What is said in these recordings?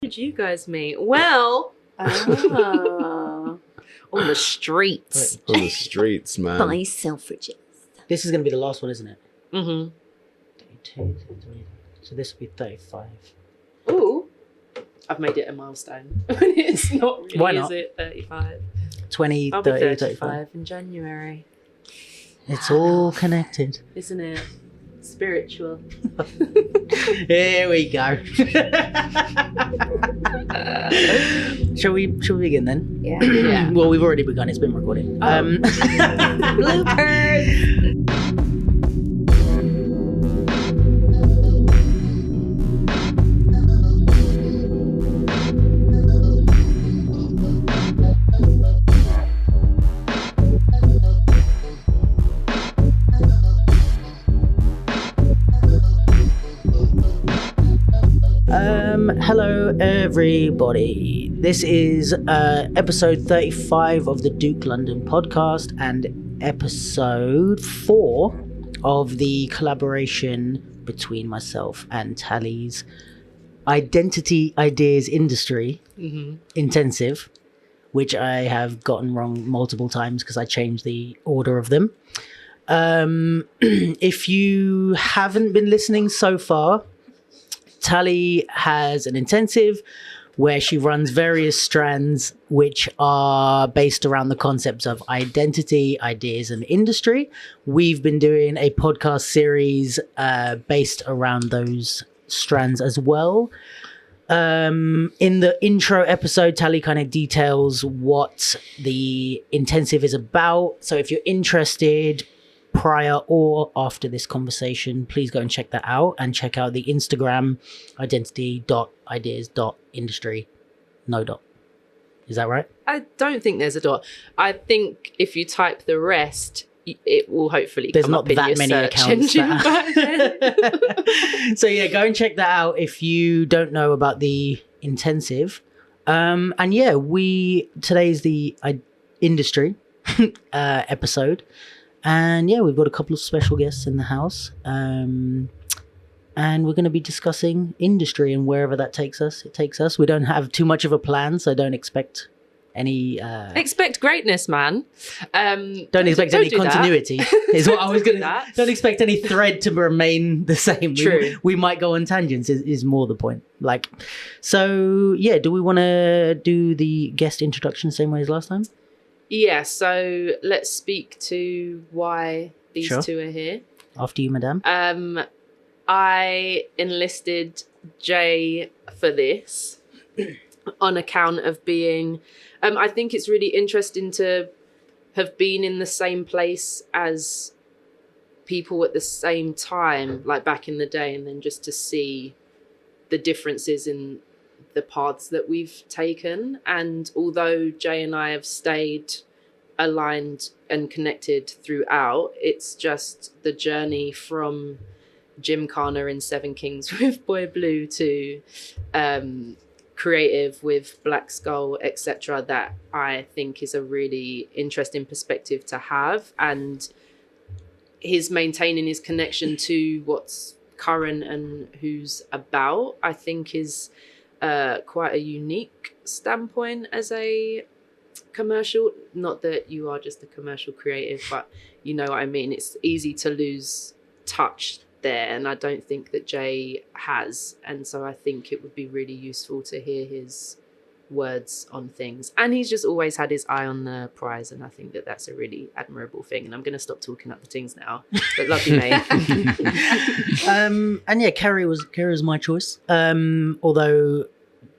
Did you guys meet? Well, on the streets. On the streets, man. By Selfridges. This is going to be the last one, isn't it? Mm-hmm. 32, 33. So this will be 35. Ooh. I've made it a milestone. It's not really, Why not? Is it 35? 20, I'll 30, be 35. 35 in January. It's all connected. Isn't it? Spiritual. Here we go. Shall we begin then? Yeah. Yeah. Well, we've already begun. It's been recording. Bloopers. Hello, everybody. This is episode 35 of the Duke LDN Podcast and episode 4 of the collaboration between myself and Tali's Identity Ideas Industry Intensive, which I have gotten wrong multiple times because I changed the order of them. If you haven't been listening so far, Tali has an intensive where she runs various strands which are based around the concepts of identity, ideas, and industry. We've been doing a podcast series based around those strands as well. In the intro episode, Tali kind of details what the intensive is about. So if you're interested, prior or after this conversation, please go and check that out, and check out the Instagram identity.ideas.industry. No dot. Is that right? I don't think there's a dot. I think if you type the rest, it will hopefully There's come not up in that your many search accounts. engine. So yeah, go and check that out if you don't know about the intensive. And yeah, today's the industry episode. And yeah, we've got a couple of special guests in the house. And we're going to be discussing industry and wherever that takes us, it takes us. We don't have too much of a plan, so don't expect any... Expect greatness, man. Don't expect any continuity, is what I was going to... Don't expect any thread to remain the same. True. We might go on tangents, is more the point. So yeah, do we want to do the guest introduction the same way as last time? Yeah, so let's speak to why these two are here. After you, madame. I enlisted Jay for this on account of being... I think it's really interesting to have been in the same place as people at the same time, like back in the day, and then just to see the differences in the paths that we've taken. And although Jay and I have stayed aligned and connected throughout, it's just the journey from Gymkhana in Seven Kings with Boy Blue to creative with Black Skull, etc., that I think is a really interesting perspective to have. And his maintaining his connection to what's current and who's about, I think is quite a unique standpoint as a commercial. Not that you are just a commercial creative, but you know what I mean. It's easy to lose touch there, and I don't think that Jay has. And so I think it would be really useful to hear his words on things. And he's just always had his eye on the prize, and I think that that's a really admirable thing. And I'm going to stop talking up the things now, but love you, mate. And yeah, Carrie was my choice, although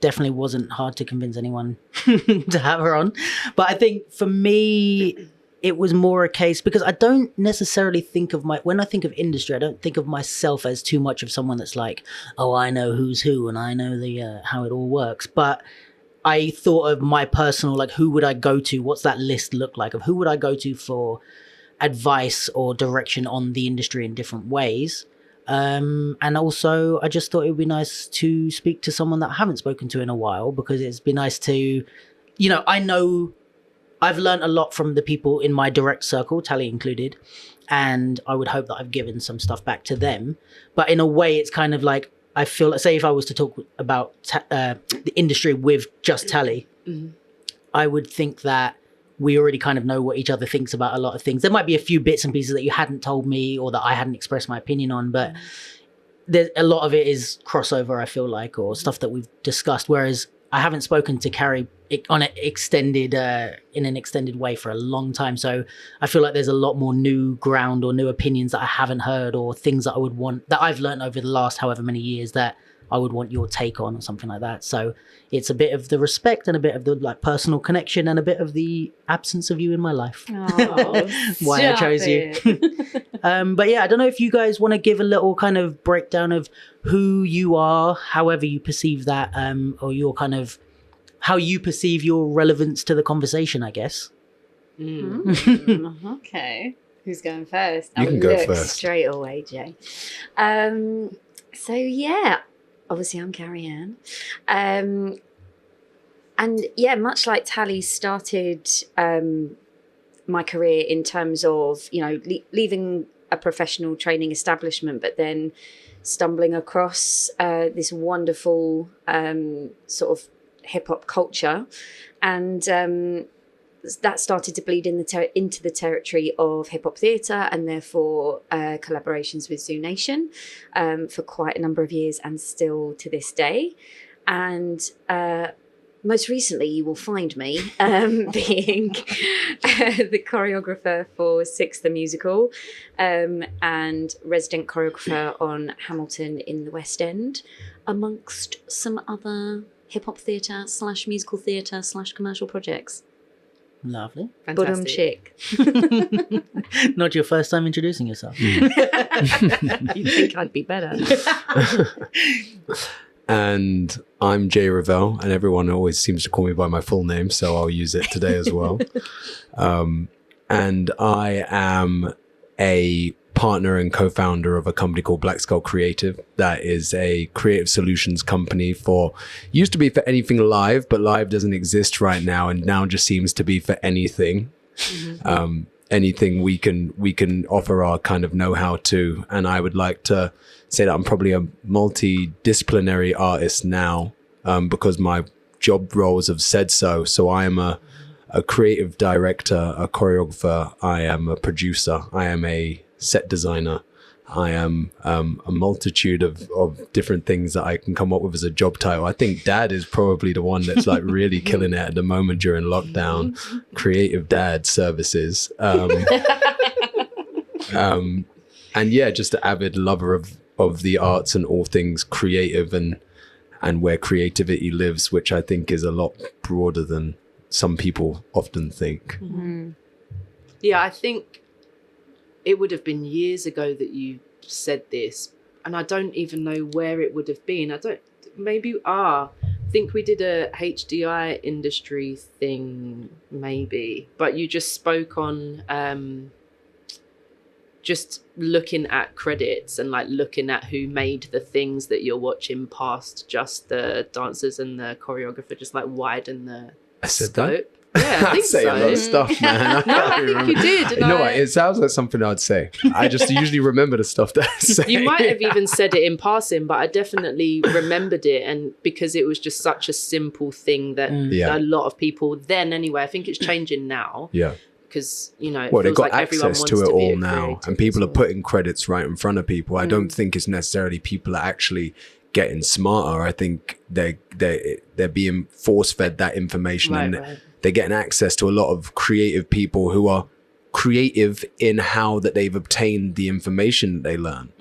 definitely wasn't hard to convince anyone to have her on. But I think for me, it was more a case because I don't necessarily think of when I think of industry, I don't think of myself as too much of someone that's like, oh, I know who's who and I know the how it all works. But I thought of my personal, like, who would I go to? What's that list look like of who would I go to for advice or direction on the industry in different ways? And also, I just thought it would be nice to speak to someone that I haven't spoken to in a while, because it's been nice to, I know I've learned a lot from the people in my direct circle, Tali included, and I would hope that I've given some stuff back to them. But in a way, it's kind of like, I feel like, say if I was to talk about the industry with just Tali, I would think that we already kind of know what each other thinks about a lot of things. There might be a few bits and pieces that you hadn't told me or that I hadn't expressed my opinion on, but there's a lot of it is crossover, I feel like, or stuff that we've discussed. Whereas I haven't spoken to Carrie on an extended way for a long time. So I feel like there's a lot more new ground or new opinions that I haven't heard, or things that I would want, that I've learned over the last however many years, that I would want your take on, or something like that. So it's a bit of the respect and a bit of the like personal connection and a bit of the absence of you in my life. Oh, why I chose you. But yeah, I don't know if you guys want to give a little kind of breakdown of who you are, however you perceive that, or your kind of how you perceive your relevance to the conversation, I guess. Okay. Who's going first? You can go first. Straight away, Jay. So yeah, obviously I'm Carrie Ann. And yeah, much like Tali, started my career in terms of, you know, leaving a professional training establishment, but then stumbling across this wonderful sort of hip hop culture, and that started to bleed into the territory of hip hop theatre, and therefore collaborations with Zoo Nation for quite a number of years, and still to this day. And most recently, you will find me being the choreographer for Six the Musical, and resident choreographer on Hamilton in the West End, amongst some other hip-hop theatre / musical theatre / commercial projects. Lovely. Bottom chick. Not your first time introducing yourself. You'd think I'd be better. And I'm Jay Revell, and everyone always seems to call me by my full name, so I'll use it today as well. And I am a partner and co-founder of a company called Black Skull Creative. That is a creative solutions company used to be for anything live, but live doesn't exist right now, and now just seems to be for anything. Anything we can offer our kind of know-how to. And I would like to say that I'm probably a multidisciplinary artist now, because my job roles have said so. So I am a creative director, a choreographer, I am a producer, I am a set designer, I am a multitude of different things that I can come up with as a job title. I think dad is probably the one that's like really killing it at the moment during lockdown. Creative dad services. And yeah, just an avid lover of the arts and all things creative, and where creativity lives, which I think is a lot broader than some people often think. Yeah, I think it would have been years ago that you said this, and I don't even know where it would have been. I think we did a HDI industry thing, maybe, but you just spoke on just looking at credits and like looking at who made the things that you're watching past just the dancers and the choreographer, just like widen the scope. That? Yeah, I think say so. a lot of stuff, man. I think you did. You know what? It sounds like something I'd say. I just usually remember the stuff that I say. You might have even said it in passing, but I definitely remembered it, and because it was just such a simple thing that a lot of people then, anyway, I think it's changing now. Yeah. Because, you know, they've got like access to it all now, and people are putting credits right in front of people. I don't think it's necessarily people are actually getting smarter. I think they're being force fed that information, and they're getting access to a lot of creative people who are creative in how that they've obtained the information that they learn.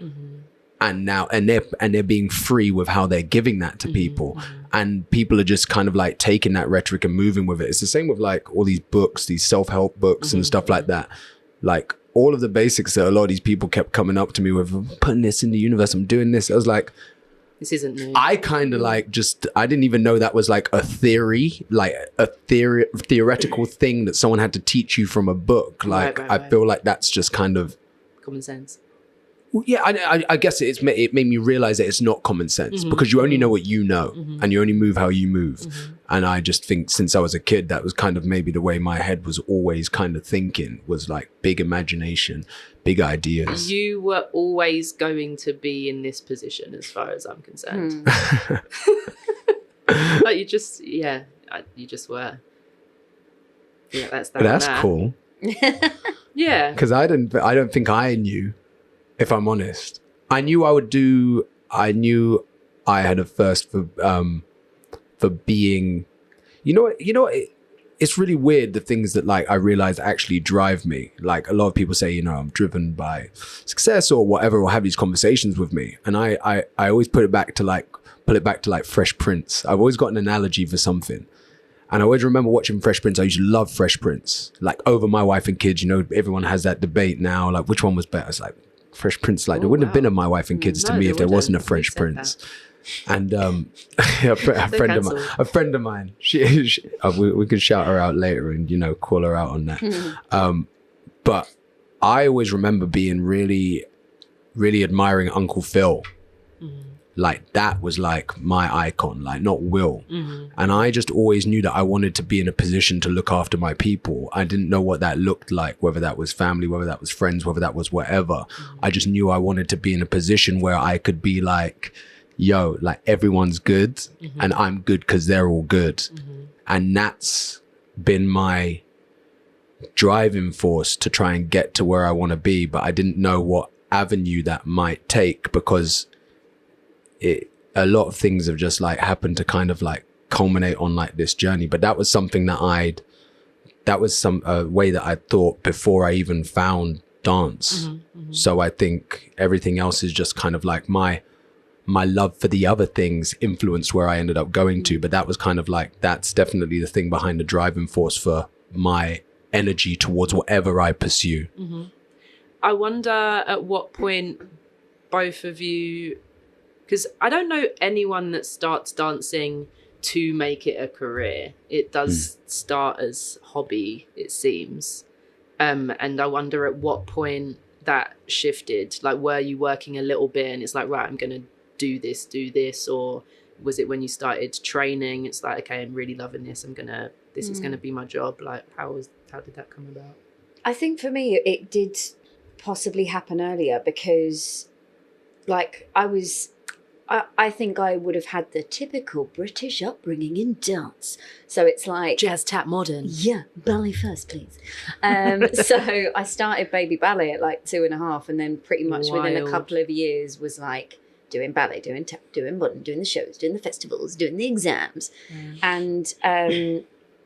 And they're being free with how they're giving that to people. And people are just kind of like taking that rhetoric and moving with it. It's the same with like all these books, these self-help books and stuff like that. Like all of the basics that a lot of these people kept coming up to me with, I'm putting this in the universe, I'm doing this. I was like, this isn't new. I kind of like I didn't even know that was like a theory, like a theoretical thing that someone had to teach you from a book. Like I feel like that's just kind of common sense. Well, yeah, I guess it made me realize that it's not common sense because you only know what you know and you only move how you move. And I just think since I was a kid, that was kind of maybe the way my head was always kind of thinking, was like big imagination, big ideas. You were always going to be in this position as far as I'm concerned. Like you just were. Yeah, that's that. But that's cool. Yeah. Because I don't think I knew, if I'm honest. I knew I had a thirst for being, you know what, it's really weird, the things that like I realize actually drive me. Like a lot of people say, you know, I'm driven by success or whatever, or have these conversations with me. And I always put it back to like Fresh Prince. I've always got an analogy for something. And I always remember watching Fresh Prince. I used to love Fresh Prince, like over My Wife and Kids. You know, everyone has that debate now, like which one was better. It's like Fresh Prince, like there wouldn't have been a My Wife and Kids to me if there wasn't a Fresh Prince. And a friend of mine, she we can shout her out later and, you know, call her out on that. But I always remember being really, really admiring Uncle Phil. Like that was like my icon, like not Will. And I just always knew that I wanted to be in a position to look after my people. I didn't know what that looked like, whether that was family, whether that was friends, whether that was whatever. I just knew I wanted to be in a position where I could be like, yo, like everyone's good and I'm good because they're all good. And that's been my driving force to try and get to where I want to be. But I didn't know what avenue that might take, because a lot of things have just like happened to kind of like culminate on like this journey. But that was something that that was some way that I thought before I even found dance. So I think everything else is just kind of like my love for the other things influenced where I ended up going to. But that was kind of like, that's definitely the thing behind the driving force for my energy towards whatever I pursue. I wonder at what point both of you, because I don't know anyone that starts dancing to make it a career. It does start as hobby, it seems. And I wonder at what point that shifted. Like, were you working a little bit and it's like, right, I'm going to do this? Or was it when you started training, it's like, okay, I'm really loving this. This is going to be my job. Like, how did that come about? I think for me, it did possibly happen earlier because like I think I would have had the typical British upbringing in dance. So it's like... Jazz, tap, modern. Yeah, ballet first, please. So I started baby ballet at like 2.5, and then pretty much within a couple of years was like doing ballet, doing tap, doing modern, doing the shows, doing the festivals, doing the exams. And do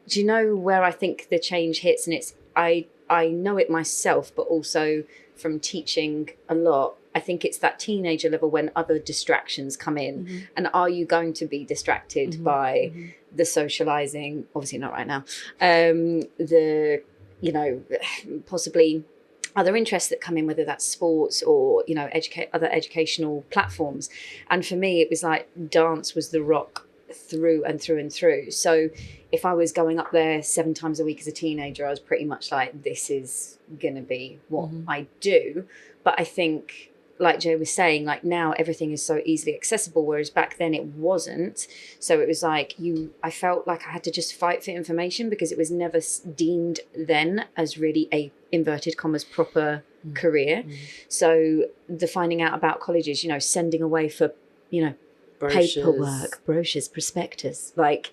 you know where I think the change hits? And it's, I know it myself, but also from teaching a lot, I think it's that teenager level when other distractions come in. And are you going to be distracted by the socializing? Obviously not right now. The, you know, possibly other interests that come in, whether that's sports or, you know, other educational platforms. And for me, it was like dance was the rock through and through and through. So if I was going up there 7 times a week as a teenager, I was pretty much like, this is going to be what I do. But I think, like Joe was saying, like now everything is so easily accessible, whereas back then it wasn't. So it was like I felt like I had to just fight for information because it was never deemed then as really a inverted commas proper career. So the finding out about colleges, you know, sending away for, you know, paperwork, brochures, prospectus, like,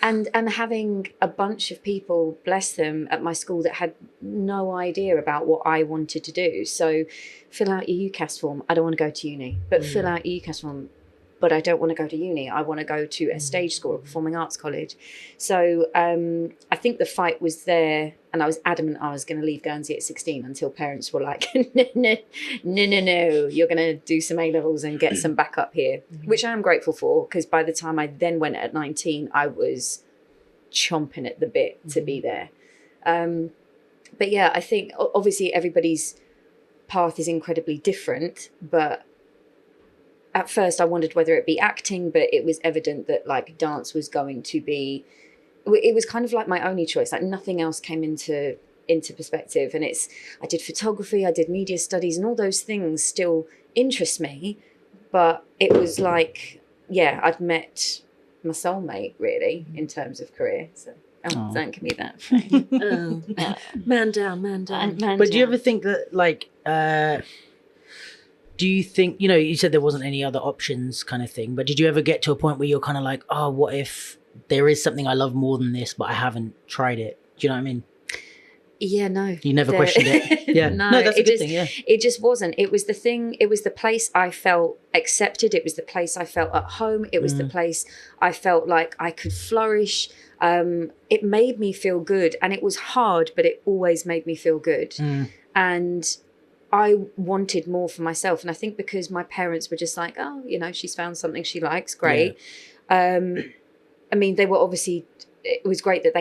and having a bunch of people, bless them, at my school that had no idea about what I wanted to do. So fill out your UCAS form. I don't want to go to uni, but fill out your UCAS form. But I don't want to go to uni. I want to go to a stage school, a performing arts college. So I think the fight was there, and I was adamant I was going to leave Guernsey at 16 until parents were like, no, you're going to do some A-levels and get some backup here, which I am grateful for, because by the time I then went at 19, I was chomping at the bit to be there. But yeah, I think obviously everybody's path is incredibly different, but at first I wondered whether it be acting, but it was evident that like dance was going to be, it was kind of like my only choice. Like nothing else came into into perspective. And I did photography, I did media studies, and all those things still interest me. But it was like, yeah, I'd met my soulmate, really, in terms of career. So don't give me that. Man down, man down. But do you ever think that, like, do you think, you know, you said there wasn't any other options kind of thing, but did you ever get to a point where you're kind of like, oh, what if there is something I love more than this, but I haven't tried it? Do you know what I mean? Yeah, no. You never questioned it? Yeah. No, that's a good thing, yeah. It just wasn't. It was the thing, it was the place I felt accepted. It was the place I felt at home. It was the place I felt like I could flourish. It made me feel good, and it was hard, but it always made me feel good. And I wanted more for myself. And I think because my parents were just like, oh, you know, she's found something she likes, great. Yeah. I mean, they were obviously, it was great that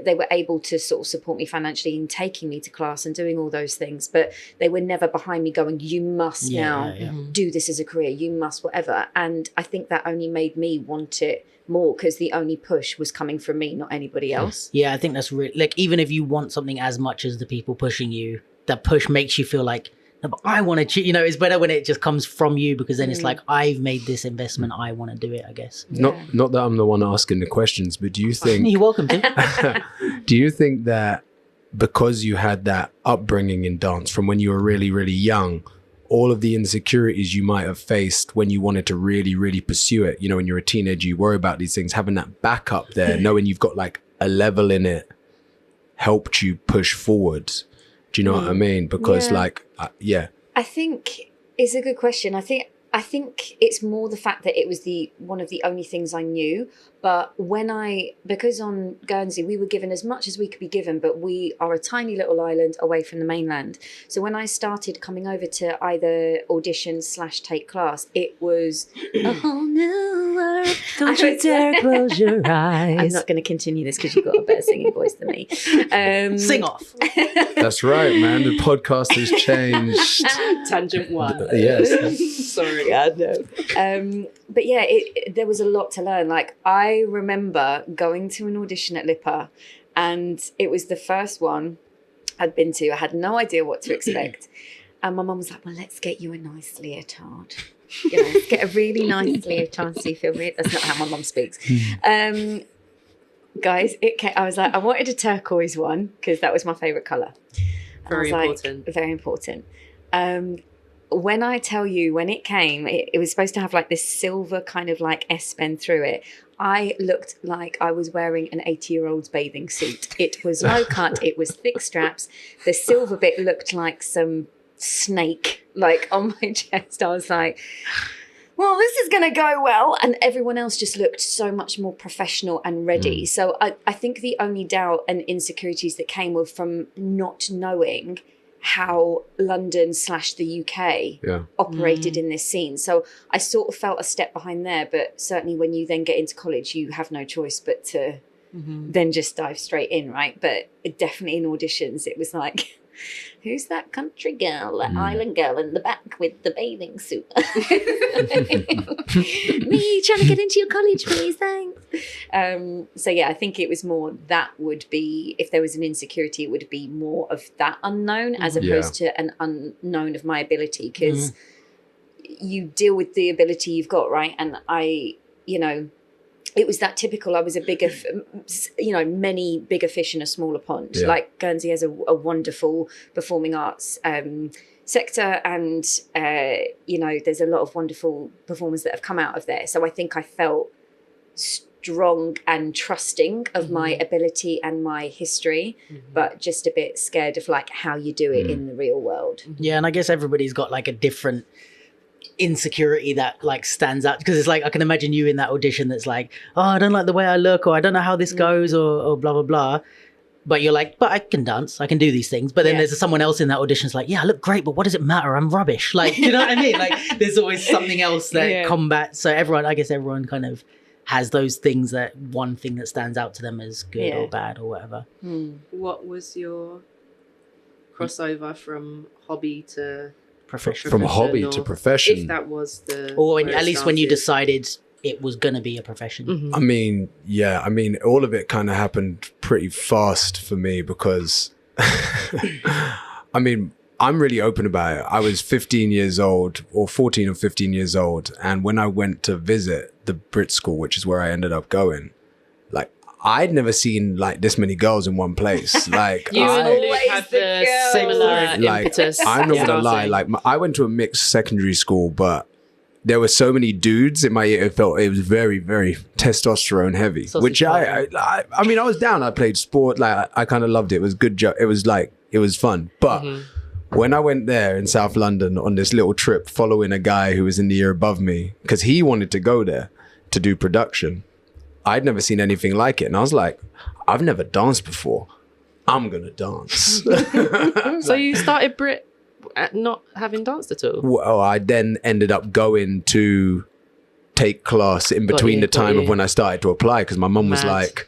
they were able to sort of support me financially in taking me to class and doing all those things, but they were never behind me going, you must do this as a career, you must whatever. And I think that only made me want it more, because the only push was coming from me, not anybody else. Yeah, I think that's really, like, even if you want something as much as the people pushing you, that push makes you feel like, no, but I want to, you know, it's better when it just comes from you, because then it's like, I've made this investment, I want to do it, I guess. Not that I'm the one asking the questions, but do you think you're welcome to. do you think that because you had that upbringing in dance from when you were really, really young, all of the insecurities you might have faced when you wanted to really, really pursue it, you know, when you're a teenager, you worry about these things, having that backup there, knowing you've got like a level in it, helped you push forward? Do you know what I mean? Because I think it's a good question. I think it's more the fact that it was one of the only things I knew. But because on Guernsey, we were given as much as we could be given, but we are a tiny little island away from the mainland. So when I started coming over to either audition / take class, it was a whole new world. Don't you dare close your eyes. I'm not going to continue this because you've got a better singing voice than me. Sing off. That's right, man. The podcast has changed. Tangent one. Yes. Sorry. Yeah, no. But yeah, there was a lot to learn. Like, I remember going to an audition at Lipper, and it was the first one I'd been to. I had no idea what to expect. And my mum was like, well, let's get you a nice leotard. You know, get a really nice leotard so you feel really... That's not how my mum speaks. Guys, I was like, I wanted a turquoise one because that was my favourite colour. Very important. Very important. When I tell you, when it came, it was supposed to have like this silver kind of like S-bend through it. I looked like I was wearing an 80-year-old's bathing suit. It was low cut. It was thick straps. The silver bit looked like some snake, like on my chest. I was like, well, this is going to go well. And everyone else just looked so much more professional and ready. So I think the only doubt and insecurities that came were from not knowing how London / the UK operated in this scene. So I sort of felt a step behind there, but certainly when you then get into college, you have no choice but to then just dive straight in, right? But definitely in auditions, it was like, who's that country girl, that island girl in the back with the bathing suit? Me trying to get into your college, please, thanks. So yeah, I think it was more that would be, if there was an insecurity, it would be more of that unknown as opposed to an unknown of my ability, because you deal with the ability you've got, right? And it was that typical, I was a bigger, many bigger fish in a smaller pond. Yeah. Like Guernsey has a wonderful performing arts sector, and, there's a lot of wonderful performers that have come out of there. So I think I felt strong and trusting of my ability and my history, but just a bit scared of like how you do it in the real world. Yeah, and I guess everybody's got like a different insecurity that like stands out, because it's like I can imagine you in that audition that's like, oh, I don't like the way I look, or I don't know how this goes, or blah blah blah, but you're like, but I can dance, I can do these things. But then there's someone else in that audition that's like, yeah, I look great, but what does it matter, I'm rubbish, like, you know what I mean? Like there's always something else that combats. So everyone kind of has those things, that one thing that stands out to them as good or bad or whatever. What was your crossover from hobby to profession? From hobby to profession, if that was or at least when you decided it was going to be a profession. I mean, all of it kind of happened pretty fast for me, because I mean, I'm really open about it. I was 15 years old, or 14 or 15 years old. And when I went to visit the Brit school, which is where I ended up going, like, I'd never seen like this many girls in one place. Like, You and Luke have the similar like, impetus. I'm not gonna lie. starting. Like, I went to a mixed secondary school, but there were so many dudes in my year. It was very, very testosterone heavy. Sausage which I mean, I was down. I played sport. Like, I kind of loved it. It was good. It was like, it was fun. But when I went there in South London on this little trip, following a guy who was in the year above me, because he wanted to go there to do production, I'd never seen anything like it. And I was like, I've never danced before. I'm going to dance. So you started Brit at not having danced at all? Well, I then ended up going to take class in between the time of when I started to apply, because my mum was Mad. like,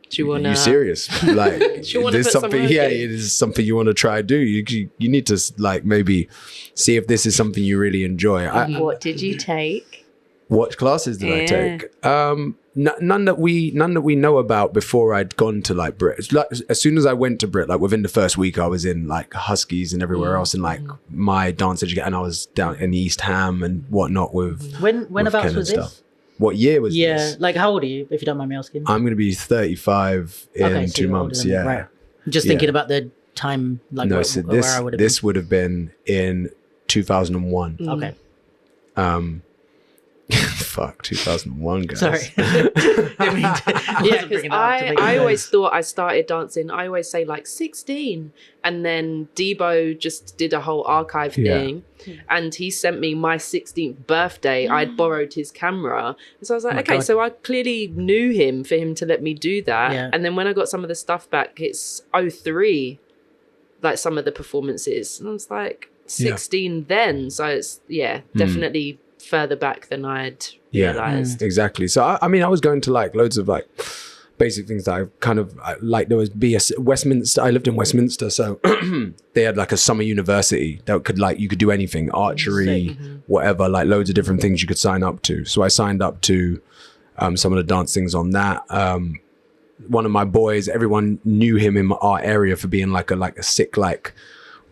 Do you want to... you serious? Like, Do you wanna there's put some something, work yeah, in? it is something you want to try to do. You need to like maybe see if this is something you really enjoy. What did you take? What classes did I Yeah. take? None that we know about before I'd gone to like Brit. It's like, as soon as I went to Brit, like within the first week, I was in like Huskies and everywhere else, and like my dance education, and I was down in East Ham and whatnot with Whenabouts Ken and was this? What year was Yeah, this? like how old are you, if you don't mind me asking? I'm going to be 35 in Okay, so 2 you're older months. than me, Yeah. right. Just Yeah. thinking about the time, like No, where, so where I would have this would have been in 2001. been. Okay, Fuck, 2001, guys. sorry. Didn't mean to- Yeah, wasn't because bringing that up to make I you always guys- thought I started dancing. I always say like 16, and then Debo just did a whole archive Yeah. thing, and he sent me my 16th birthday. I'd borrowed his camera, and so I was like, my okay, God. so I clearly knew him for him to let me do that. Yeah. And then when I got some of the stuff back, it's 03, like some of the performances, and I was like 16 then. So it's definitely further back than I'd Yeah. realized. Exactly. So I mean, I was going to like loads of like basic things that I kind of like. There was Westminster. I lived in Westminster, so they had like a summer university that could like, you could do anything, archery, whatever, like loads of different things you could sign up to. So I signed up to some of the dance things on that. One of my boys, everyone knew him in our area for being like a sick like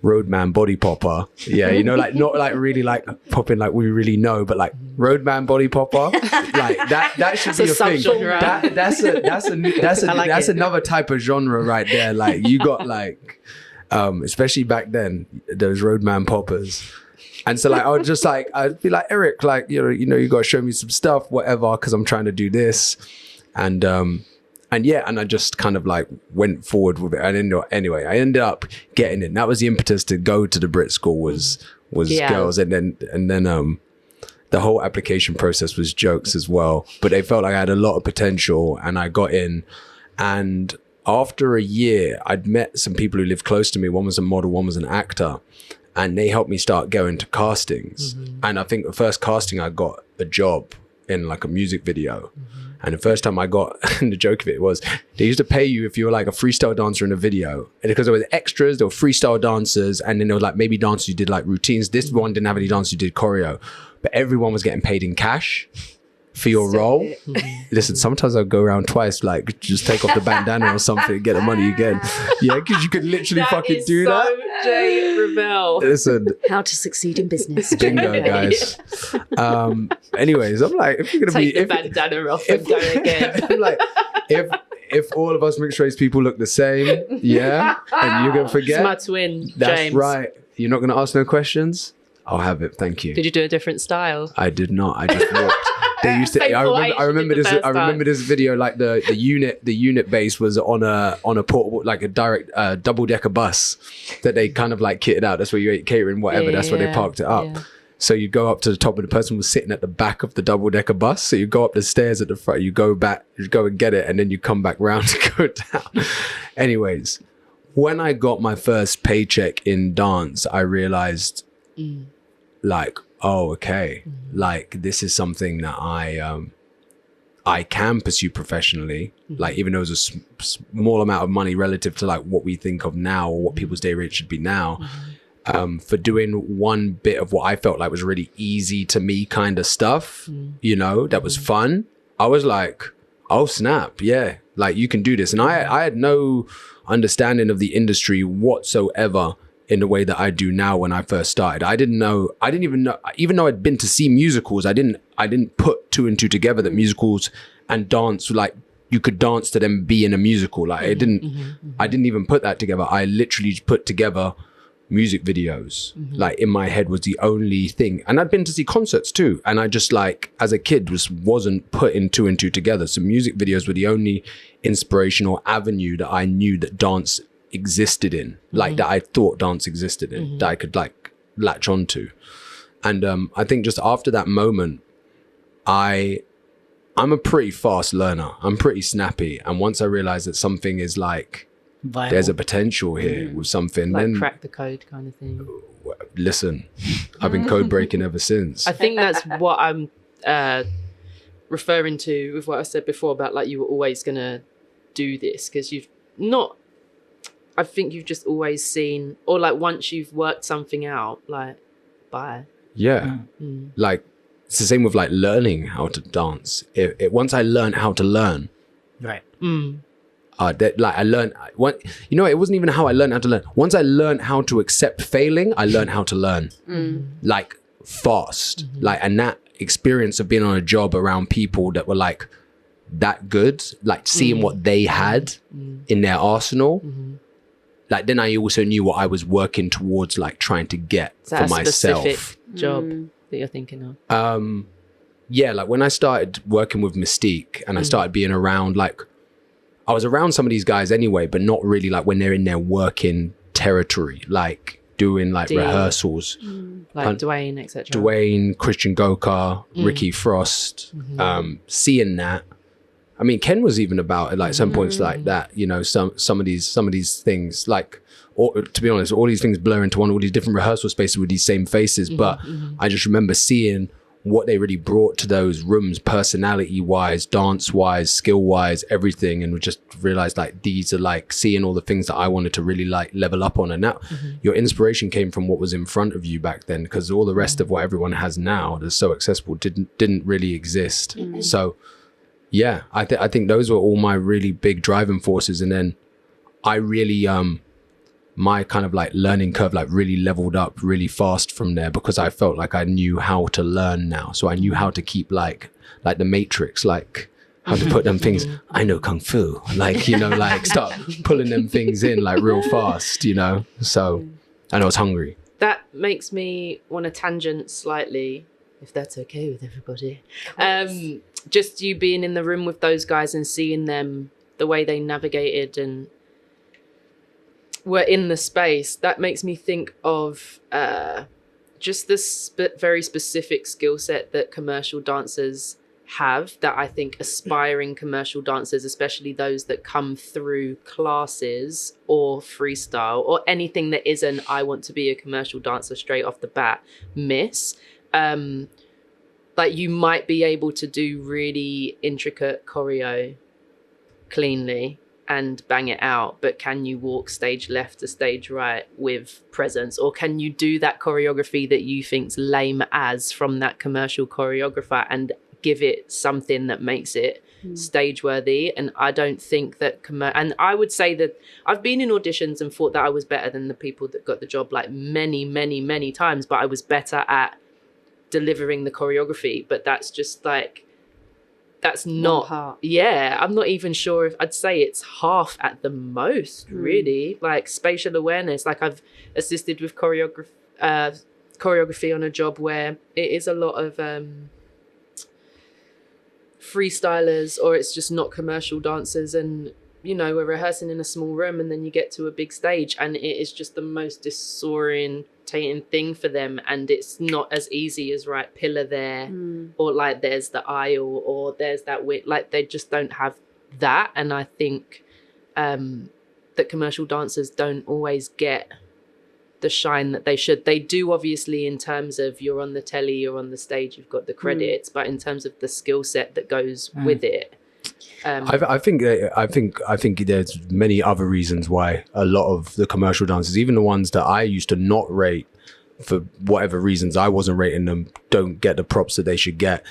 roadman body popper. Yeah, you know, like not like really like popping like we really know, but like roadman body popper. Like that should be It's a a thing. subgenre. That's another type of genre right there. Like you got like especially back then, those roadman poppers. And so like I'd be like, Eric, like, you know, you gotta show me some stuff, whatever, because I'm trying to do this. And I just kind of like went forward with it. And anyway, I ended up getting it. And that was the impetus to go to the Brit school was girls. And then the whole application process was jokes as well. But they felt like I had a lot of potential, and I got in. And after a year, I'd met some people who lived close to me. One was a model, one was an actor. And they helped me start going to castings. And I think the first casting, I got a job in like a music video. And the first time I got, and the joke of it was, they used to pay you if you were like a freestyle dancer in a video. And because there were extras, there were freestyle dancers, and then there was like maybe dancers who did like routines. This one didn't have any dancers who did choreo, but everyone was getting paid in cash for your role. Listen, sometimes I'll go around twice, like just take off the bandana or something, get the money again. Yeah, because you could literally fucking do that. Jay Revell. Listen, How to succeed in business. bingo, guys. Anyways, I'm like, if you're gonna Take be, the bandana off and go again. I'm like, if all of us mixed race people look the same, yeah, and you're gonna It's forget, my twin, that's James. right. You're not gonna ask no questions. I'll have it. Thank you. Did you do a different style? I did not. I just walked. They used to. Painful, I remember did the this. first I remember time. this video. Like the unit base was on a portable, like a direct double decker bus that they kind of like kitted out. That's where you ate catering, whatever. That's where they parked it up. Yeah. So you go up to the top, and the person was sitting at the back of the double decker bus. So you go up the stairs at the front, you go back, you go and get it, and then you come back round to go down. Anyways, when I got my first paycheck in dance, I realized, like, oh, okay, like this is something that I can pursue professionally. Like, even though it was a small amount of money relative to like what we think of now or what people's day rate should be now. For doing one bit of what I felt like was really easy to me kind of stuff, you know, that was fun. I was like, oh snap, yeah, Like, you can do this. And I had no understanding of the industry whatsoever in the way that I do now. When I first started, I didn't even know, even though I'd been to see musicals, I didn't put two and two together, that musicals and dance, like, you could dance to them be in a musical. Like, I didn't even put that together. I literally put together music videos. Like, in my head was the only thing. And I'd been to see concerts too, and I just, like, as a kid wasn't putting two and two together. So music videos were the only inspirational avenue that I knew that dance existed in, like, that I thought dance existed in, that I could, like, latch onto. And I think just after that moment, I'm a pretty fast learner. I'm pretty snappy. And once I realized that something is, like, Viable. there's a potential here with something, Like, then crack the code kind of thing. listen, I've been code breaking ever since. I think that's what I'm referring to with what I said before about, like, you were always going to do this, because I think you've just always seen, or, like, once you've worked something out, like, bye. Yeah. Like, it's the same with, like, learning how to dance. Once I learned how to learn, Right. I learned it wasn't even how I learned how to learn. Once I learned how to accept failing, I learned how to learn, like, fast. Like, and that experience of being on a job around people that were, like, that good, like, seeing what they had in their arsenal, like, then I also knew what I was working towards, like, trying to get for myself. Specific job that you're thinking of? Yeah, like, when I started working with Mystique and I started being around, like, I was around some of these guys anyway, but not really, like, when they're in their working territory, like, doing, like, rehearsals. Like Dwayne, etc. Dwayne, Christian Gokar, Ricky Frost, seeing that. I mean, Ken was even about it, like, some points like that, you know, some of these things, like, or, to be honest, all these things blur into one, all these different rehearsal spaces with these same faces. But I just remember seeing what they really brought to those rooms, personality wise, dance wise, skill wise, everything. And we just realized, like, these are, like, seeing all the things that I wanted to really, like, level up on. And that your inspiration came from what was in front of you back then, because all the rest of what everyone has now that's so accessible didn't really exist. So yeah, I think those were all my really big driving forces. And then I really my kind of, like, learning curve, like, really leveled up really fast from there, because I felt like I knew how to learn now. So I knew how to keep, like the Matrix, like, how to put them things. I know Kung Fu, like, you know, like, start pulling them things in, like, real fast, you know. So, and I was hungry. That makes me want to tangent slightly, if that's okay with everybody. Just you being in the room with those guys and seeing them, the way they navigated and were in the space, that makes me think of just this very specific skill set that commercial dancers have, that I think aspiring commercial dancers, especially those that come through classes or freestyle or anything that isn't, I want to be a commercial dancer straight off the bat, miss. Like, you might be able to do really intricate choreo cleanly and bang it out, but can you walk stage left to stage right with presence? Or can you do that choreography that you think's lame as from that commercial choreographer and give it something that makes it stage worthy? And I don't think that and I would say that I've been in auditions and thought that I was better than the people that got the job, like, many times, but I was better at delivering the choreography. But that's just, like, that's not, yeah, I'm not even sure if I'd say it's half at the most, really. Like, spatial awareness, like, I've assisted with choreography on a job where it is a lot of freestylers, or it's just not commercial dancers, and, you know, we're rehearsing in a small room and then you get to a big stage and it is just the most disorientating thing for them, and it's not as easy as, right, pillar there, or, like, there's the aisle, or there's that like, they just don't have that. And I think that commercial dancers don't always get the shine that they should. They do, obviously, in terms of you're on the telly, you're on the stage, you've got the credits, but in terms of the skill set that goes with it, I think there's many other reasons why a lot of the commercial dancers, even the ones that I used to not rate for whatever reasons I wasn't rating them, don't get the props that they should get.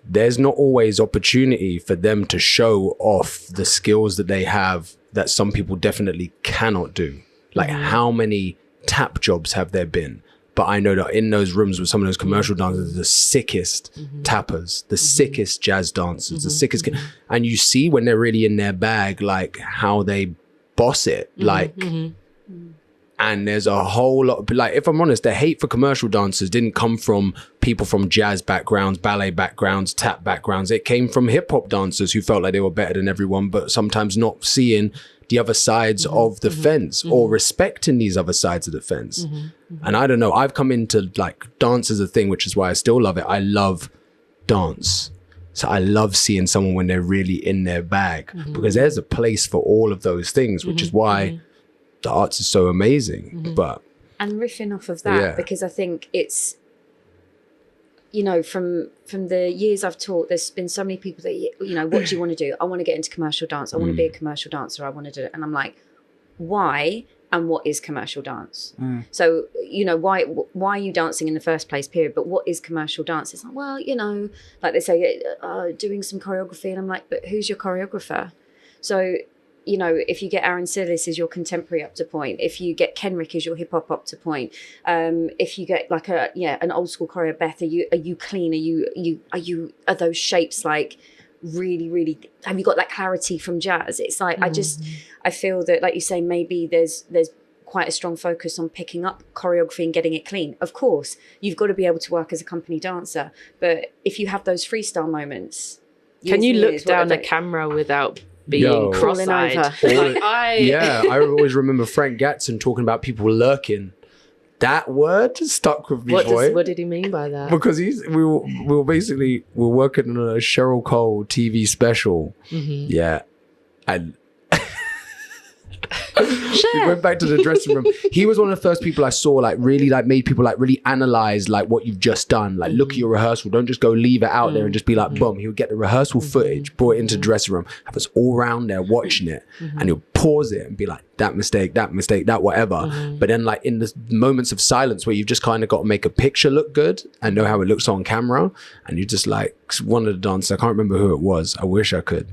there's not always opportunity for them to show off the skills that they have that some people definitely cannot do. Like how many tap jobs have there been? But I know that in those rooms with some of those commercial dancers, the sickest tappers, the sickest jazz dancers, the sickest, and you see when they're really in their bag, like how they boss it, like, and there's a whole lot, like, if I'm honest, the hate for commercial dancers didn't come from people from jazz backgrounds, ballet backgrounds, tap backgrounds. It came from hip hop dancers who felt like they were better than everyone, but sometimes not seeing the other sides of the fence or respecting these other sides of the fence. And I don't know, I've come into like dance as a thing, which is why I still love it. I love dance. So I love seeing someone when they're really in their bag, because there's a place for all of those things, which is why the arts is so amazing. But and riffing off of that, because I think it's, you know, from the years I've taught, there's been so many people that, you know, what do you want to do? I want to get into commercial dance. I want to be a commercial dancer. I want to do it. And I'm like, why? And what is commercial dance? So, you know, why are you dancing in the first place, period? But what is commercial dance? It's like, well, you know, like they say, doing some choreography. And I'm like, but who's your choreographer? So, you know, if you get Aaron Sillis as your contemporary up to point, if you get Kenrick as your hip hop up to point, if you get like an old school choreo, Beth, are you clean? Are those shapes like really, really, have you got that clarity from jazz? It's like, I feel that, like you say, maybe there's quite a strong focus on picking up choreography and getting it clean. Of course, you've got to be able to work as a company dancer, but if you have those freestyle moments, can you look down a camera without being cross-eyed? I always remember Frank Gatson talking about people lurking. That word stuck with me, what did he mean by that? Because we were basically working on a Cheryl Cole TV special. Yeah, and we went back to the dressing room. He was one of the first people I saw like really like made people like really analyze like what you've just done. Like look at your rehearsal. Don't just go leave it out there and just be like boom. He would get the rehearsal footage, brought it into the dressing room, have us all around there watching it, and he'll pause it and be like that mistake, that whatever. But then like in the moments of silence where you've just kind of got to make a picture look good and know how it looks on camera, and you just like one of the dancers, I can't remember who it was. I wish I could.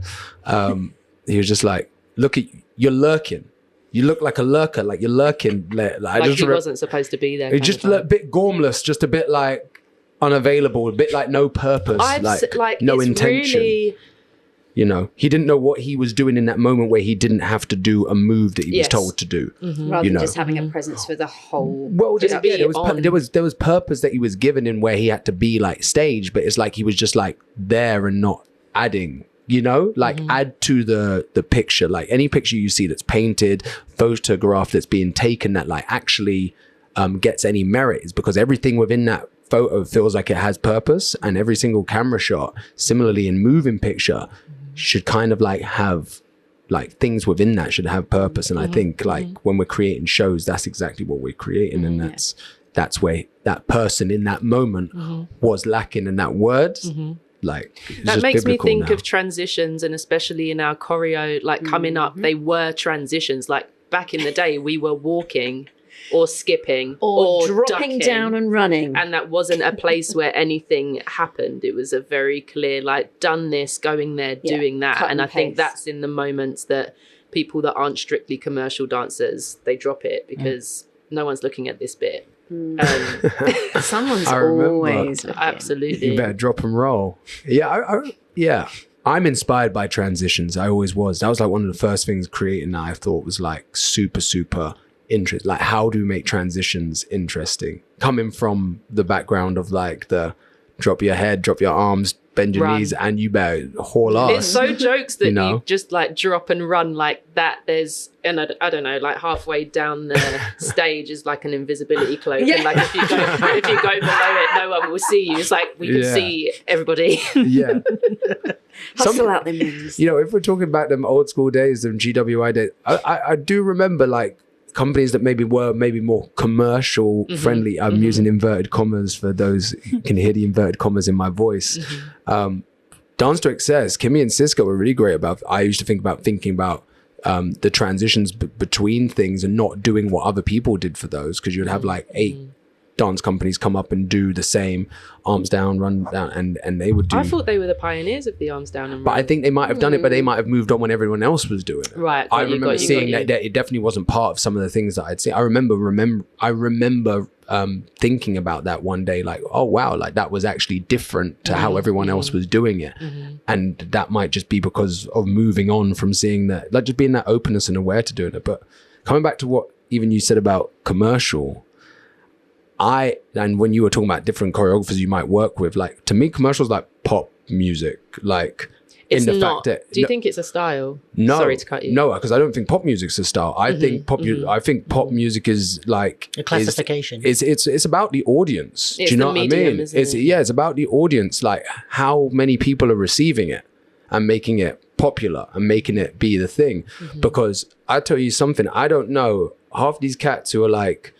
He was just like, look at you're lurking. You look like a lurker, like you're lurking. Like he wasn't supposed to be there. It's just a bit gormless, just a bit like unavailable, a bit like no purpose, like no intention. Really... You know, he didn't know what he was doing in that moment where he didn't have to do a move that he was told to do. Rather than just having a presence for the whole. Well, there was purpose that he was given in where he had to be like staged, but it's like he was just like there and not adding. You know, like add to the picture, like any picture you see that's painted, photograph that's being taken that like actually gets any merit is because everything within that photo feels like it has purpose, and every single camera shot, similarly in moving picture, should kind of like have like things within that should have purpose. And I think like when we're creating shows, that's exactly what we're creating, and that's where that person in that moment was lacking in that word. Like that makes me think of transitions, and especially in our choreo, like coming up, they were transitions. Like back in the day, we were walking or skipping or dropping down and running, and that wasn't a place where anything happened. It was a very clear, like, done this, going there, doing that. And I think that's in the moments that people that aren't strictly commercial dancers, they drop it because no one's looking at this bit. Someone's always looking. Absolutely. You better drop and roll. Yeah, I'm inspired by transitions. I always was. That was like one of the first things creating that I thought was like super interesting. Like, how do we make transitions interesting? Coming from the background of like the drop your head, drop your arms, bend your knees, and you better haul ass. It's so jokes that you just like drop and run like that. There's, and I don't know, like halfway down the stage is like an invisibility cloak. And like if you go below it, no one will see you. It's like we can see everybody. Hustle out the moves. You know, if we're talking about them old school days, them GWI days, I do remember like companies that were more commercial friendly. I'm using inverted commas for those who can hear the inverted commas in my voice. Dance to Excess, Kimmy and Cisco were really great about. I used to thinking about the transitions between things and not doing what other people did for those, because you'd have like 8 dance companies come up and do the same arms down, run down, and they would do. I thought they were the pioneers of the arms down and But run. I think they might have done it, but they might have moved on when everyone else was doing it. Right. I remember seeing that it definitely wasn't part of some of the things that I'd seen. I remember thinking about that one day, like, oh wow, like that was actually different to how everyone else was doing it. And that might just be because of moving on from seeing that, like just being that openness and aware to doing it. But coming back to what even you said about commercial, and when you were talking about different choreographers you might work with, like to me commercials like pop music, like it's in the not. fact that Do you think it's a style? no, Sorry to cut you. no, because I don't think pop music's a style. I think pop music is like A classification. It's about the audience. It's Do you know the what medium, I mean? isn't It's it? it's about the audience, like how many people are receiving it and making it popular and making it be the thing. Because I tell you something, I don't know, half these cats who are like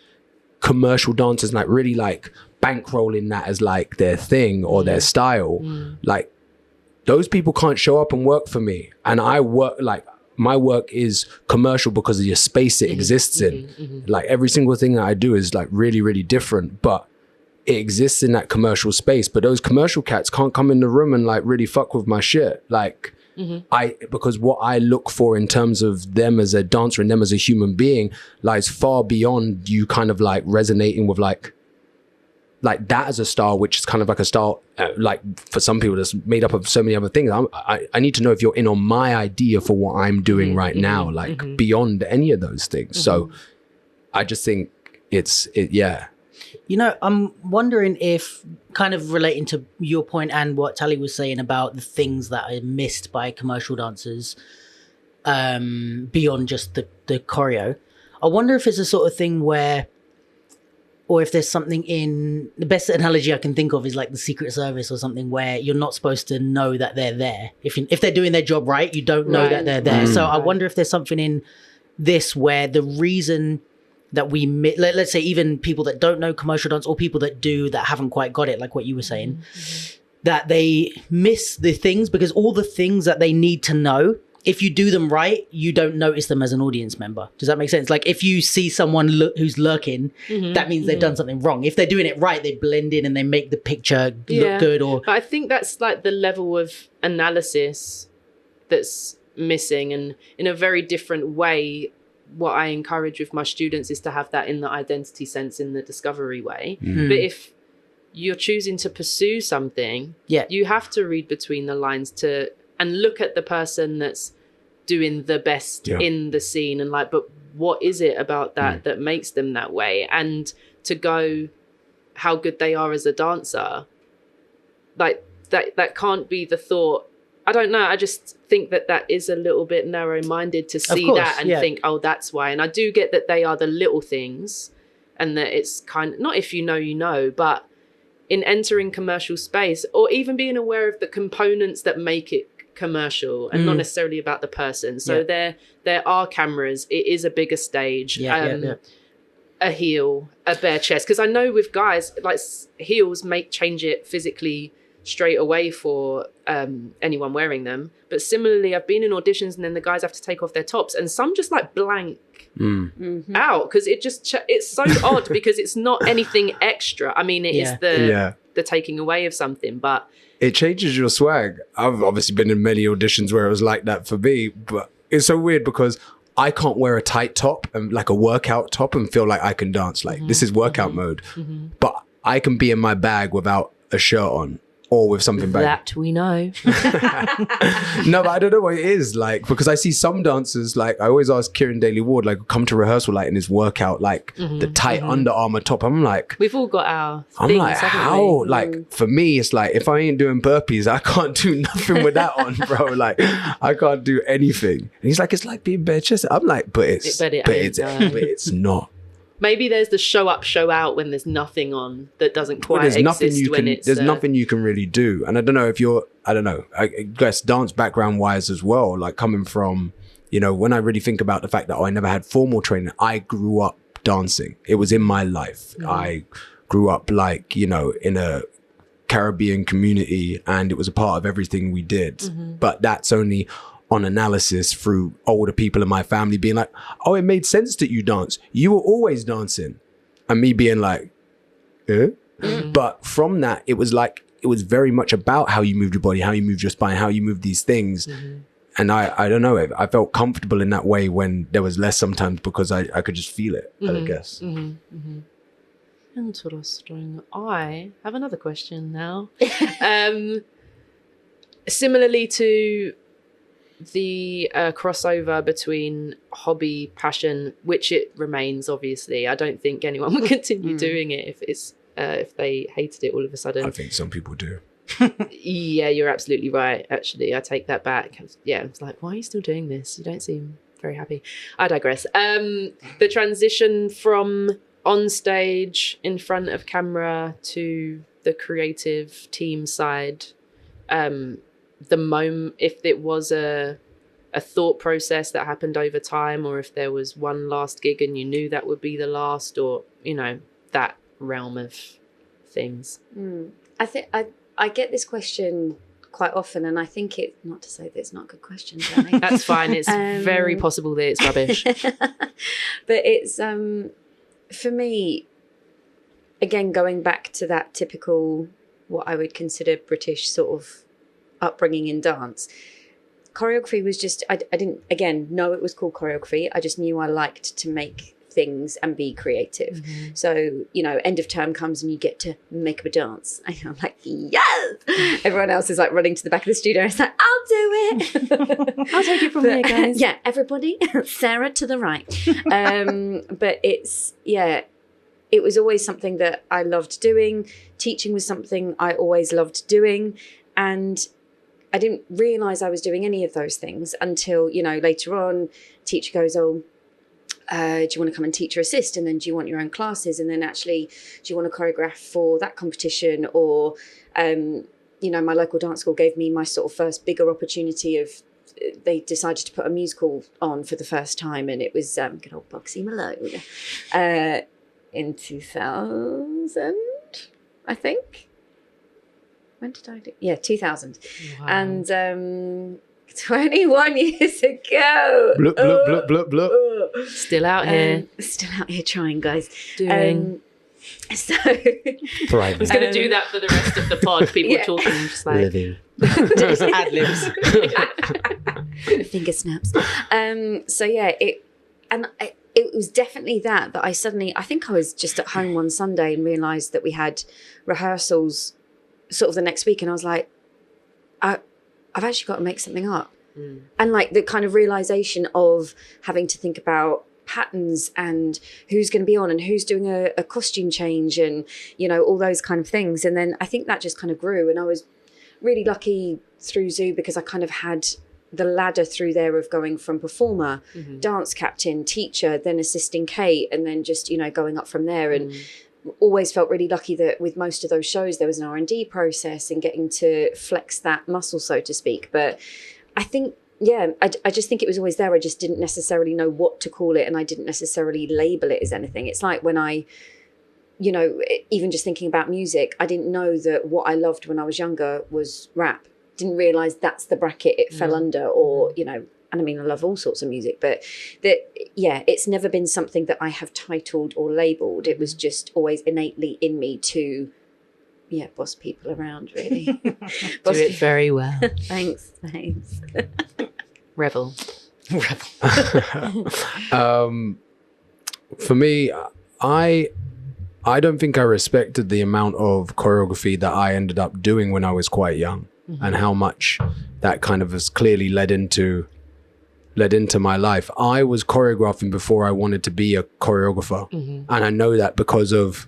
commercial dancers, like really like bankrolling that as like their thing or their style, like those people can't show up and work for me. And I work, like my work is commercial because of the space it exists in. Like every single thing that I do is like really, really different, but it exists in that commercial space. But those commercial cats can't come in the room and like really fuck with my shit. Like because what I look for in terms of them as a dancer and them as a human being lies far beyond you kind of like resonating with like that as a style, which is kind of like a style, like for some people that's made up of so many other things. I need to know if you're in on my idea for what I'm doing right now, like beyond any of those things. So I just think yeah. You know, I'm wondering if, kind of relating to your point and what Tali was saying about the things that are missed by commercial dancers, beyond just the choreo, I wonder if it's a sort of thing where, or if there's something in, the best analogy I can think of is like the Secret Service or something, where you're not supposed to know that they're there. If they're doing their job right, you don't know that they're there. So I wonder if there's something in this where the reason that let's say even people that don't know commercial dance or people that do that haven't quite got it, like what you were saying, that they miss the things because all the things that they need to know, if you do them right, you don't notice them as an audience member. Does that make sense? Like if you see someone who's lurking, that means they've done something wrong. If they're doing it right, they blend in and they make the picture look good. But I think that's like the level of analysis that's missing, and in a very different way, what I encourage with my students is to have that in the identity sense, in the discovery way. But if you're choosing to pursue something, you have to read between the lines and look at the person that's doing the best in the scene and like, but what is it about that makes them that way? And to go how good they are as a dancer, like that can't be the thought. I don't know. I just think that is a little bit narrow-minded to see that and think, oh, that's why. And I do get that they are the little things and that it's kind of, not if you know, you know, but in entering commercial space or even being aware of the components that make it commercial and not necessarily about the person. So there are cameras. It is a bigger stage. A heel, a bare chest. Because I know with guys, like heels change it physically straight away for anyone wearing them, but similarly I've been in auditions and then the guys have to take off their tops and some just like blank out because it's so odd because it's not anything extra. I mean it is the taking away of something, but it changes your swag. I've obviously been in many auditions where it was like that for me, but it's so weird because I can't wear a tight top and like a workout top and feel like I can dance. Like this is workout mode, but I can be in my bag without a shirt on or with something back. That we know. No, but I don't know what it is like, because I see some dancers, like I always ask Kieran Daly Ward, like come to rehearsal like in his workout, like the tight Under Armour top. I'm like, we've all got our I'm things, like, how? Like for me, it's like if I ain't doing burpees, I can't do nothing with that on, bro. Like I can't do anything. And he's like, it's like being bare chested. I'm like, but it's not. Maybe there's the show up, show out when there's nothing on that doesn't quite exist when it's... There's nothing you can really do. And I don't know if you're... I don't know. I guess dance background-wise as well, like coming from... You know, when I really think about the fact that I never had formal training, I grew up dancing. It was in my life. I grew up like, you know, in a Caribbean community and it was a part of everything we did. But that's only... on analysis through older people in my family being like, oh, it made sense that you dance. You were always dancing. And me being like, But from that, it was very much about how you moved your body, how you moved your spine, how you moved these things. And I don't know, I felt comfortable in that way when there was less sometimes because I could just feel it, I guess. Interesting. I have another question now. Similarly to the crossover between hobby, passion, which it remains, obviously. I don't think anyone would continue doing it if they hated it all of a sudden. I think some people do. Yeah, you're absolutely right. Actually, I take that back. Yeah, it's like, why are you still doing this? You don't seem very happy. I digress. The transition from on stage in front of camera to the creative team side, the moment, if it was a thought process that happened over time, or if there was one last gig and you knew that would be the last, or that realm of things. I think I get this question quite often, and I think it, not to say that it's not a good question, Jenny. That's fine. It's very possible that it's rubbish. But it's for me, again, going back to that typical, what I would consider British sort of upbringing in dance, choreography was just, I didn't, again, know it was called choreography. I just knew I liked to make things and be creative. So, end of term comes and you get to make up a dance. I'm like, yes! Everyone else is like running to the back of the studio. It's like, I'll do it. I'll take it from here, guys. Yeah, everybody, Sarah to the right. But it's, it was always something that I loved doing. Teaching was something I always loved doing. And I didn't realise I was doing any of those things until, later on, teacher goes, do you want to come and teacher assist? And then do you want your own classes? And then actually, do you want to choreograph for that competition? Or, my local dance school gave me my sort of first bigger opportunity of, they decided to put a musical on for the first time. And it was good old Boxy Malone in 2000, I think. When did I do? Yeah, 2000. Wow. And 21 years ago. Blup, blup, blup, blup, blup. Still out here. Still out here trying, guys. Doing. So Thriving. I was going to do that for the rest of the pod. People talking, just like Living. Just ad-libs. finger snaps. It was definitely that I suddenly, I think I was just at home one Sunday and realised that we had rehearsals sort of the next week, and I was like, I've actually got to make something up. And like the kind of realisation of having to think about patterns and who's going to be on and who's doing a costume change and, all those kind of things. And then I think that just kind of grew, and I was really lucky through Zoo because I kind of had the ladder through there of going from performer, dance captain, teacher, then assisting Kate, and then just, going up from there. And always felt really lucky that with most of those shows there was an R&D process and getting to flex that muscle, so to speak. But I think, I just think it was always there. I just didn't necessarily know what to call it, and I didn't necessarily label it as anything. It's like when I, even just thinking about music, I didn't know that what I loved when I was younger was rap. Didn't realise that's the bracket it fell under, or, and I mean, I love all sorts of music, but it's never been something that I have titled or labelled. It was just always innately in me to, boss people around, really. do it very well. Thanks. Revell. For me, I don't think I respected the amount of choreography that I ended up doing when I was quite young, and how much that kind of has clearly led into my life. I was choreographing before I wanted to be a choreographer. And I know that because of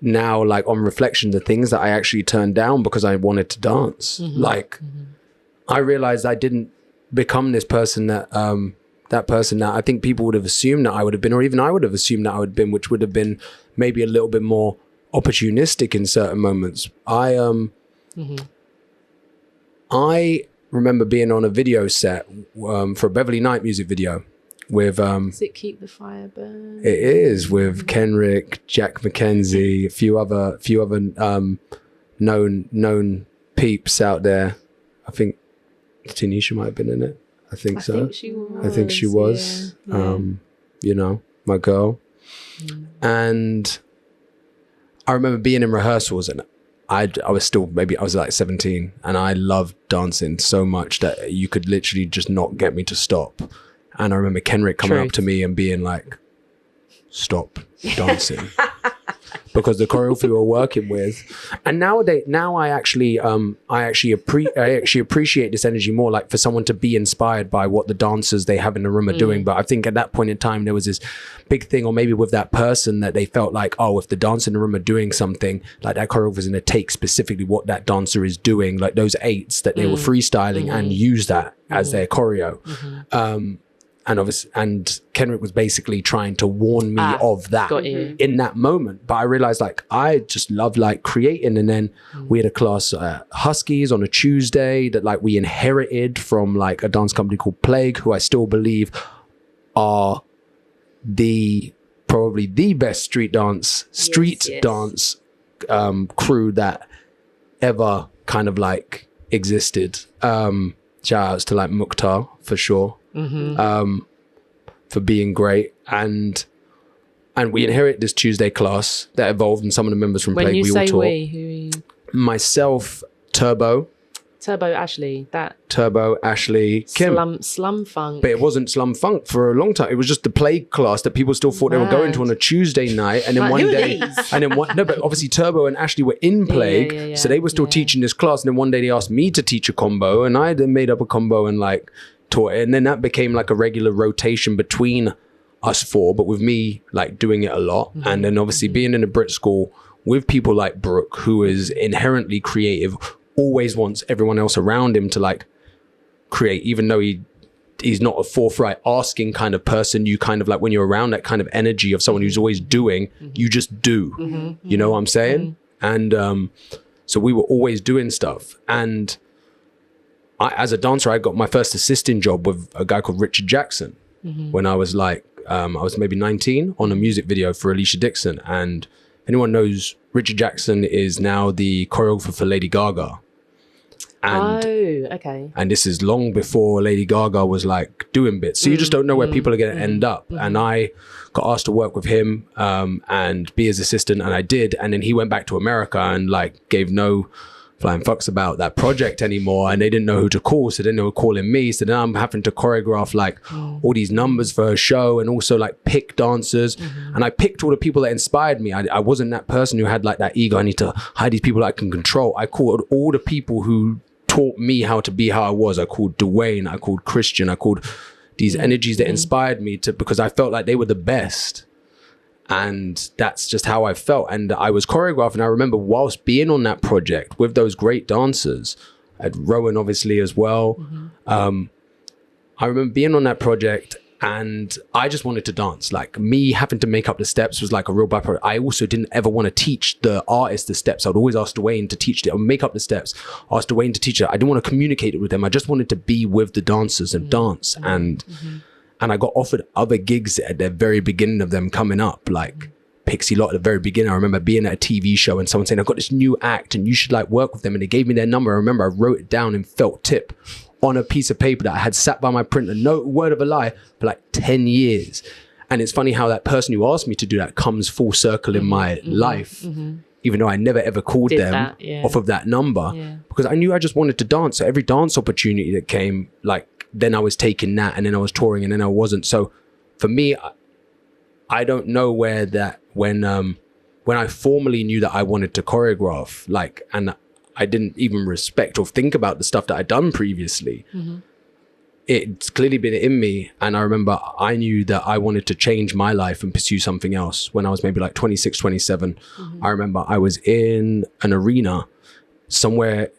now, like on reflection, the things that I actually turned down because I wanted to dance. I realized I didn't become this person that I think people would have assumed that I would have been, or even I would have assumed that I would have been, which would have been maybe a little bit more opportunistic in certain moments. I remember being on a video set for a Beverly Knight music video with Does it keep the fire burning? it is with Kenrick, Jack McKenzie, a few other known peeps out there. I think Tanisha might have been in it. I think so. I think she was. Yeah. My girl. And I remember being in rehearsals and I was still, maybe I was like 17, and I loved dancing so much that you could literally just not get me to stop. And I remember Kenrick coming up to me and being like, stop dancing. Because the choreography we were working with, and now I actually appreciate this energy more, like for someone to be inspired by what the dancers they have in the room are doing. But I think at that point in time there was this big thing, or maybe with that person, that they felt like, oh, if the dancers in the room are doing something, like that choreographer is going to take specifically what that dancer is doing, like those eights that they were freestyling, and use that as their choreo. And obviously, and Kenrick was basically trying to warn me of that in that moment. But I realized, like, I just love like creating. And then we had a class Huskies on a Tuesday that like we inherited from like a dance company called Plague, who I still believe are probably the best street dance crew that ever kind of like existed. Shout outs to like Mukhtar for sure. For being great, and we inherit this Tuesday class that evolved, and some of the members from Plague, we all taught. We, who are you? Myself, Turbo Ashley, Kim. Slum Funk. But it wasn't Slum Funk for a long time. It was just the Plague class that people still thought they were going to on a Tuesday night, and then one day, but obviously Turbo and Ashley were in Plague, so they were still teaching this class, and then one day they asked me to teach a combo, and I then made up a combo and like taught it, and then that became like a regular rotation between us four, but with me like doing it a lot. And then obviously being in a Brit school with people like Brooke, who is inherently creative, always wants everyone else around him to like create, even though he's not a forthright asking kind of person. You kind of like, when you're around that kind of energy of someone who's always doing, you just do. You know what I'm saying? And so we were always doing stuff. And as a dancer, I got my first assisting job with a guy called Richard Jackson when I was like, I was maybe 19, on a music video for Alicia Dixon. And anyone knows, Richard Jackson is now the choreographer for Lady Gaga. And, and this is long before Lady Gaga was like doing bits. So you just don't know where people are going to end up. And I got asked to work with him and be his assistant, and I did. And then he went back to America and like gave no flying fucks about that project anymore, and they didn't know who to call, so then they were calling me. So then I'm having to choreograph like all these numbers for her show, and also like pick dancers. And I picked all the people that inspired me. I wasn't that person who had like that ego, I need to hide these people that I can control. I called all the people who taught me how to be how I was. I called Dwayne, I called Christian, I called these energies that inspired me to, because I felt like they were the best. And that's just how I felt. And I was choreographing. I remember whilst being on that project with those great dancers, at Rowan obviously as well. I remember being on that project, and I just wanted to dance. Like, me having to make up the steps was like a real byproduct. I also didn't ever want to teach the artist the steps. I'd always ask Dwayne to teach it. I would make up the steps, ask Dwayne to teach it. I didn't want to communicate it with them. I just wanted to be with the dancers and dance. And I got offered other gigs at the very beginning of them coming up, like Pixie Lot at the very beginning. I remember being at a TV show and someone saying, I've got this new act and you should like work with them. And they gave me their number. I remember I wrote it down in felt tip on a piece of paper that I had sat by my printer, no word of a lie, for like 10 years. And it's funny how that person who asked me to do that comes full circle in my life, even though I never ever called them off of that number, because I knew I just wanted to dance. So every dance opportunity that came, like, then I was taking that, and then I was touring, and then I wasn't. So for me, I don't know where that, when I formally knew that I wanted to choreograph, like, and I didn't even respect or think about the stuff that I'd done previously. It's clearly been in me. And I remember I knew that I wanted to change my life and pursue something else when I was maybe like 26, 27. I remember I was in an arena somewhere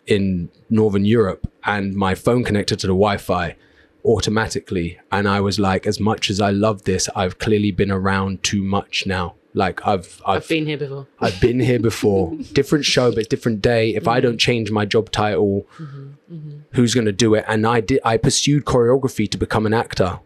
in Northern Europe, and my phone connected to the Wi-Fi automatically. And I was like, as much as I love this, I've clearly been around too much now. Like I've been here before. I've been here before. Different show, but different day. If I don't change my job title, who's going to do it? And I pursued choreography to become an actor.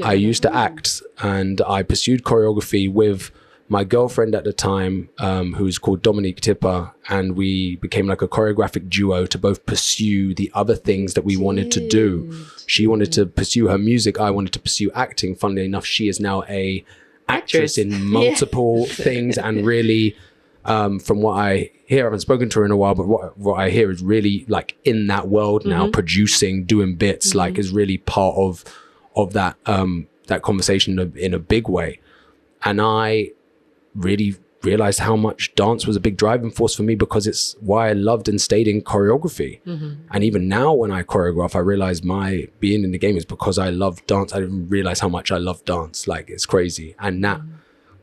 I used to act, and I pursued choreography with my girlfriend at the time, who's called Dominique Tipper, and we became like a choreographic duo to both pursue the other things that we wanted to do. She wanted to pursue her music. I wanted to pursue acting. Funnily enough, she is now a actress in multiple things, and really, from what I hear, I haven't spoken to her in a while, but what I hear is really like in that world now, producing, doing bits, like is really part of that that conversation in a big way. And I really realized how much dance was a big driving force for me, because it's why I loved and stayed in choreography. And even now when I choreograph, I realize my being in the game is because I love dance. I didn't realize how much I love dance. Like, it's crazy. And that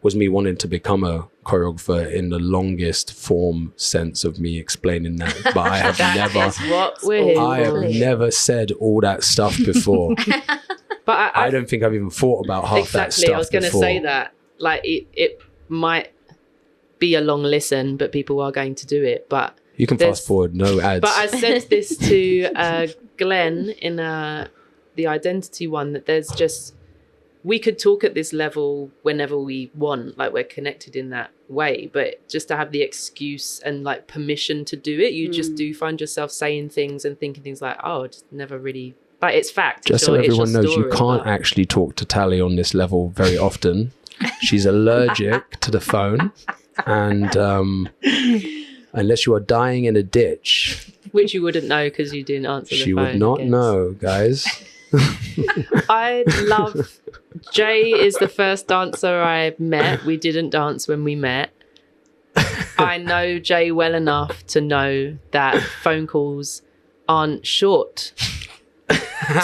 was me wanting to become a choreographer in the longest form sense of me explaining that. But I have never said all that stuff before. But I don't think I've even thought about half that stuff. Exactly, I was going to say that. Like, it might be a long listen, but people are going to do it. But you can fast forward, no ads. But I said this to Glenn in the identity one, that there's just, we could talk at this level whenever we want, like we're connected in that way, but just to have the excuse and like permission to do it, you just do find yourself saying things and thinking things like, oh, just never really, like, it's fact. Just so everyone knows, you can't actually talk to Tali on this level very often. She's allergic to the phone, and unless you are dying in a ditch, which you wouldn't know because you didn't answer the phone. She would not know, guys. I love Jay is the first dancer I met. We didn't dance when we met. I know Jay well enough to know that phone calls aren't short.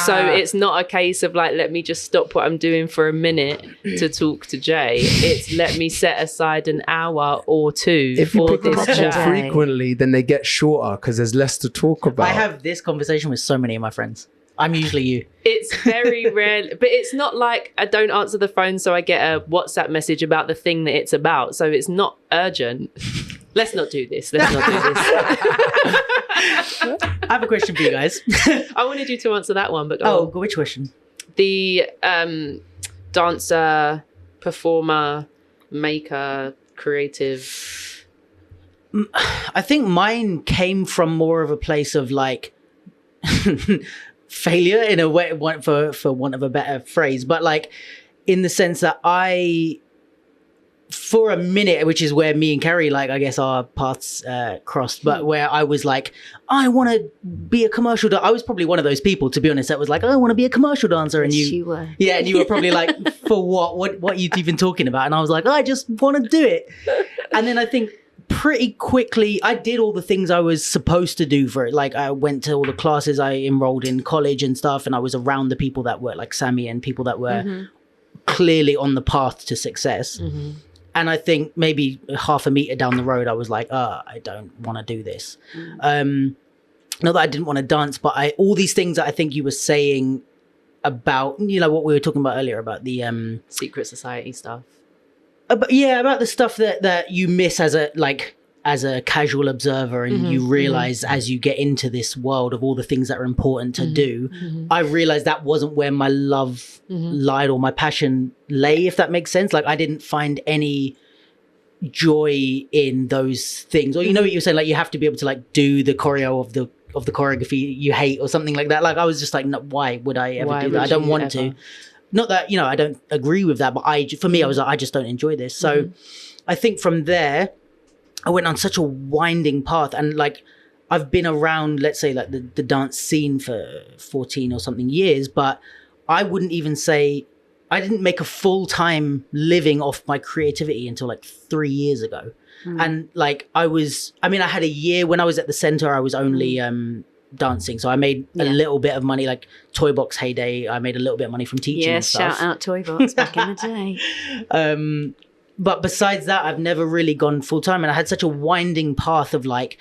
So it's not a case of like, let me just stop what I'm doing for a minute to talk to Jay. It's let me set aside an hour or two if you for pick this up chat. more frequently, then they get shorter because there's less to talk about. I have this conversation with so many of my friends. I'm usually you. It's very rare, but it's not like I don't answer the phone so I get a WhatsApp message about the thing that it's about. So it's not urgent. Let's not do this. Let's not do this. I have a question for you guys. I wanted you to answer that one, but go on. Which question? The dancer, performer, maker, creative. I think mine came from more of a place of like failure in a way, for want of a better phrase, but like in the sense that for a minute, which is where me and Carrie, like, I guess our paths crossed, but where I was like, I want to be a commercial dancer. I was probably one of those people, to be honest, that was like, I want to be a commercial dancer. And you were. Yeah, and you were probably like, for what are you even talking about? And I was like, I just want to do it. And then I think pretty quickly, I did all the things I was supposed to do for it. Like, I went to all the classes, I enrolled in college and stuff, and I was around the people that were like Sammy and people that were clearly on the path to success. And I think maybe half a meter down the road, I was like, I don't want to do this. Not that I didn't want to dance, but all these things that I think you were saying about, you know, what we were talking about earlier about the secret society stuff. About the stuff that you miss as a casual observer, and you realize as you get into this world of all the things that are important to do. I realized that wasn't where my love lied or my passion lay, if that makes sense. Like, I didn't find any joy in those things. Or, you know what you're saying, like, you have to be able to like do the choreo of the choreography you hate or something like that. Like, I was just like, no, why would I ever do that? I don't want to. Not that, you know, I don't agree with that, but for me, I was like, I just don't enjoy this. So I think from there, I went on such a winding path, and like, I've been around, let's say, like the dance scene for 14 or something years, but I wouldn't even say, I didn't make a full-time living off my creativity until like 3 years ago. And like, I had a year when I was at the center, I was only dancing. So I made a little bit of money, like Toy Box heyday. I made a little bit of money from teaching and stuff. Shout out Toy Box back in the day. But besides that, I've never really gone full time. And I had such a winding path of like,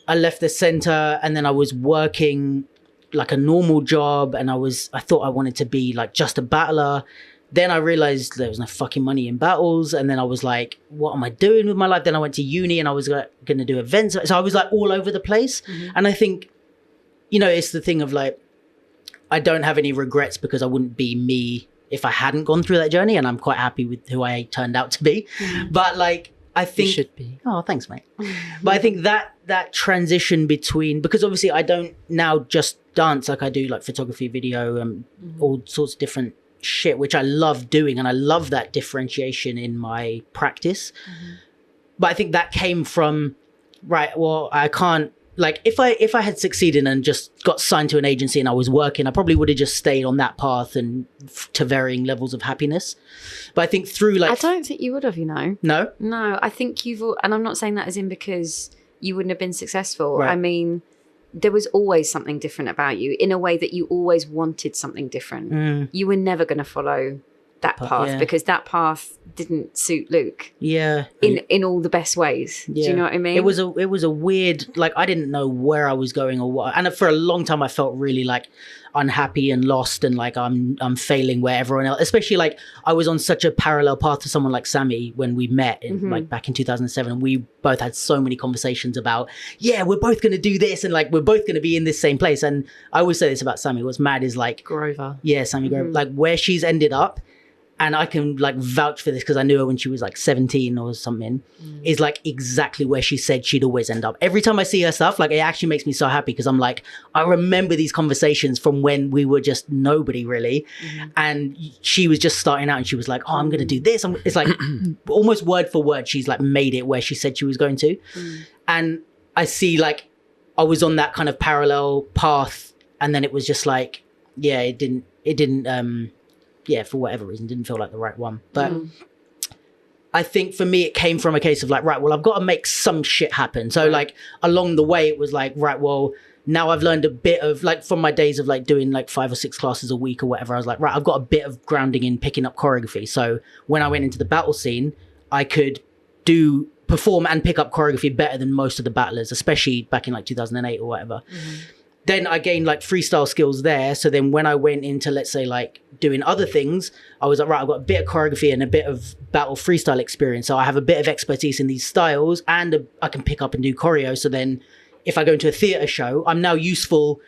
I left the center and then I was working like a normal job, and I thought I wanted to be like just a battler. Then I realized there was no fucking money in battles. And then I was like, what am I doing with my life? Then I went to uni and I was going to do events. So I was like all over the place. And I think, you know, it's the thing of like, I don't have any regrets because I wouldn't be me if I hadn't gone through that journey, and I'm quite happy with who I turned out to be. But like, I think you should be. Oh, thanks, mate. But I think that transition between, because obviously I don't now just dance, like I do like photography, video, all sorts of different shit which I love doing, and I love that differentiation in my practice. But I think that came from, right, well, I can't, like, if I had succeeded and just got signed to an agency and I was working, I probably would have just stayed on that path and to varying levels of happiness. But I think through, like, I don't think you would have, No? No, I think and I'm not saying that as in because you wouldn't have been successful. Right. I mean, there was always something different about you in a way that you always wanted something different. You were never going to follow that path because that path didn't suit Luke. Yeah. In all the best ways. Yeah. Do you know what I mean? It was a weird, like, I didn't know where I was going or what. And for a long time, I felt really like unhappy and lost, and like I'm failing where everyone else, especially like I was on such a parallel path to someone like Sammy when we met in like back in 2007. We both had so many conversations about, yeah, we're both going to do this, and like we're both going to be in this same place. And I always say this about Sammy. What's mad is like Grover. Yeah, Sammy Grover. Like where she's ended up. And I can like vouch for this because I knew her when she was like 17 or something, is like exactly where she said she'd always end up. Every time I see her stuff, like it actually makes me so happy because I'm like, I remember these conversations from when we were just nobody really. And she was just starting out and she was like, oh, I'm going to do this. It's like almost word for word. She's like made it where she said she was going to. And I see like I was on that kind of parallel path. And then it was just like, yeah, it didn't, yeah, for whatever reason, didn't feel like the right one. But I think for me, it came from a case of like, right, well, I've got to make some shit happen. So like along the way, it was like, right, well, now I've learned a bit of like from my days of like doing like 5 or 6 classes a week or whatever, I was like, right, I've got a bit of grounding in picking up choreography. So when I went into the battle scene, I could perform and pick up choreography better than most of the battlers, especially back in like 2008 or whatever. Then I gained like freestyle skills there. So then when I went into, let's say, like doing other things, I was like, right, I've got a bit of choreography and a bit of battle freestyle experience. So I have a bit of expertise in these styles and I can pick up and do choreo. So then if I go into a theatre show, I'm now useful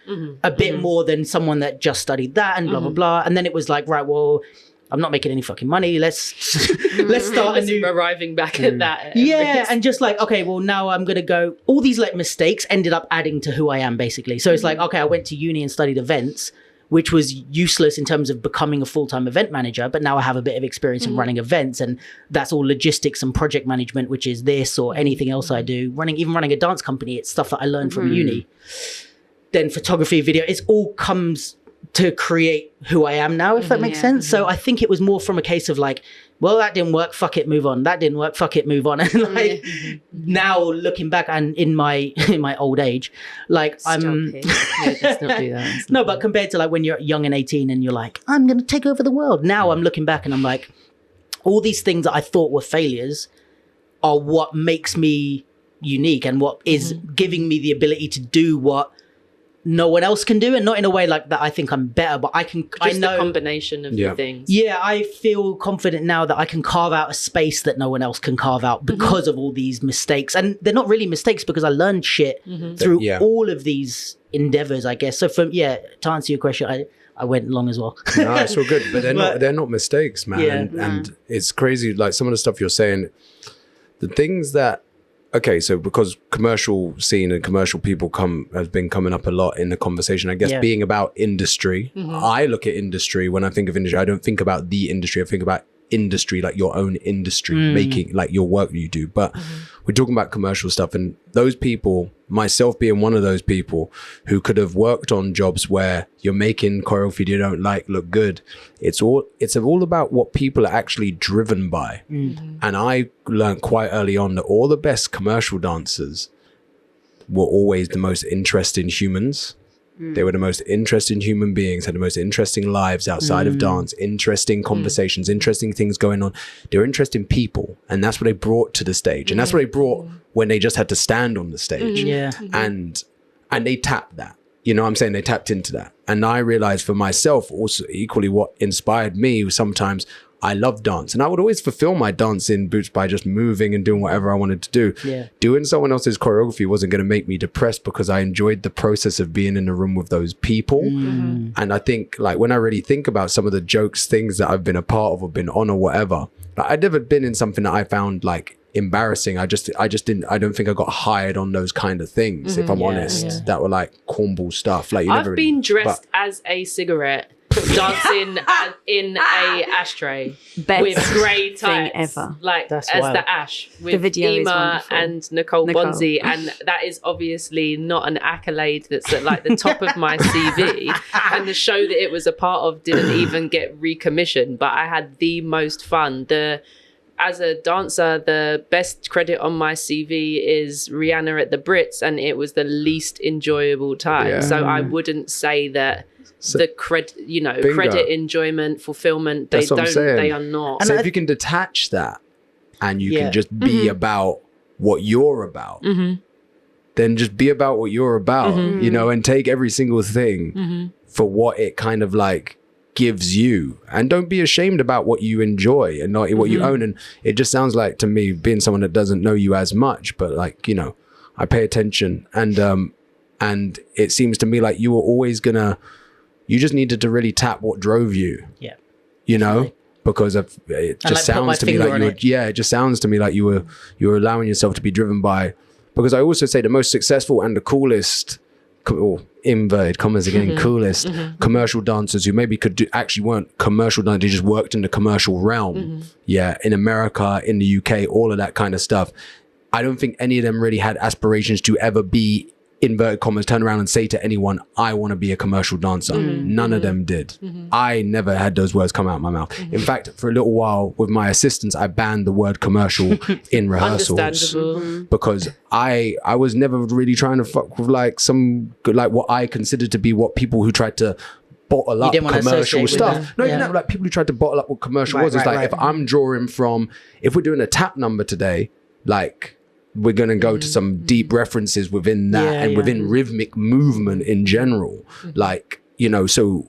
a bit more than someone that just studied that and blah, blah, blah. And then it was like, right, well, I'm not making any fucking money. Let's start a new... Arriving back at that. Yeah, and just like, okay, well, now I'm going to go... All these like mistakes ended up adding to who I am, basically. So it's like, okay, I went to uni and studied events, which was useless in terms of becoming a full-time event manager, but now I have a bit of experience in running events, and that's all logistics and project management, which is this or anything else I do. Even running a dance company, it's stuff that I learned from uni. Then photography, video, it all comes to create who I am now, if that makes sense. So I think it was more from a case of like, well, that didn't work, fuck it, move on. That didn't work, fuck it, move on. And like now looking back and in my old age, like Let's not do that. No, but compared to like when you're young and 18 and you're like, I'm going to take over the world. Now I'm looking back and I'm like, all these things that I thought were failures are what makes me unique and what is giving me the ability to do what no one else can do, and not in a way like that I think I'm better, but I can. Just a combination of the things. Yeah, I feel confident now that I can carve out a space that no one else can carve out because of all these mistakes, and they're not really mistakes because I learned shit through all of these endeavors, I guess. So to answer your question, I went long as well. No, it's all good, but they're not mistakes, man. Yeah. And it's crazy, like some of the stuff you're saying, the things that. Okay, so because commercial scene and commercial people has been coming up a lot in the conversation, I guess being about industry. I look at industry, when I think of industry, I don't think about the industry, I think about industry, like your own industry, making like your work that you do. But we're talking about commercial stuff, and those people, myself being one of those people who could have worked on jobs where you're making choreography you don't like look good. It's all about what people are actually driven by. And I learned quite early on that all the best commercial dancers were always the most interesting humans. They were the most interesting human beings, had the most interesting lives outside of dance, interesting conversations, interesting things going on. They were interesting people, and that's what they brought to the stage. And that's what they brought when they just had to stand on the stage. And they tapped that. You know what I'm saying? They tapped into that. And I realized for myself also equally what inspired me was sometimes I love dance, and I would always fulfill my dancing boots by just moving and doing whatever I wanted to do. Doing someone else's choreography wasn't going to make me depressed because I enjoyed the process of being in the room with those people. And I think like when I really think about some of the jokes, things that I've been a part of or been on or whatever, like, I'd never been in something that I found like embarrassing. I don't think I got hired on those kind of things, if I'm honest, that were like cornball stuff. Like I've been dressed as a cigarette dancing in a ashtray Best with grey thing tights, ever. like That's as wild. the Ash with The video is Ema wonderful. and Nicole Bonzi, and that is obviously not an accolade that's at like the top of my CV. And the show that it was a part of didn't even get recommissioned, but I had the most fun. As a dancer, the best credit on my CV is Rihanna at the Brits, and it was the least enjoyable time. Yeah. So I wouldn't say that the credit, Bingo. credit, enjoyment, fulfillment, That's what I'm saying. they are not. And So I- if you can detach that and you Yeah. can just be about what you're about, then just be about what you're about, you know, and take every single thing for what it kind of like gives you, and don't be ashamed about what you enjoy and not what you own. And it just sounds like to me, being someone that doesn't know you as much, but like, you know, I pay attention, and it seems to me like you were always you just needed to really tap what drove you, Yeah. you know, because of it just like, put my sounds to me finger like on you were, it. yeah, it just sounds to me like you were allowing yourself to be driven by, because I also say the most successful and the coolest, or inverted commas again, coolest commercial dancers who maybe actually weren't commercial dancers, they just worked in the commercial realm. Yeah, in America, in the UK, all of that kind of stuff. I don't think any of them really had aspirations to ever be, inverted commas, turn around and say to anyone, I want to be a commercial dancer. None of them did. I never had those words come out of my mouth. In fact, for a little while with my assistants, I banned the word commercial in rehearsals. Understandable. Because I was never really trying to fuck with like what I considered to be what people who tried to bottle up didn't wanna commercial associate with stuff. them. No, Yeah. you know, like people who tried to bottle up what commercial was. It's Right, like right. if I'm drawing from, if we're doing a tap number today, like we're going to go to some deep references within that Yeah, and yeah. within rhythmic movement in general. Like, you know, so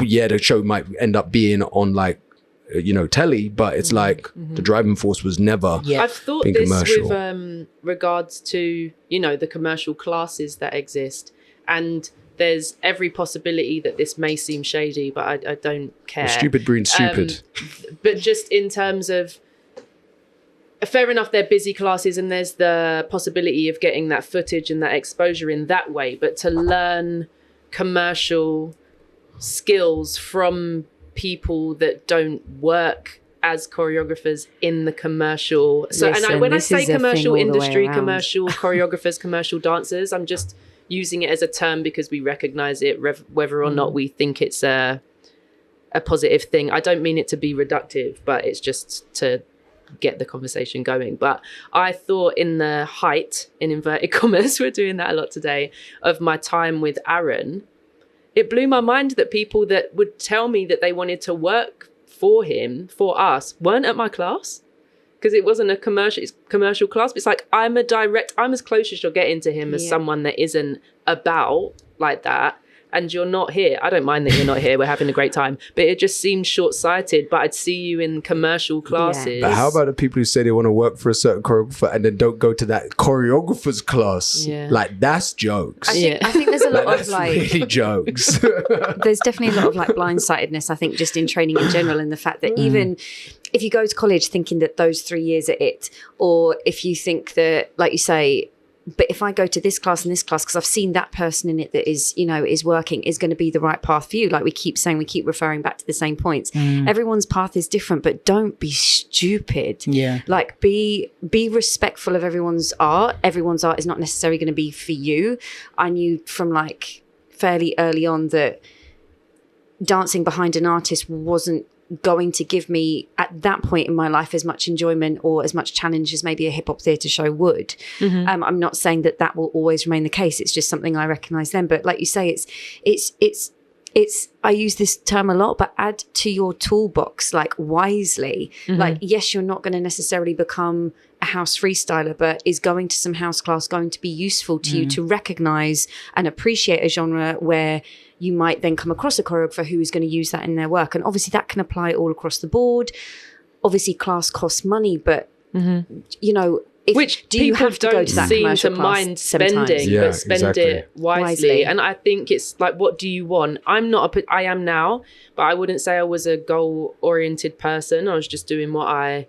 yeah, the show might end up being on like, you know, telly, but it's like the driving force was never. Yeah. I've thought being this commercial. with regards to, you know, the commercial classes that exist. And there's every possibility that this may seem shady, but I don't care. Stupid breeding stupid. But just in terms of, fair enough, they're busy classes and there's the possibility of getting that footage and that exposure in that way. But to learn commercial skills from people that don't work as choreographers in the commercial. So, Listen, when I this say is a thing commercial all the way industry, around. commercial choreographers, commercial dancers, I'm just using it as a term because we recognize it, whether or not we think it's a positive thing. I don't mean it to be reductive, but it's just to get the conversation going. But I thought in the height, in inverted commas, we're doing that a lot today, of my time with Aaron, it blew my mind that people that would tell me that they wanted to work for him, for us, weren't at my class. Because it wasn't a commercial class. But it's like, I'm as close as you're getting to him as someone that isn't about like that. And you're not here. I don't mind that you're not here. We're having a great time. But it just seems short-sighted. But I'd see you in commercial classes. But how about the people who say they want to work for a certain choreographer and then don't go to that choreographer's class? Yeah. Like, that's jokes. I think there's a lot Like, of that's like really jokes. there's definitely a lot of like blindsidedness, I think, just in training in general, and the fact that even if you go to college thinking that those 3 years are it, or if you think that, like you say, but if I go to this class and this class, because I've seen that person in it that is, you know, is working, is going to be the right path for you. Like we keep saying, we keep referring back to the same points. Everyone's path is different, but don't be stupid. Yeah. Like be respectful of everyone's art. Everyone's art is not necessarily going to be for you. I knew from like fairly early on that dancing behind an artist wasn't going to give me at that point in my life as much enjoyment or as much challenge as maybe a hip hop theatre show would. I'm not saying that will always remain the case. It's just something I recognise then. But like you say, it's I use this term a lot, but add to your toolbox like wisely. Like, yes, you're not going to necessarily become a house freestyler, but is going to some house class going to be useful to you to recognise and appreciate a genre where you might then come across a choreographer who is going to use that in their work. And obviously that can apply all across the board. Obviously class costs money, but you know, Which do you people have to go don't to that seem commercial to class mind 7 times? spending, Yeah, but spend exactly. it wisely. Wisely. And I think it's like, what do you want? I am now, but I wouldn't say I was a goal-oriented person. I was just doing what I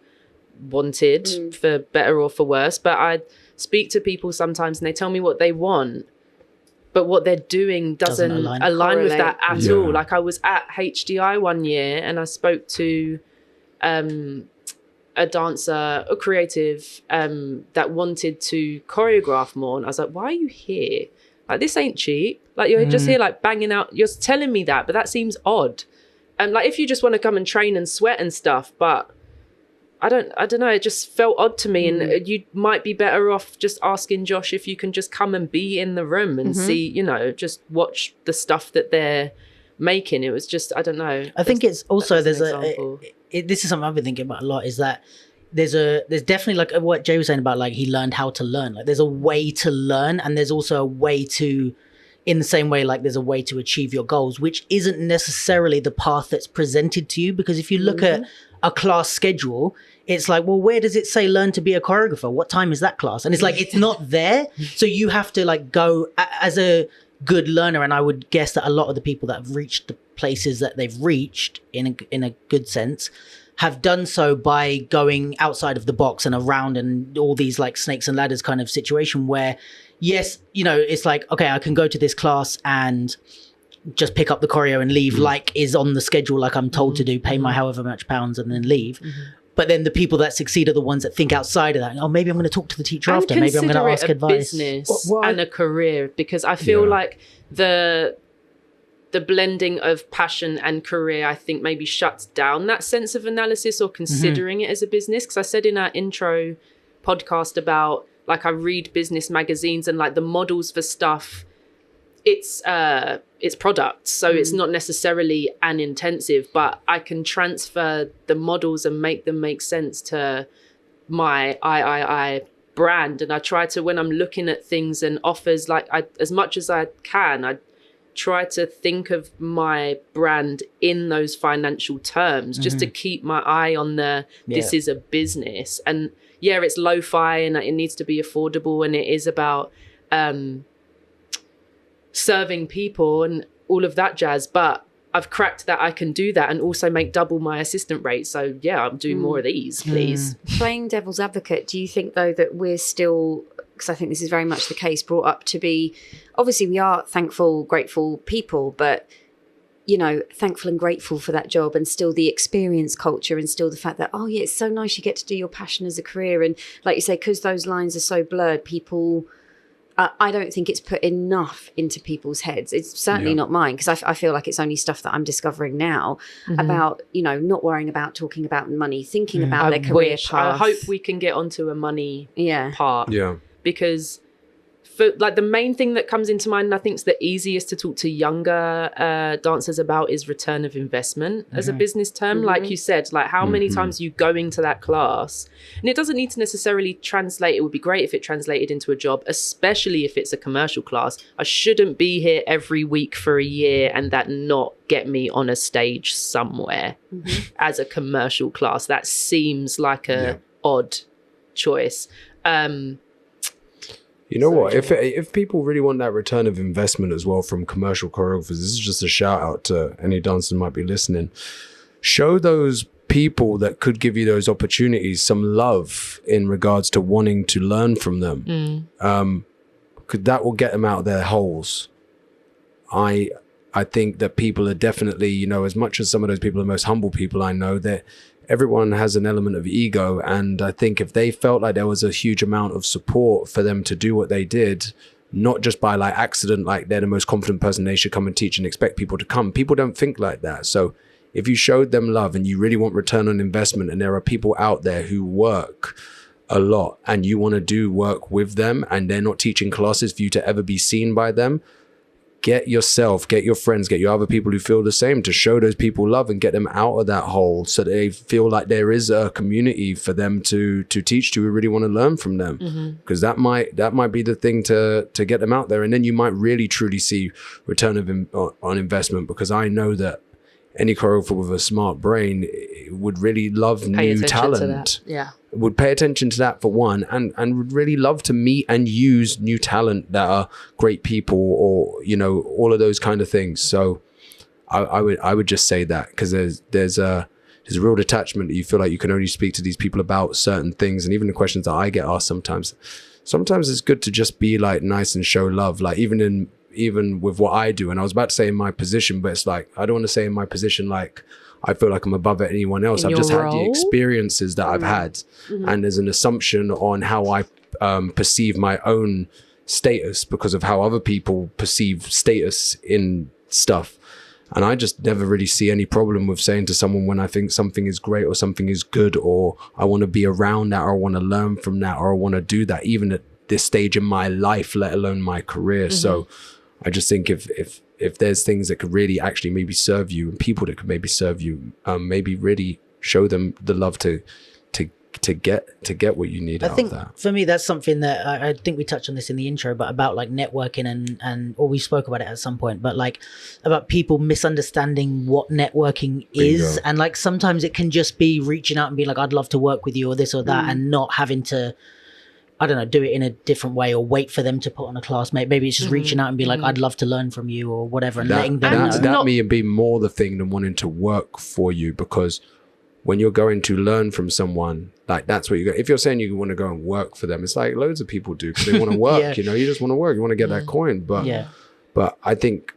wanted, for better or for worse. But I speak to people sometimes and they tell me what they want. but what they're doing doesn't align with that at all. Like I was at HDI one year and I spoke to a dancer, a creative that wanted to choreograph more. And I was like, why are you here? Like, this ain't cheap. Like, you're just here like banging out. You're telling me that, but that seems odd. And like, if you just want to come and train and sweat and stuff, but I don't know. It just felt odd to me. And you might be better off just asking Josh if you can just come and be in the room and see, you know, just watch the stuff that they're making. It was just, I don't know. I think it's also, this is something I've been thinking about a lot, is that there's definitely like what Jay was saying about like he learned how to learn. Like there's a way to learn, and there's also a way to, in the same way, like there's a way to achieve your goals, which isn't necessarily the path that's presented to you. Because if you look at a class schedule, it's like, well, where does it say learn to be a choreographer? What time is that class? And it's like, it's not there. So you have to like go as a good learner. And I would guess that a lot of the people that have reached the places that they've reached in a good sense have done so by going outside of the box and around and all these like snakes and ladders kind of situation where, yes, you know, it's like, okay, I can go to this class and just pick up the choreo and leave like is on the schedule, like I'm told to do, pay my however much pounds and then leave. But then the people that succeed are the ones that think outside of that. Oh, maybe I'm going to talk to the teacher and after. Maybe I'm going to ask advice. Business and a career, because I feel like the blending of passion and career, I think maybe shuts down that sense of analysis or considering it as a business. Because I said in our intro podcast about like I read business magazines and like the models for stuff, it's products, so it's not necessarily an intensive, but I can transfer the models and make them make sense to my I brand. And I try to, when I'm looking at things and offers, like as much as I can, I try to think of my brand in those financial terms, just to keep my eye on this is a business. And yeah, it's lo-fi and it needs to be affordable, and it is about serving people and all of that jazz, but I've cracked that I can do that and also make double my assistant rate. So yeah, I'm doing more of these, please. Playing devil's advocate, do you think though that we're still, because I think this is very much the case, brought up to be, obviously we are thankful, grateful people, but you know, thankful and grateful for that job, and still the experience culture, and still the fact that, oh yeah, it's so nice you get to do your passion as a career. And like you say, because those lines are so blurred, people, I don't think it's put enough into people's heads. It's certainly not mine, because I feel like it's only stuff that I'm discovering now about, you know, not worrying about talking about money, thinking about their career path. I hope we can get onto a money part. Yeah. Because for like the main thing that comes into mind, and I think is the easiest to talk to younger dancers about, is return of investment as a business term. Like you said, like how many times are you going to that class? And it doesn't need to necessarily translate. It would be great if it translated into a job, especially if it's a commercial class. I shouldn't be here every week for a year and that not get me on a stage somewhere as a commercial class. That seems like a odd choice. You know what? If people really want that return of investment as well from commercial choreographers, this is just a shout out to any dancers who might be listening. Show those people that could give you those opportunities some love in regards to wanting to learn from them. Because that will get them out of their holes. I think that people are definitely, you know, as much as some of those people are the most humble people I know, that everyone has an element of ego. And I think if they felt like there was a huge amount of support for them to do what they did, not just by like accident, like they're the most confident person, they should come and teach and expect people to come. People don't think like that. So if you showed them love and you really want return on investment, and there are people out there who work a lot and you want to do work with them and they're not teaching classes for you to ever be seen by them, get yourself, get your friends, get your other people who feel the same to show those people love and get them out of that hole so they feel like there is a community for them to teach to who really want to learn from them. Because that might be the thing to get them out there. And then you might really truly see return on investment, because I know that any choreographer with a smart brain would really love new talent. Would pay attention to that for one, and would really love to meet and use new talent that are great people, or you know, all of those kind of things. So I would just say that, because there's a real detachment that you feel like you can only speak to these people about certain things. And even the questions that I get asked sometimes it's good to just be like nice and show love. Like even even with what I do, and I was about to say in my position, but it's like, I don't want to say in my position like I feel like I'm above anyone else. I've just had the experiences that I've had, and there's an assumption on how I perceive my own status because of how other people perceive status in stuff. And I just never really see any problem with saying to someone when I think something is great or something is good, or I want to be around that, or I want to learn from that, or I want to do that, even at this stage in my life, let alone my career. So I just think if there's things that could really actually maybe serve you, and people that could maybe serve you, maybe really show them the love to get what you need out of that. For me, that's something that I think we touched on this in the intro, but about like networking or we spoke about it at some point, but like about people misunderstanding what networking is. And like sometimes it can just be reaching out and being like, I'd love to work with you or this or that, and not having to, I don't know, do it in a different way or wait for them to put on a class. Maybe it's just reaching out and be like, I'd love to learn from you or whatever, and letting them know. That may be more the thing than wanting to work for you, because when you're going to learn from someone, like that's what you go. If you're saying you want to go and work for them, it's like loads of people do because they want to work. You know, you just want to work. You want to get that coin. But I think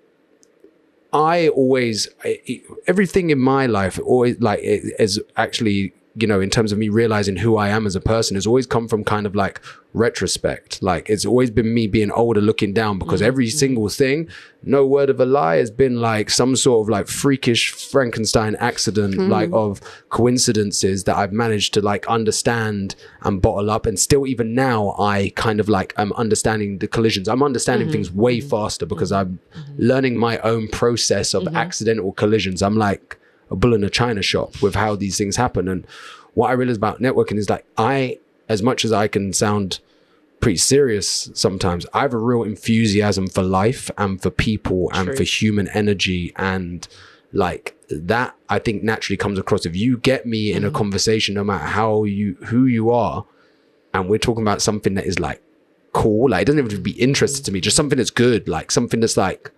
everything in my life always like is actually, you know, in terms of me realizing who I am as a person, has always come from kind of like retrospect. Like it's always been me being older, looking down, because every single thing, no word of a lie, has been like some sort of like freakish Frankenstein accident, like of coincidences that I've managed to like understand and bottle up. And still even now, I kind of like, I'm understanding the collisions. I'm understanding things way faster because I'm learning my own process of accidental collisions. I'm like a bull in a china shop with how these things happen. And what I realize about networking is like, as much as I can sound pretty serious sometimes, I have a real enthusiasm for life and for people and for human energy. And like that, I think naturally comes across. If you get me in a conversation, no matter who you are, and we're talking about something that is like cool, like it doesn't even have to be interesting to me, just something that's good, like something that's like,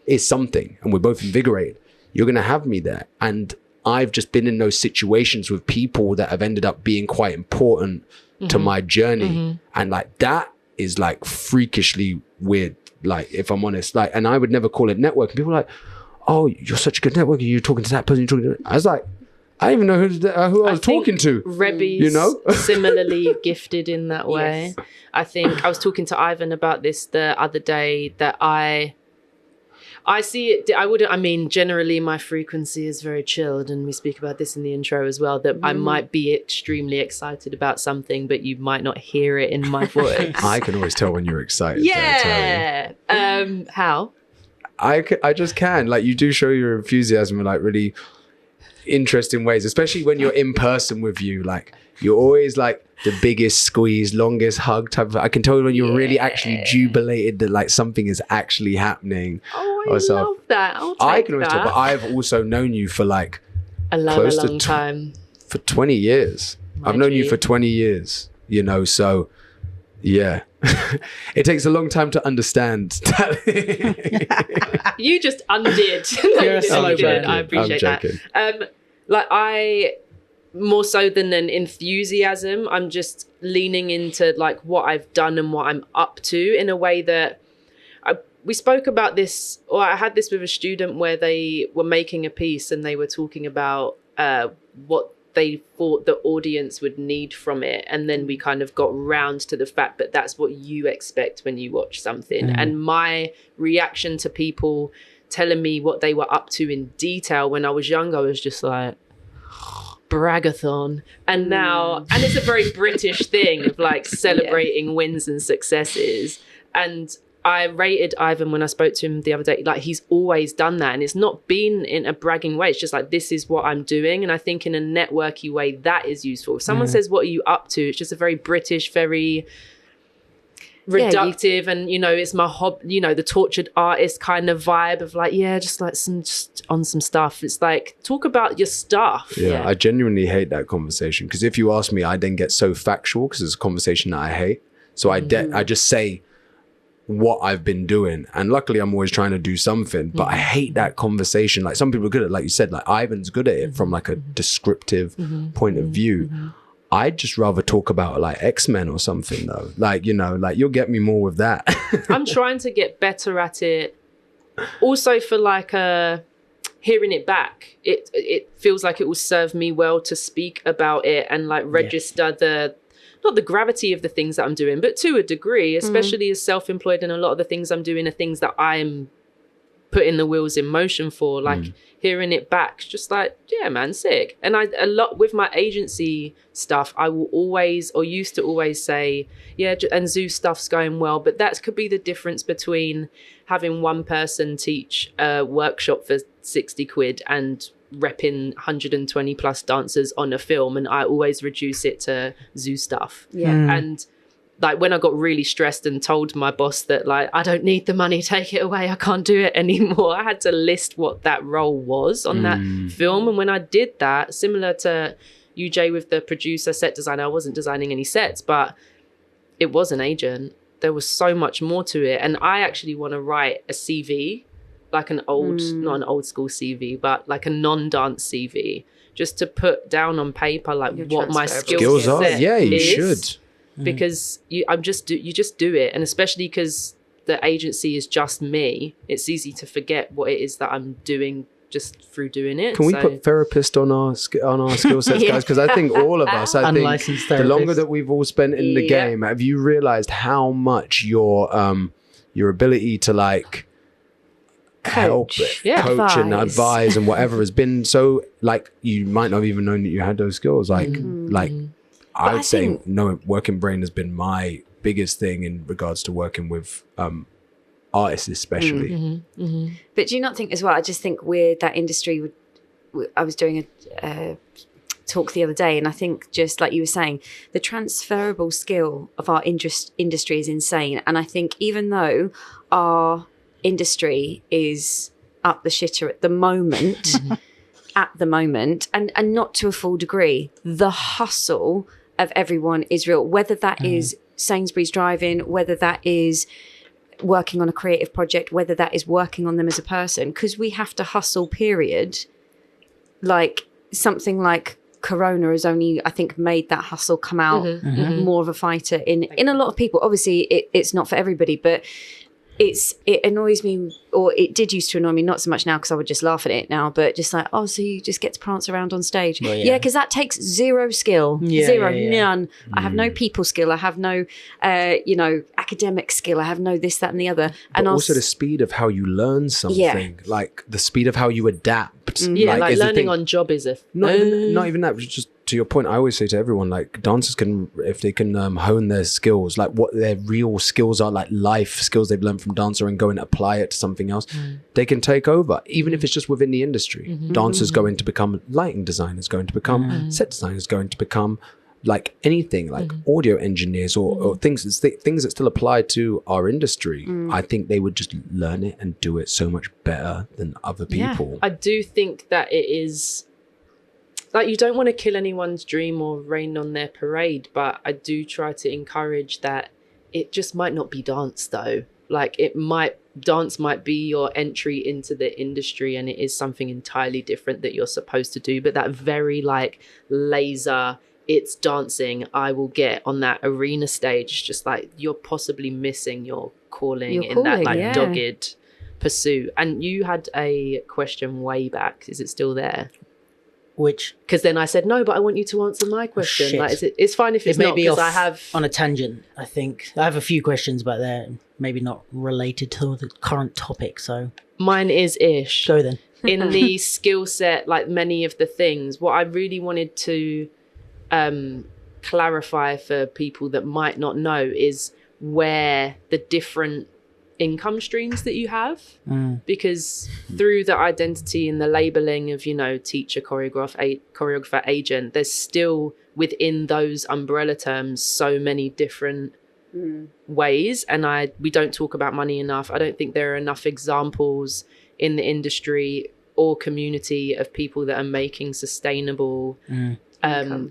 is something, and we're both invigorated, you're going to have me there. And I've just been in those situations with people that have ended up being quite important to my journey. And like, that is like freakishly weird. Like, if I'm honest, like, and I would never call it networking. People are like, oh, you're such a good networker. You're talking to that person. You're talking to, I was like, I didn't even know who I was talking to. Rebby's, you know, similarly gifted in that way. Yes. I think I was talking to Ivan about this the other day, that I see it. I mean, generally my frequency is very chilled, and we speak about this in the intro as well, that I might be extremely excited about something, but you might not hear it in my voice. I can always tell when you're excited. Yeah. How? I just can. Like, you do show your enthusiasm in like really interesting ways, especially when you're in person with you. Like, you're always like the biggest squeeze, longest hug type of, I can tell when you're really actually jubilated that like something is actually happening. Oh, I love that. I can always tell, but I've also known you for like a long time. For 20 years. I've known you for 20 years, you know, so yeah. It takes a long time to understand. You just undid. You're a slow burn. I appreciate that. Like, I, more so than an enthusiasm, I'm just leaning into like what I've done and what I'm up to in a way that we spoke about this, or I had this with a student where they were making a piece and they were talking about what they thought the audience would need from it. And then we kind of got round to the fact that that's what you expect when you watch something. And my reaction to people telling me what they were up to in detail when I was younger was just like, bragathon. And now, and it's a very British thing of like celebrating wins and successes. And I rated Ivan when I spoke to him the other day, like he's always done that. And it's not been in a bragging way. It's just like, this is what I'm doing. And I think in a networky way, that is useful. If someone says, what are you up to? It's just a very British, very reductive, and you know, it's my hobby, you know, the tortured artist kind of vibe of like, just like just on some stuff. It's like, talk about your stuff. I genuinely hate that conversation, because if you ask me, I then get so factual because it's a conversation that I hate. So I just say what I've been doing, and luckily I'm always trying to do something, but I hate that conversation. Like, some people are good at, like you said, like Ivan's good at it from like a descriptive point of view. I'd just rather talk about like X-Men or something though. Like, you know, like you'll get me more with that. I'm trying to get better at it. Also for like hearing it back, it feels like it will serve me well to speak about it and like register not the gravity of the things that I'm doing, but to a degree, especially as self-employed, and a lot of the things I'm doing are things that I'm putting the wheels in motion for. Like hearing it back, just like, yeah, man, sick. And a lot with my agency stuff, I will always, or used to always say, yeah, and Zoo stuff's going well, but that could be the difference between having one person teach a workshop for 60 quid and repping 120 plus dancers on a film, and I always reduce it to Zoo stuff. And like when I got really stressed and told my boss that like I don't need the money, take it away, I can't do it anymore, I had to list what that role was on that film. And when I did that, similar to you, Jay, with the producer set designer, I wasn't designing any sets, but it was an agent. There was so much more to it. And I actually want to write a CV, like an old, not an old school CV, but like a non-dance CV, just to put down on paper like what my skills are. Yeah, you is. should. Because you just do it. And especially because the agency is just me, it's easy to forget what it is that I'm doing just through doing it. Can we put therapist on our skill sets, guys? Because I think all of us, I think the longer that we've all spent in the game, have you realized how much your ability to like help coach and advise and whatever has been so like you might not have even known that you had those skills. Like I would say working brain has been my biggest thing in regards to working with artists especially. But do you not think as well, I just think we're that industry, I was doing a talk the other day, and I think just like you were saying, the transferable skill of our industry is insane. And I think even though our industry is up the shitter at the moment, and not to a full degree, the hustle of everyone is real, whether that is Sainsbury's driving, whether that is working on a creative project, whether that is working on them as a person, because we have to hustle, period. Like something like Corona has only, I think, made that hustle come out more of a fighter in a lot of people. Obviously it's not for everybody, but it annoys me, or it did used to annoy me, not so much now because I would just laugh at it now, but just like, oh, so you just get to prance around on stage. Well, because that takes zero skill. None. I have no people skill. I have no, academic skill. I have no this, that and the other. And also the speed of how you learn something, like the speed of how you adapt. Like learning on job is not even that, just to your point, I always say to everyone, like dancers can, if they can hone their skills, like what their real skills are, like life skills they've learned from dancer, and go and apply it to something else, they can take over, even if it's just within the industry. Dancers going to become lighting designers, going to become set designers, going to become like anything, like audio engineers or things that still apply to our industry. I think they would just learn it and do it so much better than other people. I do think that it is like, you don't want to kill anyone's dream or rain on their parade, but I do try to encourage that it just might not be dance though. Like dance might be your entry into the industry, and it is something entirely different that you're supposed to do. But that very like laser, it's dancing, I will get on that arena stage, just like you're possibly missing your calling that like dogged pursuit. And you had a question way back. Is it still there? Which? Because then I said, no, but I want you to answer my question. Like, it's fine if it's not, because I have... on a tangent, I think. I have a few questions, but they're maybe not related to the current topic, so... Mine is ish. Go then. In the skill set, like many of the things, what I really wanted to clarify for people that might not know is where the different income streams that you have, because through the identity and the labeling of, teacher, choreographer, agent, there's still within those umbrella terms so many different ways, and we don't talk about money enough. I don't think there are enough examples in the industry or community of people that are making sustainable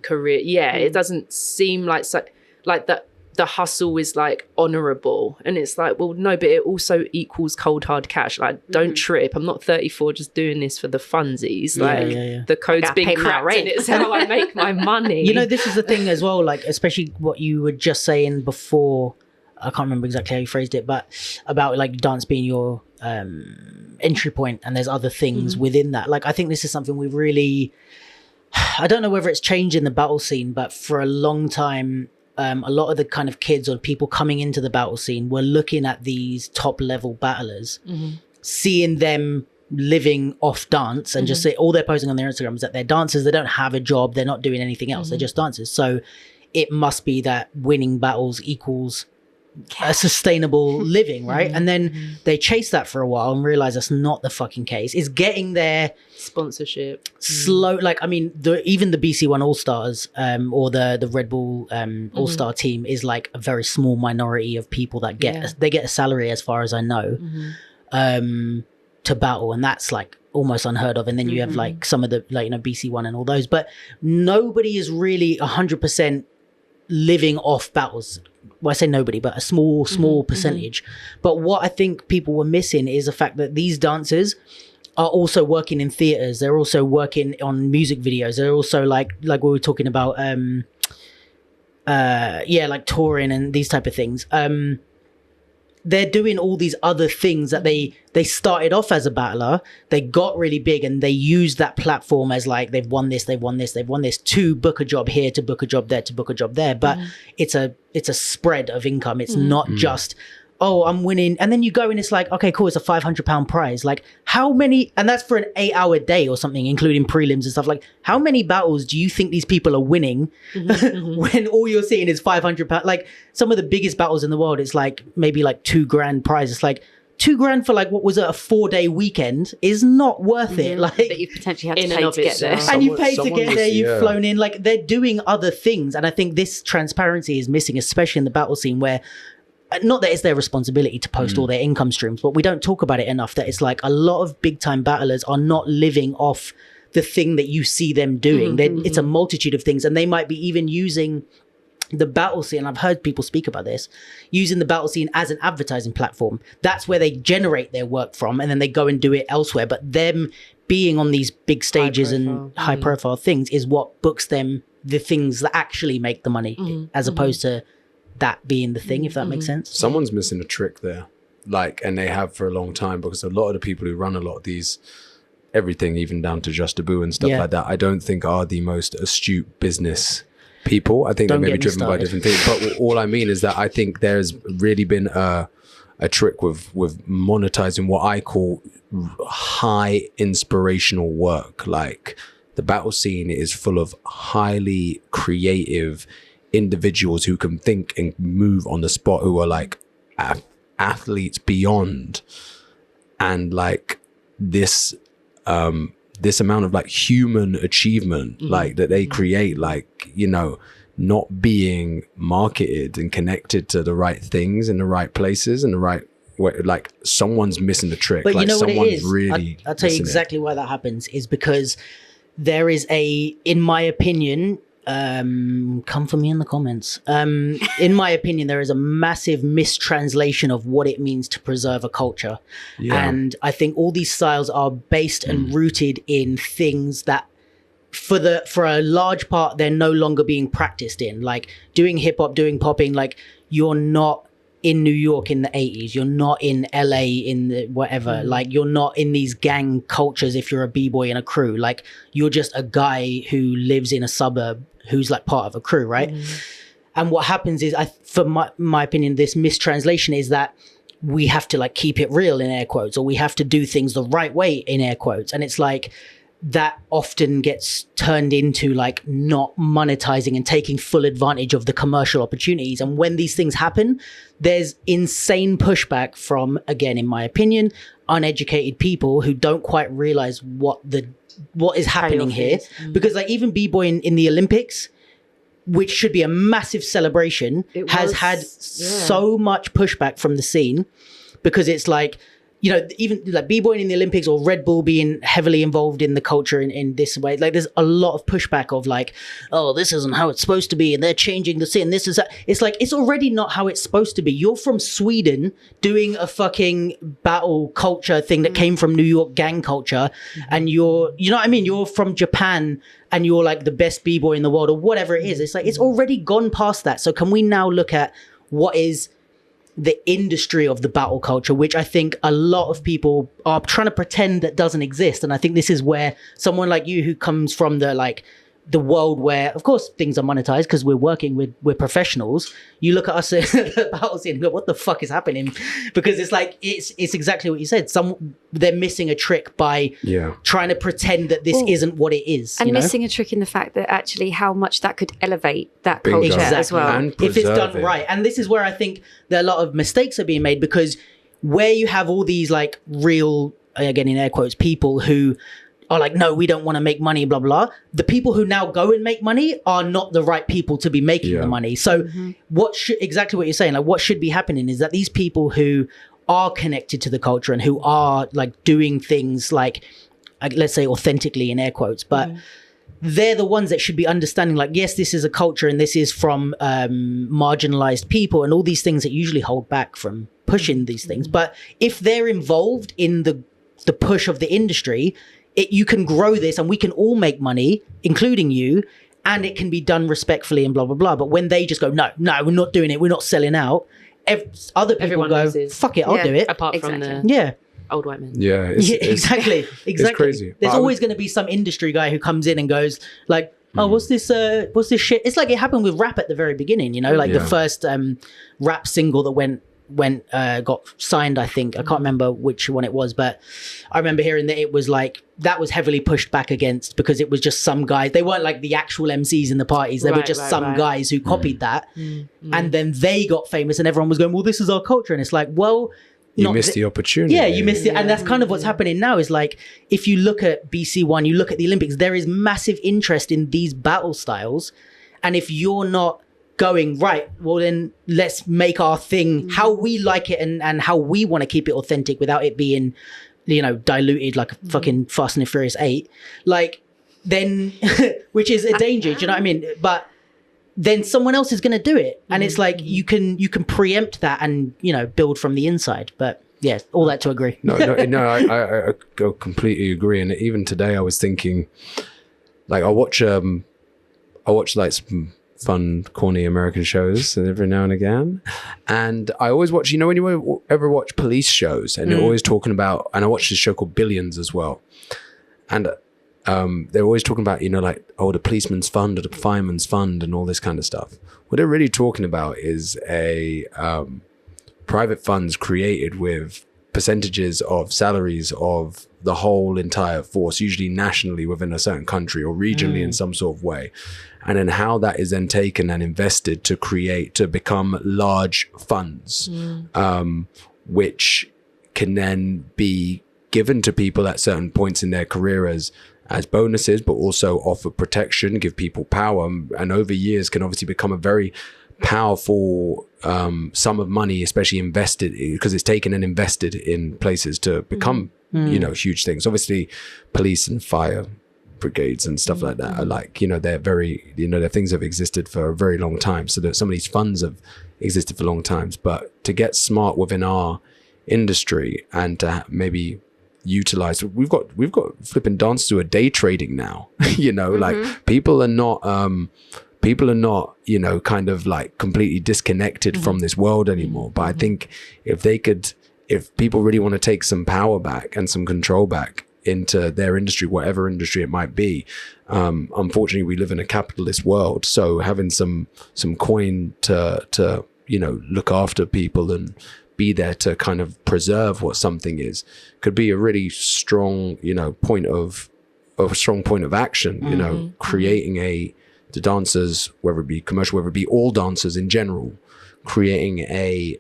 career. It doesn't seem like that. the hustle is like honorable, and it's like, well, no, but it also equals cold hard cash. Like, don't trip, I'm not 34 just doing this for the funsies. Like the code's being cracked and it's how I make my money. You know, this is the thing as well, like especially what you were just saying before, I can't remember exactly how you phrased it, but about like dance being your entry point, and there's other things within that. Like, I think this is something we really, I don't know whether it's changed in the battle scene, but for a long time, a lot of the kind of kids or people coming into the battle scene were looking at these top level battlers, seeing them living off dance, and just say all they're posting on their Instagram is that they're dancers, they don't have a job, they're not doing anything else, they're just dancers. So it must be that winning battles equals a sustainable living, right? And then they chase that for a while and realize that's not the fucking case. It's getting there sponsorship slow. Like, I mean, even the BC1 All-Stars or the Red Bull All-Star team is like a very small minority of people that get they get a salary, as far as I know, to battle, and that's like almost unheard of. And then you have like some of the, like, you know, BC1 and all those, but nobody is really 100% living off battles. Well, I say nobody, but a small percentage. But what I think people were missing is the fact that these dancers are also working in theaters. They're also working on music videos. They're also like we were talking about, like touring and these type of things. They're doing all these other things that they started off as a battler, they got really big, and they used that platform as like, they've won this to book a job here, to book a job there, to book a job there. But it's a spread of income. It's not just, oh, I'm winning. And then you go and it's like, okay, cool, it's a £500 prize. Like, how many, and that's for an 8-hour day or something, including prelims and stuff. Like, how many battles do you think these people are winning when all you're seeing is £500? Like, some of the biggest battles in the world, it's like maybe like £2,000 prize. It's like £2,000 for like, what was it, a 4-day weekend is not worth it. Like, that you potentially have to pay to get there. And you pay to get there, you've flown in. Like, they're doing other things. And I think this transparency is missing, especially in the battle scene, where not that it's their responsibility to post all their income streams, but we don't talk about it enough, that it's like a lot of big time battlers are not living off the thing that you see them doing. It's a multitude of things, and they might be even using the battle scene. I've heard people speak about this, using the battle scene as an advertising platform. That's where they generate their work from, and then they go and do it elsewhere. But them being on these big stages and high profile things is what books them the things that actually make the money, as opposed to that being the thing, if that makes sense. Someone's missing a trick there, like, and they have for a long time, because a lot of the people who run a lot of these, everything, even down to Just a Boo and stuff like that, I don't think are the most astute business people. I think they may be driven by different things. But all I mean is that I think there's really been a trick with monetizing what I call high inspirational work. Like, the battle scene is full of highly creative individuals who can think and move on the spot, who are like athletes beyond, and like this amount of like human achievement like that they create, like, you know, not being marketed and connected to the right things in the right places and the right way. Like, someone's missing the trick. But like, you know what it is? really I'll tell you exactly why that happens, is because there is in my opinion, come for me in the comments. In my opinion, there is a massive mistranslation of what it means to preserve a culture. And I think all these styles are based and rooted in things that for a large part, they're no longer being practiced in. Like, doing hip hop, doing popping, like, you're not in New York in the 80s, you're not in LA in the whatever, like, you're not in these gang cultures if you're a b-boy in a crew. Like, you're just a guy who lives in a suburb who's like part of a crew, right? And what happens is, for my opinion, this mistranslation is that we have to like keep it real in air quotes, or we have to do things the right way in air quotes. And it's like, that often gets turned into like not monetizing and taking full advantage of the commercial opportunities. And when these things happen, there's insane pushback from, again, in my opinion, uneducated people who don't quite realize what is happening here. Because like, even b-boy in the Olympics, which should be a massive celebration, has had so much pushback from the scene, because it's like, you know, even like b-boying in the Olympics or Red Bull being heavily involved in the culture in this way, like there's a lot of pushback of like, oh, this isn't how it's supposed to be and they're changing the scene. This is that. It's like, it's already not how it's supposed to be. You're from Sweden doing a fucking battle culture thing that came from New York gang culture, and you know what I mean? You're from Japan and you're like the best b-boy in the world or whatever it is. It's like, it's already gone past that. So can we now look at what is the industry of the battle culture, which I think a lot of people are trying to pretend that doesn't exist. And I think this is where someone like you, who comes from the world where, of course, things are monetized because we're professionals. You look at us at the battle scene and go, what the fuck is happening? Because it's like, it's exactly what you said. They're missing a trick by trying to pretend that this isn't what it is. And missing a trick in the fact that actually how much that could elevate that culture as well. And if it's done right. And this is where I think that a lot of mistakes are being made, because where you have all these like real, again in air quotes, people who are like, no, we don't want to make money, blah, blah. The people who now go and make money are not the right people to be making the money. So exactly what you're saying, like what should be happening is that these people who are connected to the culture and who are like doing things like let's say authentically in air quotes, but they're the ones that should be understanding like, yes, this is a culture and this is from marginalized people and all these things that usually hold back from pushing these things. But if they're involved in the push of the industry, you can grow this and we can all make money, including you, and it can be done respectfully and blah, blah, blah. But when they just go, no, we're not doing it, we're not selling out, other people Everyone go, loses. fuck it, I'll do it. Apart from the old white men. Yeah, exactly. It's crazy. There's always going to be some industry guy who comes in and goes like, oh, what's this shit? It's like it happened with rap at the very beginning, you know, like the first rap single that got signed, I think. I can't remember which one it was, but I remember hearing that it was like, that was heavily pushed back against because it was just some guys. They weren't like the actual MCs in the parties. They were just some guys who copied that. And then they got famous and everyone was going, well, this is our culture. And it's like, well, you missed the opportunity. Yeah, you missed it. And that's kind of what's happening now is like, if you look at BC1, you look at the Olympics, there is massive interest in these battle styles. And if you're not going, right, well then let's make our thing how we like it and how we want to keep it authentic without it being, you know, diluted like a fucking Fast and the Furious 8, like then which is a danger, do you know what I mean? But then someone else is going to do it, and it's like you can preempt that and, you know, build from the inside. But yeah, all that to agree. No, I completely agree. And even today I was thinking, like, I watch like some fun, corny American shows every now and again. And I always watch, you know, when you ever watch police shows and they're always talking about, and I watched this show called Billions as well. And they're always talking about, you know, like, oh, the policeman's fund or the fireman's fund and all this kind of stuff. What they're really talking about is a private funds created with percentages of salaries of the whole entire force, usually nationally within a certain country or regionally in some sort of way. And then how that is then taken and invested to become large funds, which can then be given to people at certain points in their career as bonuses, but also offer protection, give people power, and over years can obviously become a very powerful sum of money, especially invested, because it's taken and invested in places to become, you know, huge things. Obviously, police and fire brigades and stuff like that are like, you know, they're very, you know, they're things that have existed for a very long time. So that some of these funds have existed for long times. But to get smart within our industry and to maybe utilize, we've got flipping dancers who are day trading now. You know, like people are not, you know, kind of like completely disconnected from this world anymore. But I think if people really want to take some power back and some control back into their industry, whatever industry it might be, unfortunately we live in a capitalist world, so having some coin to you know, look after people and be there to kind of preserve what something is could be a really strong, you know, point of action, you know, creating the dancers, whether it be commercial, whether it be all dancers in general, creating a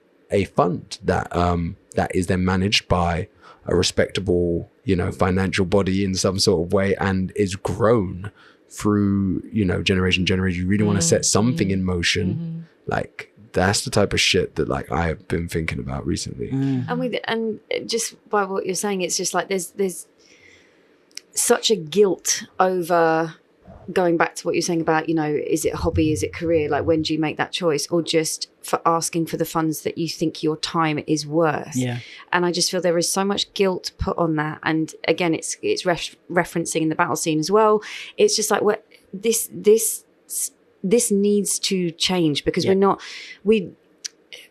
fund that is then managed by a respectable, you know, financial body in some sort of way and is grown through, you know, generation. You really want to set something in motion, like that's the type of shit that like I've been thinking about recently. And just by what you're saying, it's just like there's such a guilt over going back to what you're saying about, you know, is it a hobby, is it career? Like, when do you make that choice? Or just for asking for the funds that you think your time is worth. Yeah. And I just feel there is so much guilt put on that. And again, it's referencing in the battle scene as well. It's just like, what this needs to change, because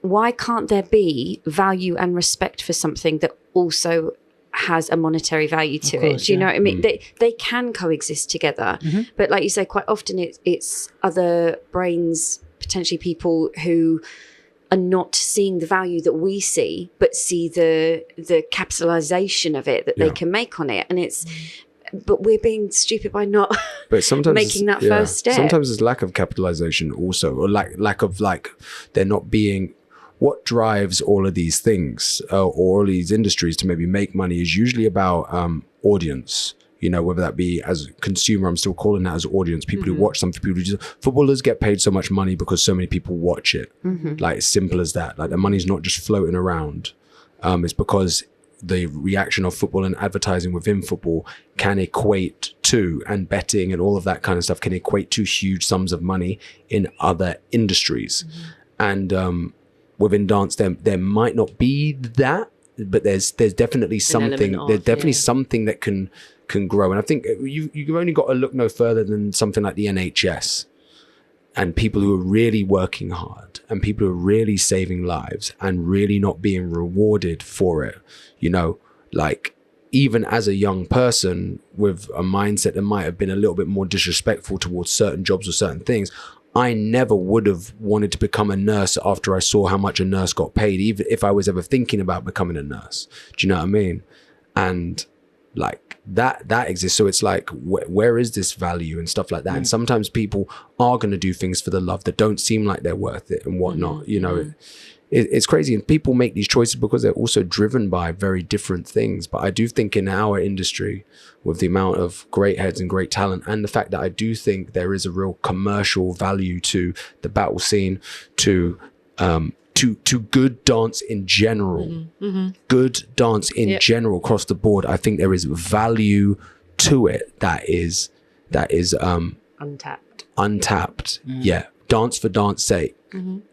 why can't there be value and respect for something that also has a monetary value to it? Do you know what I mean? They can coexist together, but like you say, quite often it's other brains, potentially people who are not seeing the value that we see, but see the capitalization of it that they can make on it. And it's but we're being stupid by not making that first step. Sometimes there's lack of capitalization also, or lack of there not being. What drives all of these things or all these industries to maybe make money is usually about audience. You know, whether that be as a consumer, I'm still calling that as audience. People who watch something, people who just, footballers get paid so much money because so many people watch it. Like, it's simple as that. Like, the money's not just floating around. It's because the reaction of football and advertising within football can equate to, and betting and all of that kind of stuff can equate to huge sums of money in other industries. And within dance, there might not be that, but there's definitely something. There's definitely something that can grow. And I think you've only got to look no further than something like the NHS, and people who are really working hard, and people who are really saving lives and really not being rewarded for it. You know, like, even as a young person with a mindset that might have been a little bit more disrespectful towards certain jobs or certain things, I never would have wanted to become a nurse after I saw how much a nurse got paid, even if I was ever thinking about becoming a nurse. Do you know what I mean? And like that exists. So it's like, where is this value and stuff like that? And sometimes people are going to do things for the love that don't seem like they're worth it and whatnot. You know, it's crazy. And people make these choices because they're also driven by very different things. But I do think in our industry, with the amount of great heads and great talent, and the fact that I do think there is a real commercial value to the battle scene, to good dance in general, good dance in general across the board. I think there is value to it that is untapped. Yeah, dance for dance sake.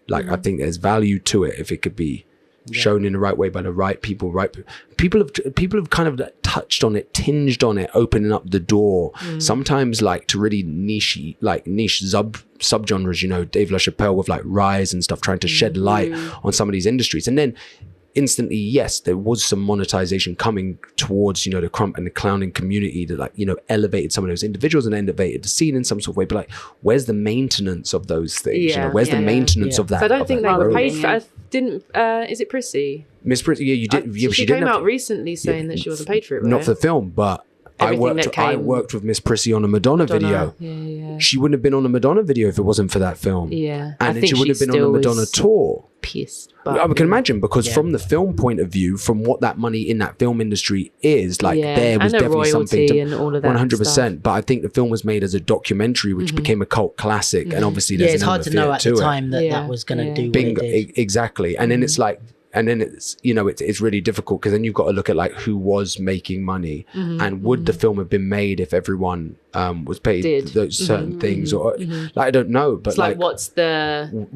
Like, I think there's value to it if it could be shown in the right way by the right people. People have kind of touched on it, tinged on it, opening up the door. Sometimes like to really niche subgenres. You know, Dave LaChapelle with like Rise and stuff, trying to shed light on some of these industries, and then instantly, yes, there was some monetization coming towards, you know, the crump and the clowning community that, like, you know, elevated some of those individuals and elevated the scene in some sort of way. But like, where's the maintenance of those things? You know, where's the maintenance of that? So I don't think they were paid for. Is it Prissy? Miss Prissy? Yeah, you did. She came out recently saying that she wasn't paid for it. Right? Not for the film, but I worked with Miss Prissy on a Madonna video. She wouldn't have been on a Madonna video if it wasn't for that film. And then she wouldn't have been on a Madonna tour. Pissed. I can imagine, because from the film point of view, from what that money in that film industry is, like, there was definitely something to, and all of that 100%. stuff. But I think the film was made as a documentary, which became a cult classic, and obviously there's it's hard to know at the time that was going to do Bingo, what it did. Exactly. And then it's like, and then it's, you know, it's really difficult, because then you've got to look at like who was making money, and would the film have been made if everyone was paid those certain things, or like, I don't know, but it's like what's the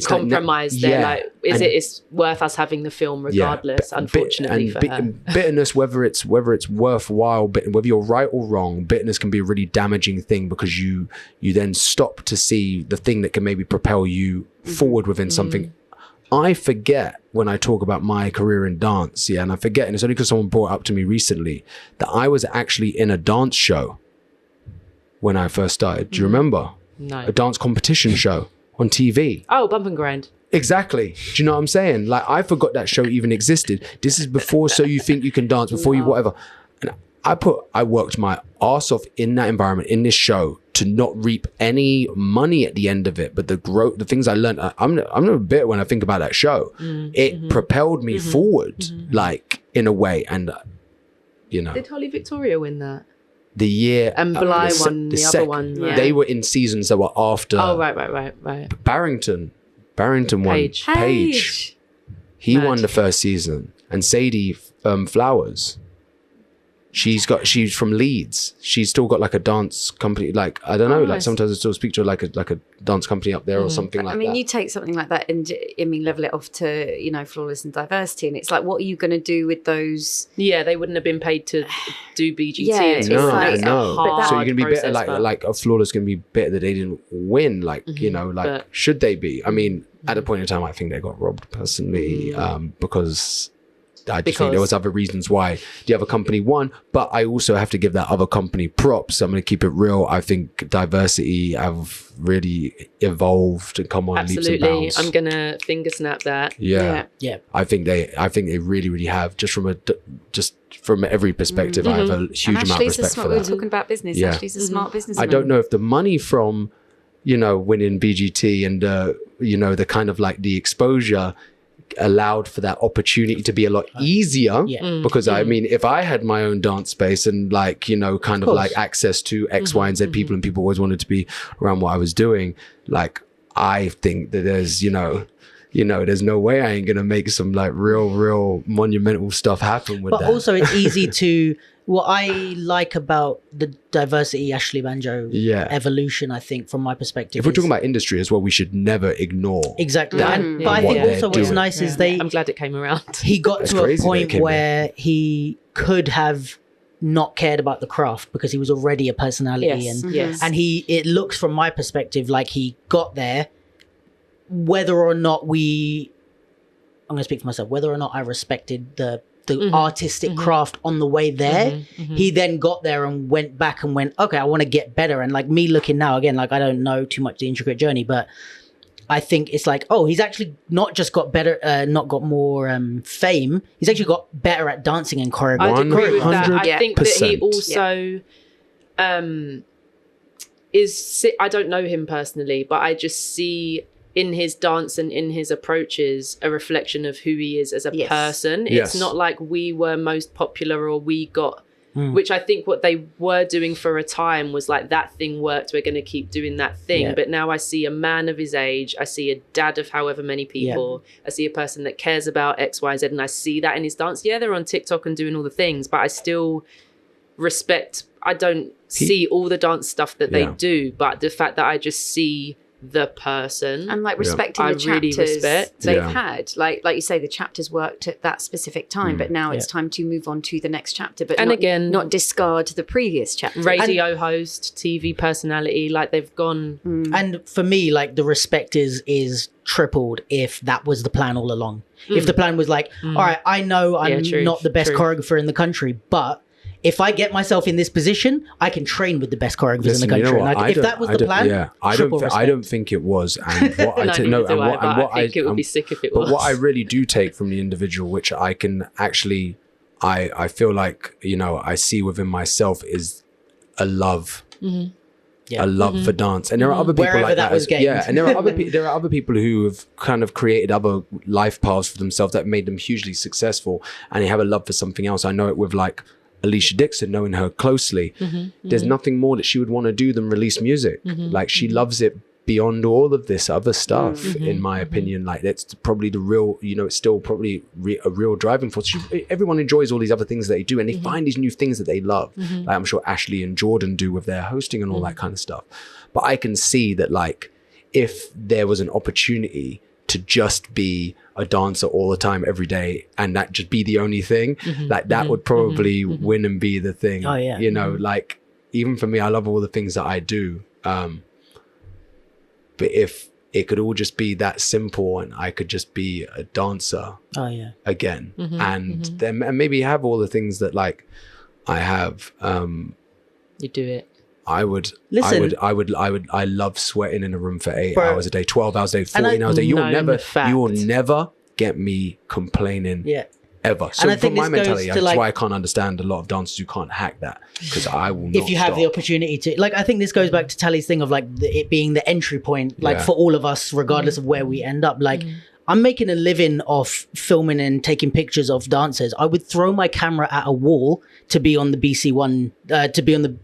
compromise there? Like, it's worth us having the film regardless? Unfortunately for her. Bitterness, whether it's worthwhile, whether you're right or wrong, bitterness can be a really damaging thing, because you then stop to see the thing that can maybe propel you forward within something. I forget when I talk about my career in dance, and I forget, and it's only because someone brought it up to me recently, that I was actually in a dance show when I first started. Do you remember? No. A dance competition show on TV. Oh, Bump and Grind. Exactly. Do you know what I'm saying? Like, I forgot that show even existed. This is before So You Think You Can Dance, before you whatever. And I worked my ass off in that environment, in this show, to not reap any money at the end of it. But the growth, the things I learned, I'm not bitter when I think about that show. It propelled me forward, like, in a way. And, you know. Did Holly Victoria win that? The year. And Bly won the other one. They were in seasons that were after. Oh, right. Barrington Barrington won. Page. Page. He Mad. won the first season. And Sadie Flowers. She's from Leeds. She's still got like a dance company. Like, I don't know, like nice. sometimes I still speak to her like a dance company up there or something like that. I mean, you take something like that and level it off to, flawless and diversity. And it's like, what are you going to do with those? Yeah, they wouldn't have been paid to do BGT. Yeah, it's no, like no. a hard So you're gonna be process, bitter, like a flawless gonna be bitter that they didn't win. Like, but- should they be? I mean, at a point in time, I think they got robbed personally, because I just think there was other reasons why the other company won, but I also have to give that other company props. I'm going to keep it real. I think diversity have really evolved and come on leaps and Absolutely. bounds. I'm gonna finger snap that. Yeah. Yeah. I think they really, really have. Just from every perspective, I have a huge And amount of Ashley's respect for we're that. talking about business. Yeah. Ashley's a smart businessman. I don't know if the money from, winning BGT and, the kind of like the exposure allowed for that opportunity to be a lot easier. Yeah. Because I mean, if I had my own dance space and like, kind of like access to X, Y, and Z people, and people always wanted to be around what I was doing, like, I think that there's, there's no way I ain't going to make some like real monumental stuff happen with But that. also it's easy to, what I like about the diversity Ashley Banjo evolution, I think, from my perspective. If we're talking about industry as well, we should never ignore. Exactly. that And, Yeah. but I what think they're also what's doing. nice is I'm glad it came around. he got It's to a crazy that it point came where he could have not cared about the craft because he was already a personality. Yes. And Yes. and it looks from my perspective like he got there, whether or not I'm going to speak for myself, whether or not I respected the artistic craft on the way there, he then got there and went back and went, okay, I want to get better. And like me looking now, again, like I don't know too much the intricate journey, but I think it's like, oh, he's actually not just got better, not got more fame. He's actually got better at dancing and choreography. I'd agree with that. 100%. I think that he also I don't know him personally, but I just see in his dance and in his approaches a reflection of who he is as a person. Yes. It's not like we were most popular or we got, which I think what they were doing for a time was like, that thing worked, we're going to keep doing that thing. Yeah. But now I see a man of his age, I see a dad of however many people, I see a person that cares about X, Y, Z, and I see that in his dance. Yeah, they're on TikTok and doing all the things, but I still respect, I don't see all the dance stuff that they do, but the fact that I just see the person And like respecting I the chapters really respect. they've Yeah. had. Like you say, the chapters worked at that specific time, but now it's time to move on to the next chapter. But And not, again- not discard the previous chapter. radio host, TV personality, like they've gone. And for me, like the respect is tripled if that was the plan all along. If the plan was like, all right, I know I'm Yeah, truth, not the best truth. choreographer in the country, but if I get myself in this position, I can train with the best choreographers in the country. And like, if that was the plan, triple I respect. don't think it was. And what I No, t- neither no, do and I, what, but and what I think it would be sick if it was. But what I really do take from the individual, which I can actually, I feel like, I see within myself is a love. Yeah. A love for dance, and there are other people Wherever like that that. was gained. And there are there are other people who have kind of created other life paths for themselves that made them hugely successful, and they have a love for something else. I know it with like Alicia Dixon, knowing her closely. There's nothing more that she would want to do than release music. Like she loves it beyond all of this other stuff, in my opinion. Like that's probably the real, it's still probably a real driving force. Everyone enjoys all these other things that they do, and they find these new things that they love. Like I'm sure Ashley and Jordan do with their hosting and all that kind of stuff. But I can see that like if there was an opportunity to just be a dancer all the time, every day, and that just be the only thing, like that would probably win and be the thing. Oh, yeah. Like even for me, I love all the things that I do. But if it could all just be that simple and I could just be a dancer again, and then and maybe have all the things that like I have, You do it. I would, Listen. I love sweating in a room for 8 Bro. hours a day, 12 hours a day, And 14 hours a day. known fact. You will never get me complaining ever. So I from think my this goes mentality, to, that's like- why I can't understand a lot of dancers who can't hack that, because I will not if you have stop. the opportunity to, like, I think this goes back to Tali's thing of like it being the entry point, like for all of us, regardless of where we end up. Like, I'm making a living off filming and taking pictures of dancers. I would throw my camera at a wall to be on the BC One, to be on the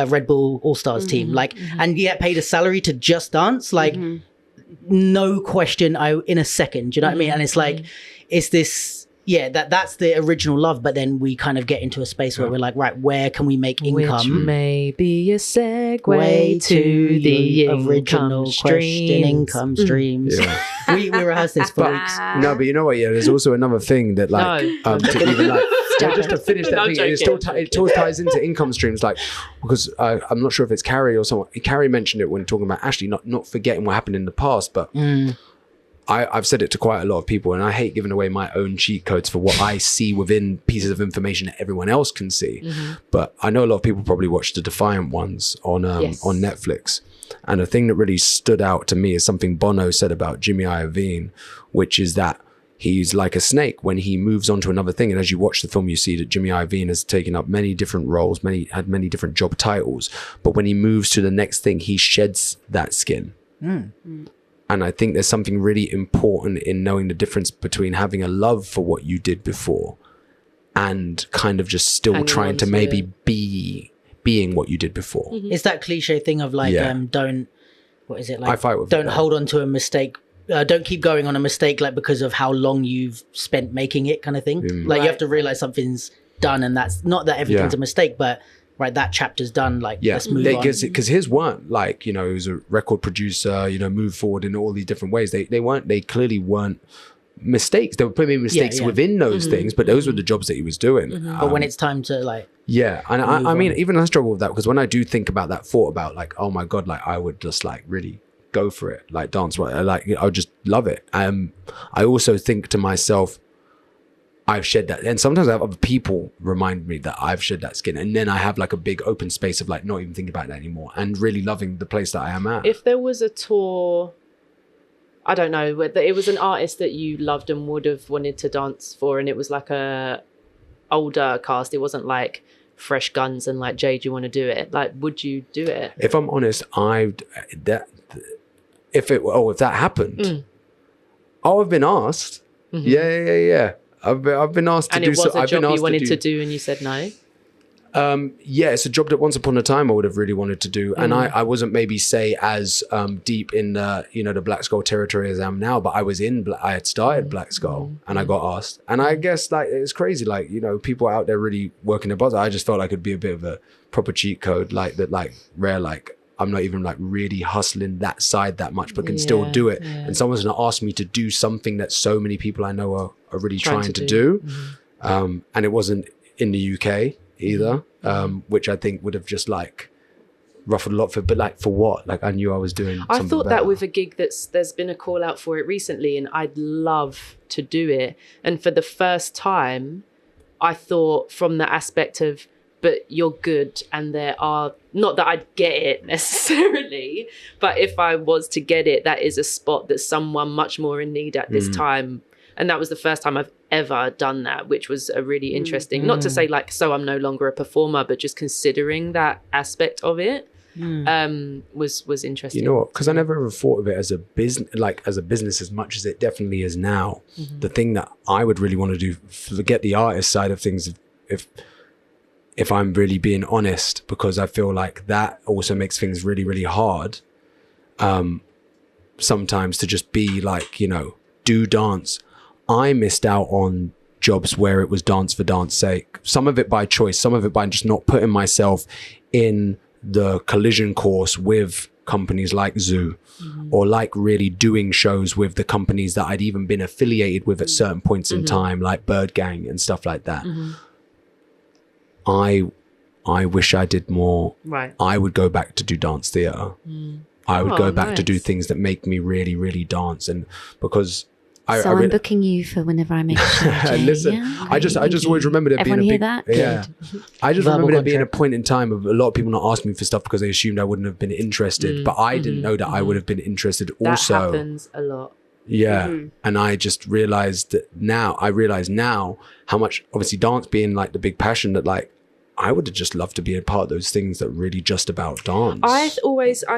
Red Bull All Stars team, like, and get paid a salary to just dance. Like, no question, in a second. Do you know what I mean? And it's like, it's this. Yeah, that's the original love, but then we kind of get into a space where we're like, right, where can we make income? Which may be a segue to the original question, income streams. Yeah. We rehearsed this for weeks. No, but you know what? Yeah, there's also another thing that like to even like just to finish that No, thing, it still ties into income streams, like because I'm not sure if it's Carrie or someone. Carrie mentioned it when talking about Ashley, not forgetting what happened in the past, but. I've said it to quite a lot of people, and I hate giving away my own cheat codes for what I see within pieces of information that everyone else can see. But I know a lot of people probably watch the Defiant ones on Netflix. And the thing that really stood out to me is something Bono said about Jimmy Iovine, which is that he's like a snake when he moves on to another thing. And as you watch the film, you see that Jimmy Iovine has taken up many different roles, had many different job titles. But when he moves to the next thing, he sheds that skin. And I think there's something really important in knowing the difference between having a love for what you did before and kind of just still trying to maybe being what you did before. It's that cliche thing of like, don't hold on to a mistake. Don't keep going on a mistake, like because of how long you've spent making it, kind of thing. Like you have to realize something's done, and that's not that everything's a mistake, but right, that chapter's done, like let's move on. Because his weren't like, he was a record producer, moved forward in all these different ways. They clearly weren't mistakes. There were probably mistakes within those things, but those were the jobs that he was doing. But when it's time to like and I mean, even I struggle with that, because when I do think about that thought about like, oh my God, like I would just like really go for it, like dance, like I would just love it. I also think to myself, I've shed that, and sometimes I have other people remind me that I've shed that skin, and then I have like a big open space of like not even thinking about that anymore and really loving the place that I am at. If there was a tour, I don't know, whether it was an artist that you loved and would have wanted to dance for, and it was like a older cast, it wasn't like fresh guns and like, Jay, do you want to do it? Like, would you do it? If I'm honest, if that happened, I've been asked. Yeah. I've been asked to do so. And it was a job you wanted to do and you said no? It's a job that once upon a time I would have really wanted to do. And I wasn't maybe say as deep in the, the Black Skull territory as I am now, but I had started Black Skull and I got asked. And I guess like, it's crazy. Like, people out there really working their butts. I just felt like it'd be a bit of a proper cheat code, like that, like rare, like I'm not even like really hustling that side that much, but can still do it. And someone's gonna ask me to do something that so many people I know are really trying to do. And it wasn't in the UK either, which I think would have just like ruffled a lot but like for what? Like I knew I was doing something I thought better. that with a gig there's been a call out for it recently, and I'd love to do it. And for the first time, I thought from the aspect of, but you're good, and there are, not that I'd get it necessarily, but if I was to get it, that is a spot that someone much more in need at this time. And that was the first time I've ever done that, which was a really interesting, not to say like, so I'm no longer a performer, but just considering that aspect of it was interesting. You know what? Because I never ever thought of it as a business as much as it definitely is now. The thing that I would really want to do, forget the artist side of things, if I'm really being honest, because I feel like that also makes things really, really hard sometimes to just be like, do dance. I missed out on jobs where it was dance for dance sake. Some of it by choice, some of it by just not putting myself in the collision course with companies like Zoo or like really doing shows with the companies that I'd even been affiliated with at certain points in time, like Bird Gang and stuff like that. I wish I did more. Right. I would go back to do dance theatre. I would go back to do things that make me really, really dance. And because I'm booking you for whenever I make a show, Jay. Listen, yeah? I just always remember there being a big, that? I just remember there being a point in time of a lot of people not asking me for stuff because they assumed I wouldn't have been interested, but I didn't know that I would have been interested also. That happens a lot. Yeah. And I just realized that now, how much, obviously dance being like the big passion, that like, I would have just loved to be a part of those things that really just about dance. I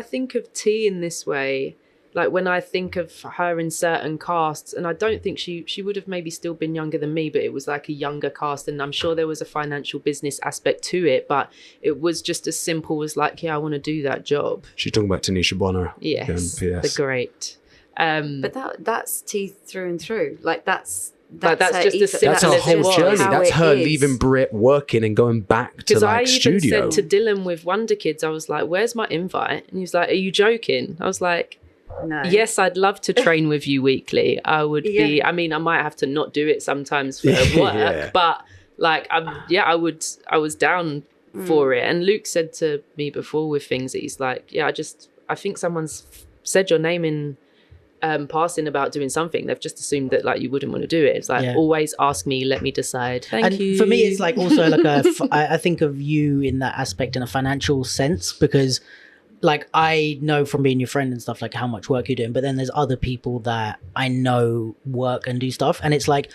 think of T in this way. Like when I think of her in certain casts, and I don't think she would have maybe still been younger than me, but it was like a younger cast, and I'm sure there was a financial business aspect to it, but it was just as simple as like, yeah, I want to do that job. She's talking about Tanisha Bonner. Yes, the great. But that's teeth through and through. Like that's that's just as simple That's her as it whole was. journey. How That's it her is. leaving Brit, working and going back to Because I like even studio. said to Dylan with Wonder Kids, I was like, "Where's my invite?" And he was like, "Are you joking?" I was like, no. "Yes, I'd love to train with you weekly. I would be. Yeah. I mean, I might have to not do it sometimes for work, Yeah. but like, I would. I was down for it." And Luke said to me before with things that he's like, "Yeah, I think someone's said your name in." Passing about doing something, they've just assumed that like you wouldn't want to do it. It's like, always ask me, let me decide. Thank you. For me, it's like also like I think of you in that aspect in a financial sense, because like I know from being your friend and stuff like how much work you're doing, but then there's other people that I know work and do stuff, and it's like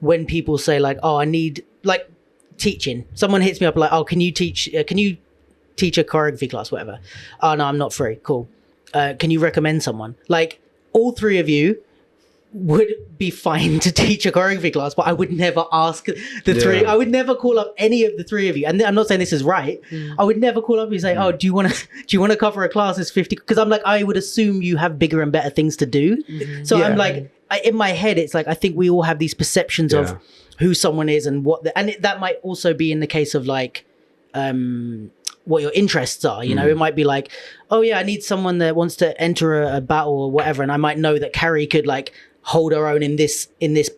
when people say like, oh, I need like teaching, someone hits me up like, oh, can you teach a choreography class, whatever. Oh no, I'm not free. Cool. Can you recommend someone? Like all three of you would be fine to teach a choreography class, but I would never ask the three. I would never call up any of the three of you. And I'm not saying this is right. I would never call up and say, "Oh, do you want to cover a class that's 50?" Because I'm like, I would assume you have bigger and better things to do. So I'm like, in my head, it's like I think we all have these perceptions of who someone is and that might also be in the case of like. What your interests are, you know, it might be like, oh yeah, I need someone that wants to enter a battle or whatever, and I might know that Carrie could like hold her own in this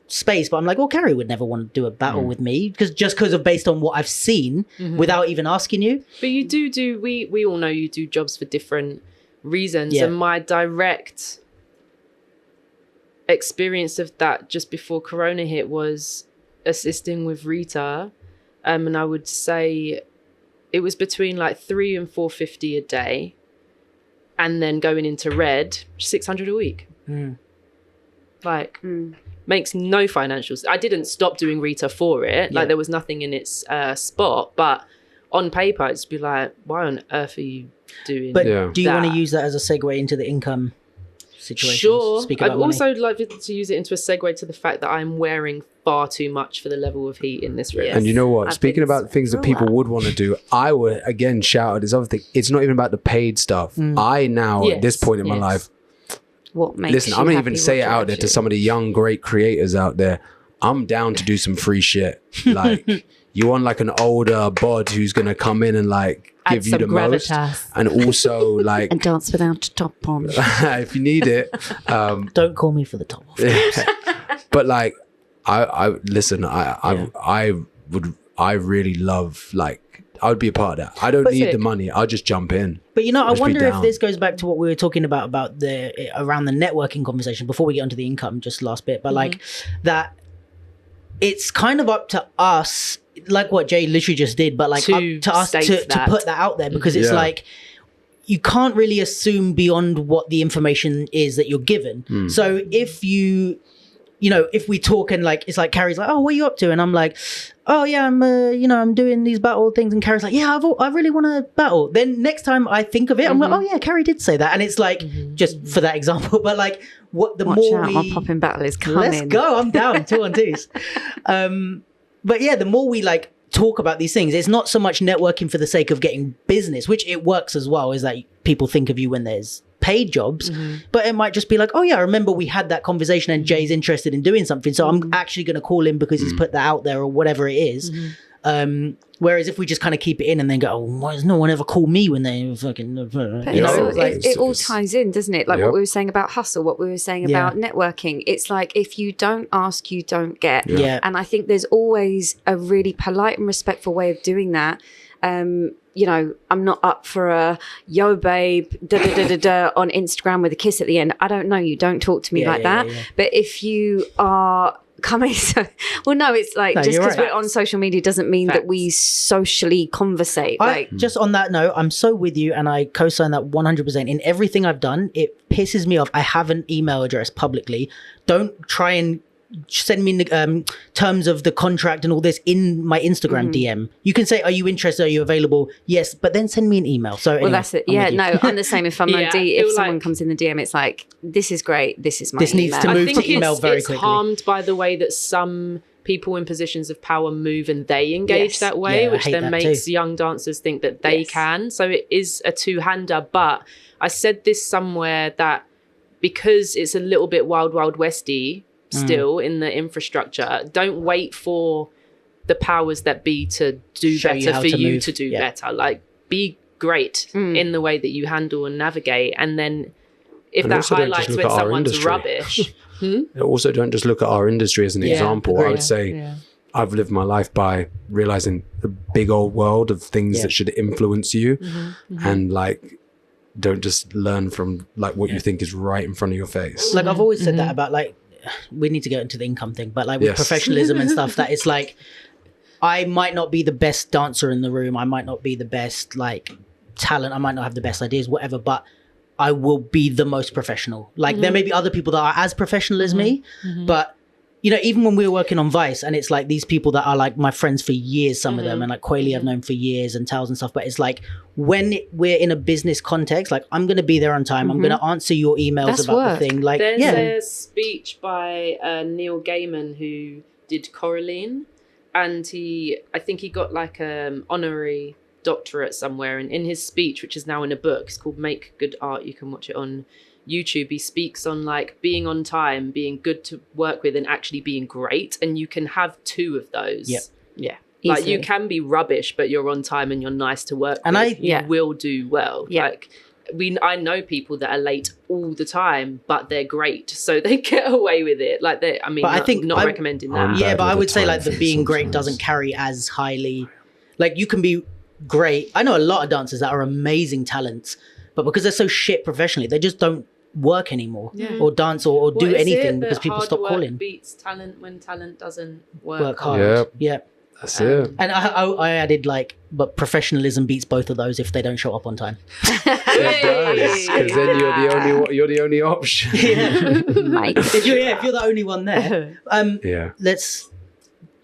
space, but I'm like, well, Carrie would never want to do a battle with me because of based on what I've seen without even asking you. But you do we all know you do jobs for different reasons, and my direct experience of that just before Corona hit was assisting with Rita, and I would say it was between like $300 and $450 a day, and then going into Red, $600 a week. Like, makes no financial sense. I didn't stop doing Rita for it. Like, there was nothing in its spot, but on paper, I'd just be like, why on earth are you doing But do you want to that? use that as a segue into the income situation? Sure. Speak I'd about money. also like to use it into a segue to the fact that I'm wearing far too much for the level of heat in this room. Yes. And you know what? I've Speaking been about things that people through would want to do, I would again shout out this other thing. It's not even about the paid stuff. I now at this point in my life, What makes listen, you I'm gonna happy, even say what it out there drives to you? some of the young great creators out there. I'm down to do some free shit. Like you want like an older bod who's gonna come in and like give you the most, and also like and dance without a top on. if you need it. Don't call me for the top off. But like I listen, I really love, like, I would be a part of that. I don't need sick. the money. I'll just jump in. But you know, I Just be wonder if down. this goes back to what we were talking about the around the networking conversation before we get onto the income, just last bit. But like that, it's kind of up to us, like what Jay literally just did, but like up to us state to that. put that out there, because it's Yeah. like you can't really assume beyond what the information is that you're given. So if you know, if we talk and like, it's like Carrie's like, oh, what are you up to? And I'm like, oh yeah, I'm doing these battle things. And Carrie's like, yeah, I really want to battle. Then next time I think of it, I'm like, oh yeah, Carrie did say that. And it's like, just for that example, but like what the Watch more out, my popping battle is coming. let's go, I'm down, 2 on 2s. But yeah, the more we like talk about these things, it's not so much networking for the sake of getting business, which it works as well, is that people think of you when there's paid jobs, but it might just be like, oh yeah, I remember we had that conversation and Jay's interested in doing something, so I'm actually going to call him because he's put that out there or whatever it is. Whereas if we just kind of keep it in and then go, oh, why does no one ever call me when they fucking, But you know, it's- like, it all ties in, doesn't it? Like Yep. what we were saying about hustle, what we were saying about networking. It's like if you don't ask, you don't get. Yeah. And I think there's always a really polite and respectful way of doing that. You know, I'm not up for a yo babe on Instagram with a kiss at the end. I don't know you. Don't talk to me like that. Yeah. But if you are coming, well, no, it's like No, just you're because right. we're on social media doesn't mean that we socially conversate. Like, Just on that note, I'm so with you, and I co-sign that 100%. In everything I've done, it pisses me off. I have an email address publicly. Don't try and send me terms of the contract and all this in my Instagram DM. You can say, are you interested? Are you available? Yes, but then send me an email. So well, anyway, that's it. I'm Yeah, with you. no, I'm the same. If I'm Yeah, on D, I if feel someone like- comes in the DM, it's like, this is great. This is my This needs to email. move I think to email it's, very it's quickly. harmed by the way that some people in positions of power move and they engage Yes. that way, Yeah, I which hate then that makes too. young dancers think that they Yes. can. So it is a two-hander. But I said this somewhere that because it's a little bit wild westy still in the infrastructure, don't wait for the powers that be to do Show you better how for to you move. to do Yeah. better. Like, be great in the way that you handle and navigate. And then if And that also don't just highlights look when at our someone's industry. rubbish. Also, don't just look at our industry as an example. I would say I've lived my life by realizing the big old world of things that should influence you, and like, don't just learn from like what you think is right in front of your face. Like I've always said that about like, we need to get into the income thing, but like with professionalism and stuff, that it's like, I might not be the best dancer in the room, I might not be the best like talent, I might not have the best ideas, whatever, but I will be the most professional. Like there may be other people that are as professional as me, but you know, even when we were working on Vice, and it's like these people that are like my friends for years, some of them, and like Quayle I've known for years, and Tals and stuff, but it's like when we're in a business context, like I'm going to be there on time, I'm going to answer your emails That's about work. the thing. Like, There's a speech by Neil Gaiman, who did Coraline, and I think he got like honorary doctorate somewhere, and in his speech, which is now in a book, it's called Make Good Art, you can watch it on YouTube, he speaks on like being on time, being good to work with, and actually being great, and you can have two of those. Like you can be rubbish, but you're on time and you're nice to work And with. You will do well. Like I know people that are late all the time, but they're great, so they get away with it. Like I think not recommending that. Yeah, but I would say time like the thing being great sometimes. doesn't carry as highly. Like you can be great. I know a lot of dancers that are amazing talents, but because they're so shit professionally, they just don't work anymore or dance or do anything because people stop calling. Beats talent when talent doesn't work hard. Yep. Yeah. That's it. And I added like, but professionalism beats both of those if they don't show up on time. It does, because then you're the only option. If you're the only one there. Let's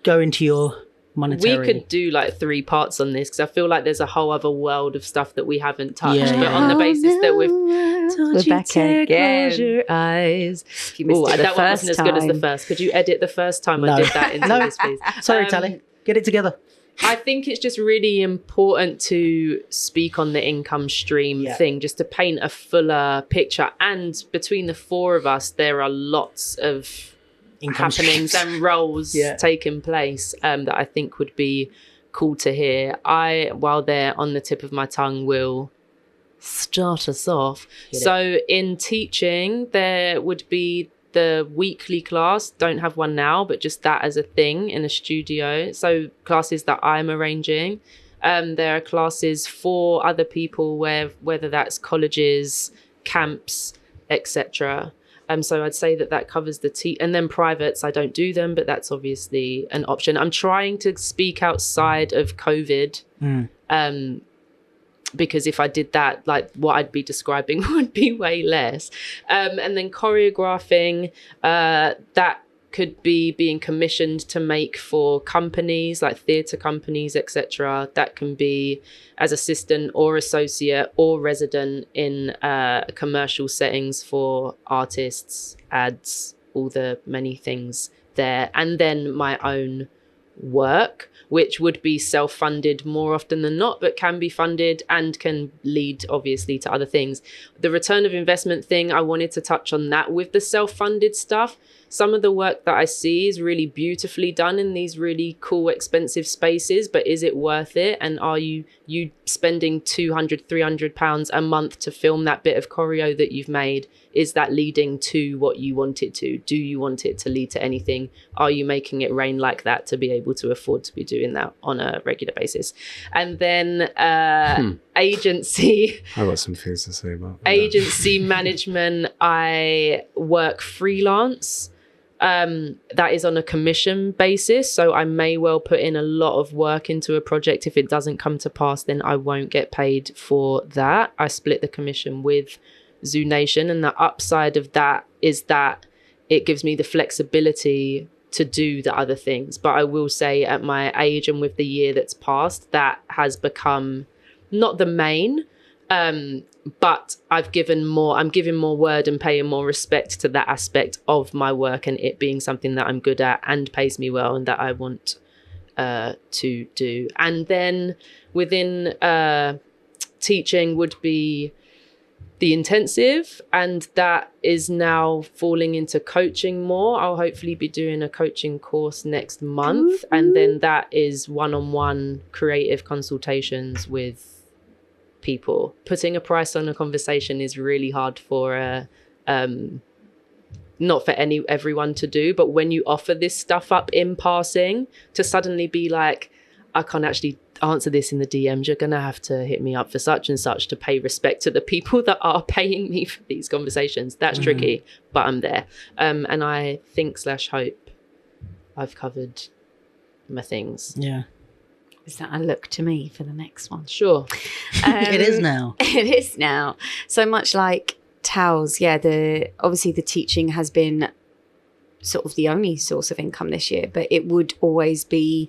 go into your monetary. We could do like 3 parts on this, because I feel like there's a whole other world of stuff that we haven't touched. Yeah. But on the basis that we're back again. Close your eyes. That one wasn't as good as the first. Could you edit the first time I did that into this, please? Sorry, Tali. Get it together. I think it's just really important to speak on the income stream thing, just to paint a fuller picture. And between the 4 of us, there are lots of Income happenings streams. and roles taking place that I think would be cool to hear. While they're on the tip of my tongue, will start us off. So in teaching, there would be the weekly class. Don't have one now, but just that as a thing in a studio. So classes that I'm arranging. There are classes for other people, whether that's colleges, camps, etc. So I'd say that covers the and then privates, I don't do them, but that's obviously an option. I'm trying to speak outside of COVID, because if I did that, like what I'd be describing would be way less. And then choreographing, that could be being commissioned to make for companies like theatre companies, etc. That can be as assistant or associate or resident in commercial settings for artists, ads, all the many things there. And then my own work, which would be self-funded more often than not, but can be funded and can lead obviously to other things. The return of investment thing, I wanted to touch on that with the self-funded stuff. Some of the work that I see is really beautifully done in these really cool, expensive spaces, but is it worth it? And are you spending £200, £300 a month to film that bit of choreo that you've made? Is that leading to what you want it to? Do you want it to lead to anything? Are you making it rain like that to be able to afford to be doing that on a regular basis? And then agency. I've got some things to say about that. Agency management, I work freelance. That is on a commission basis. So I may well put in a lot of work into a project. If it doesn't come to pass, then I won't get paid for that. I split the commission with Zoo Nation, and the upside of that is that it gives me the flexibility to do the other things. But I will say at my age and with the year that's passed, that has become not the main, but I'm giving more word and paying more respect to that aspect of my work, and it being something that I'm good at and pays me well and that I want to do. And then within teaching would be the intensive, and that is now falling into coaching more. I'll hopefully be doing a coaching course next month, and then that is one-on-one creative consultations with people. Putting a price on a conversation is really hard for not for everyone to do, but when you offer this stuff up in passing, to suddenly be like, I can't actually answer this in the DMs, you're gonna have to hit me up for such and such to pay respect to the people that are paying me for these conversations. That's tricky, but I'm there. And I think / hope I've covered my things. Yeah. Is that a look to me for the next one? Sure. It is now. It is now. So much like Tal's, obviously the teaching has been sort of the only source of income this year, but it would always be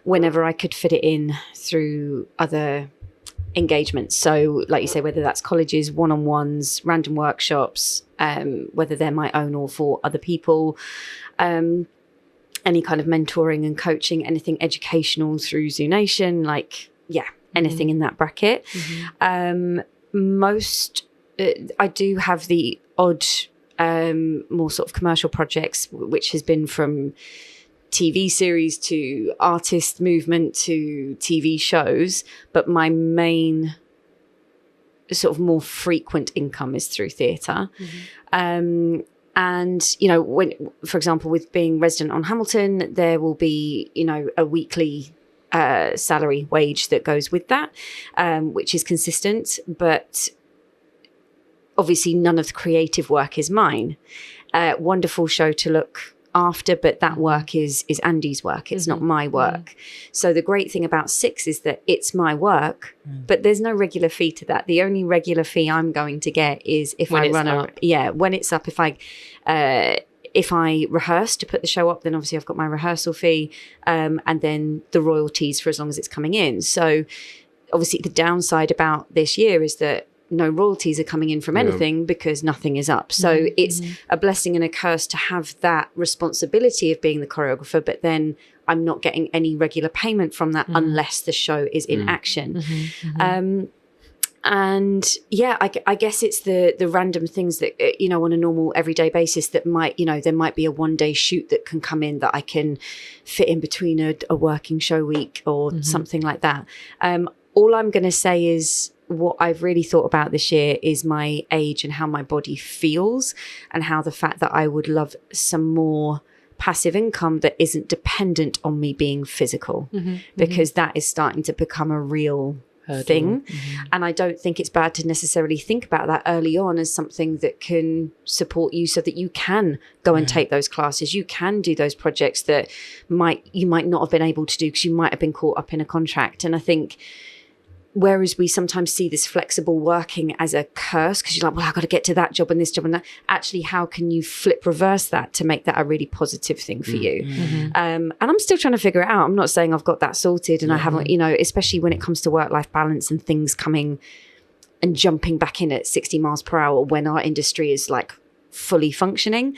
whenever I could fit it in through other engagements. So like you say, whether that's colleges, one-on-ones, random workshops, whether they're my own or for other people, any kind of mentoring and coaching, anything educational through Zoo Nation, anything in that bracket. I do have the odd more sort of commercial projects, which has been from TV series to artist movement to TV shows, but my main sort of more frequent income is through theatre. And, you know, when, for example, with being resident on Hamilton, there will be, you know, a weekly salary wage that goes with that, which is consistent, but obviously none of the creative work is mine. Wonderful show to look after, but that work is Andy's work. It's not my work. So the great thing about Six is that it's my work, but there's no regular fee to that. The only regular fee I'm going to get is if when when it's up. If I rehearse to put the show up, then obviously I've got my rehearsal fee, and then the royalties for as long as it's coming in. So obviously the downside about this year is that no royalties are coming in from anything because nothing is up. So it's a blessing and a curse to have that responsibility of being the choreographer, but then I'm not getting any regular payment from that unless the show is in action. And yeah, I guess it's the random things that, you know, on a normal everyday basis that might, you know, there might be a one-day shoot that can come in that I can fit in between a working show week or something like that. All I'm going to say is what I've really thought about this year is my age and how my body feels, and how the fact that I would love some more passive income that isn't dependent on me being physical, because that is starting to become a real thing. And I don't think it's bad to necessarily think about that early on as something that can support you so that you can go and take those classes, you can do those projects that you might not have been able to do because you might have been caught up in a contract. And I think whereas we sometimes see this flexible working as a curse because you're like, well, I've got to get to that job and this job and that. Actually, how can you reverse that to make that a really positive thing for you? And I'm still trying to figure it out. I'm not saying I've got that sorted, and I haven't, you know, especially when it comes to work-life balance and things coming and jumping back in at 60 miles per hour when our industry is like fully functioning.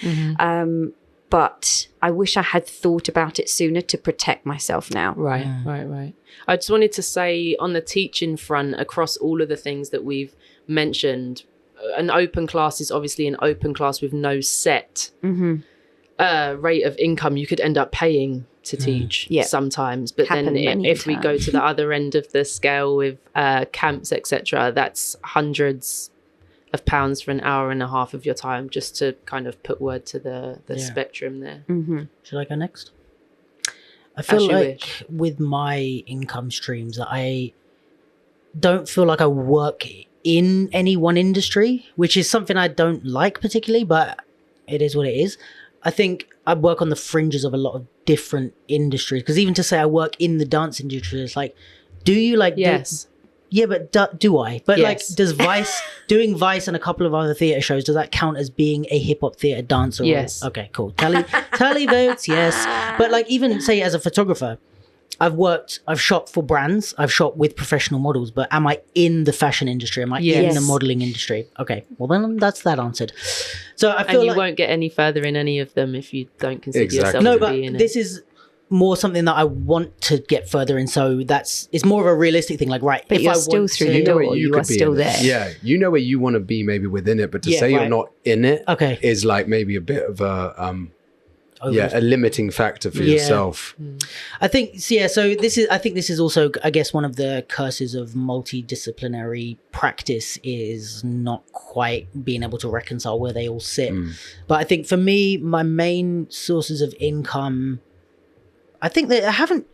But I wish I had thought about it sooner to protect myself now. Right. I just wanted to say on the teaching front, across all of the things that we've mentioned, an open class is obviously an open class with no set rate of income you could end up paying to teach sometimes. But then if we go to the other end of the scale with camps, etc., that's hundreds of pounds for an hour and a half of your time, just to kind of put word to the spectrum there. Should I go next? I feel like with my income streams that I don't feel like I work in any one industry, which is something I don't like particularly, but it is what it is. I think I work on the fringes of a lot of different industries, because even to say I work in the dance industry, it's like, do you like... Yes. Yeah, but do I? But like, does Vice, doing Vice and a couple of other theatre shows, does that count as being a hip hop theatre dancer? Yes. Okay, cool. Tally votes, yes. But like, even say as a photographer, I've shot for brands, I've shot with professional models, but am I in the fashion industry? Am I in the modelling industry? Okay, well then that's that answered. So I feel and you won't get any further in any of them if you don't consider yourself no, to but be in this it. is more something that I want to get further in. So it's more of a realistic thing. Like, right, But if you're I still want through to, the door, where you could are be still in there. it. Yeah, you know where you want to be maybe within it, but to say right. you're not in it Okay. is like maybe a bit of a limiting factor for yourself. I think so this is also, I guess, one of the curses of multidisciplinary practice is not quite being able to reconcile where they all sit. But I think for me, my main sources of income, I think that I haven't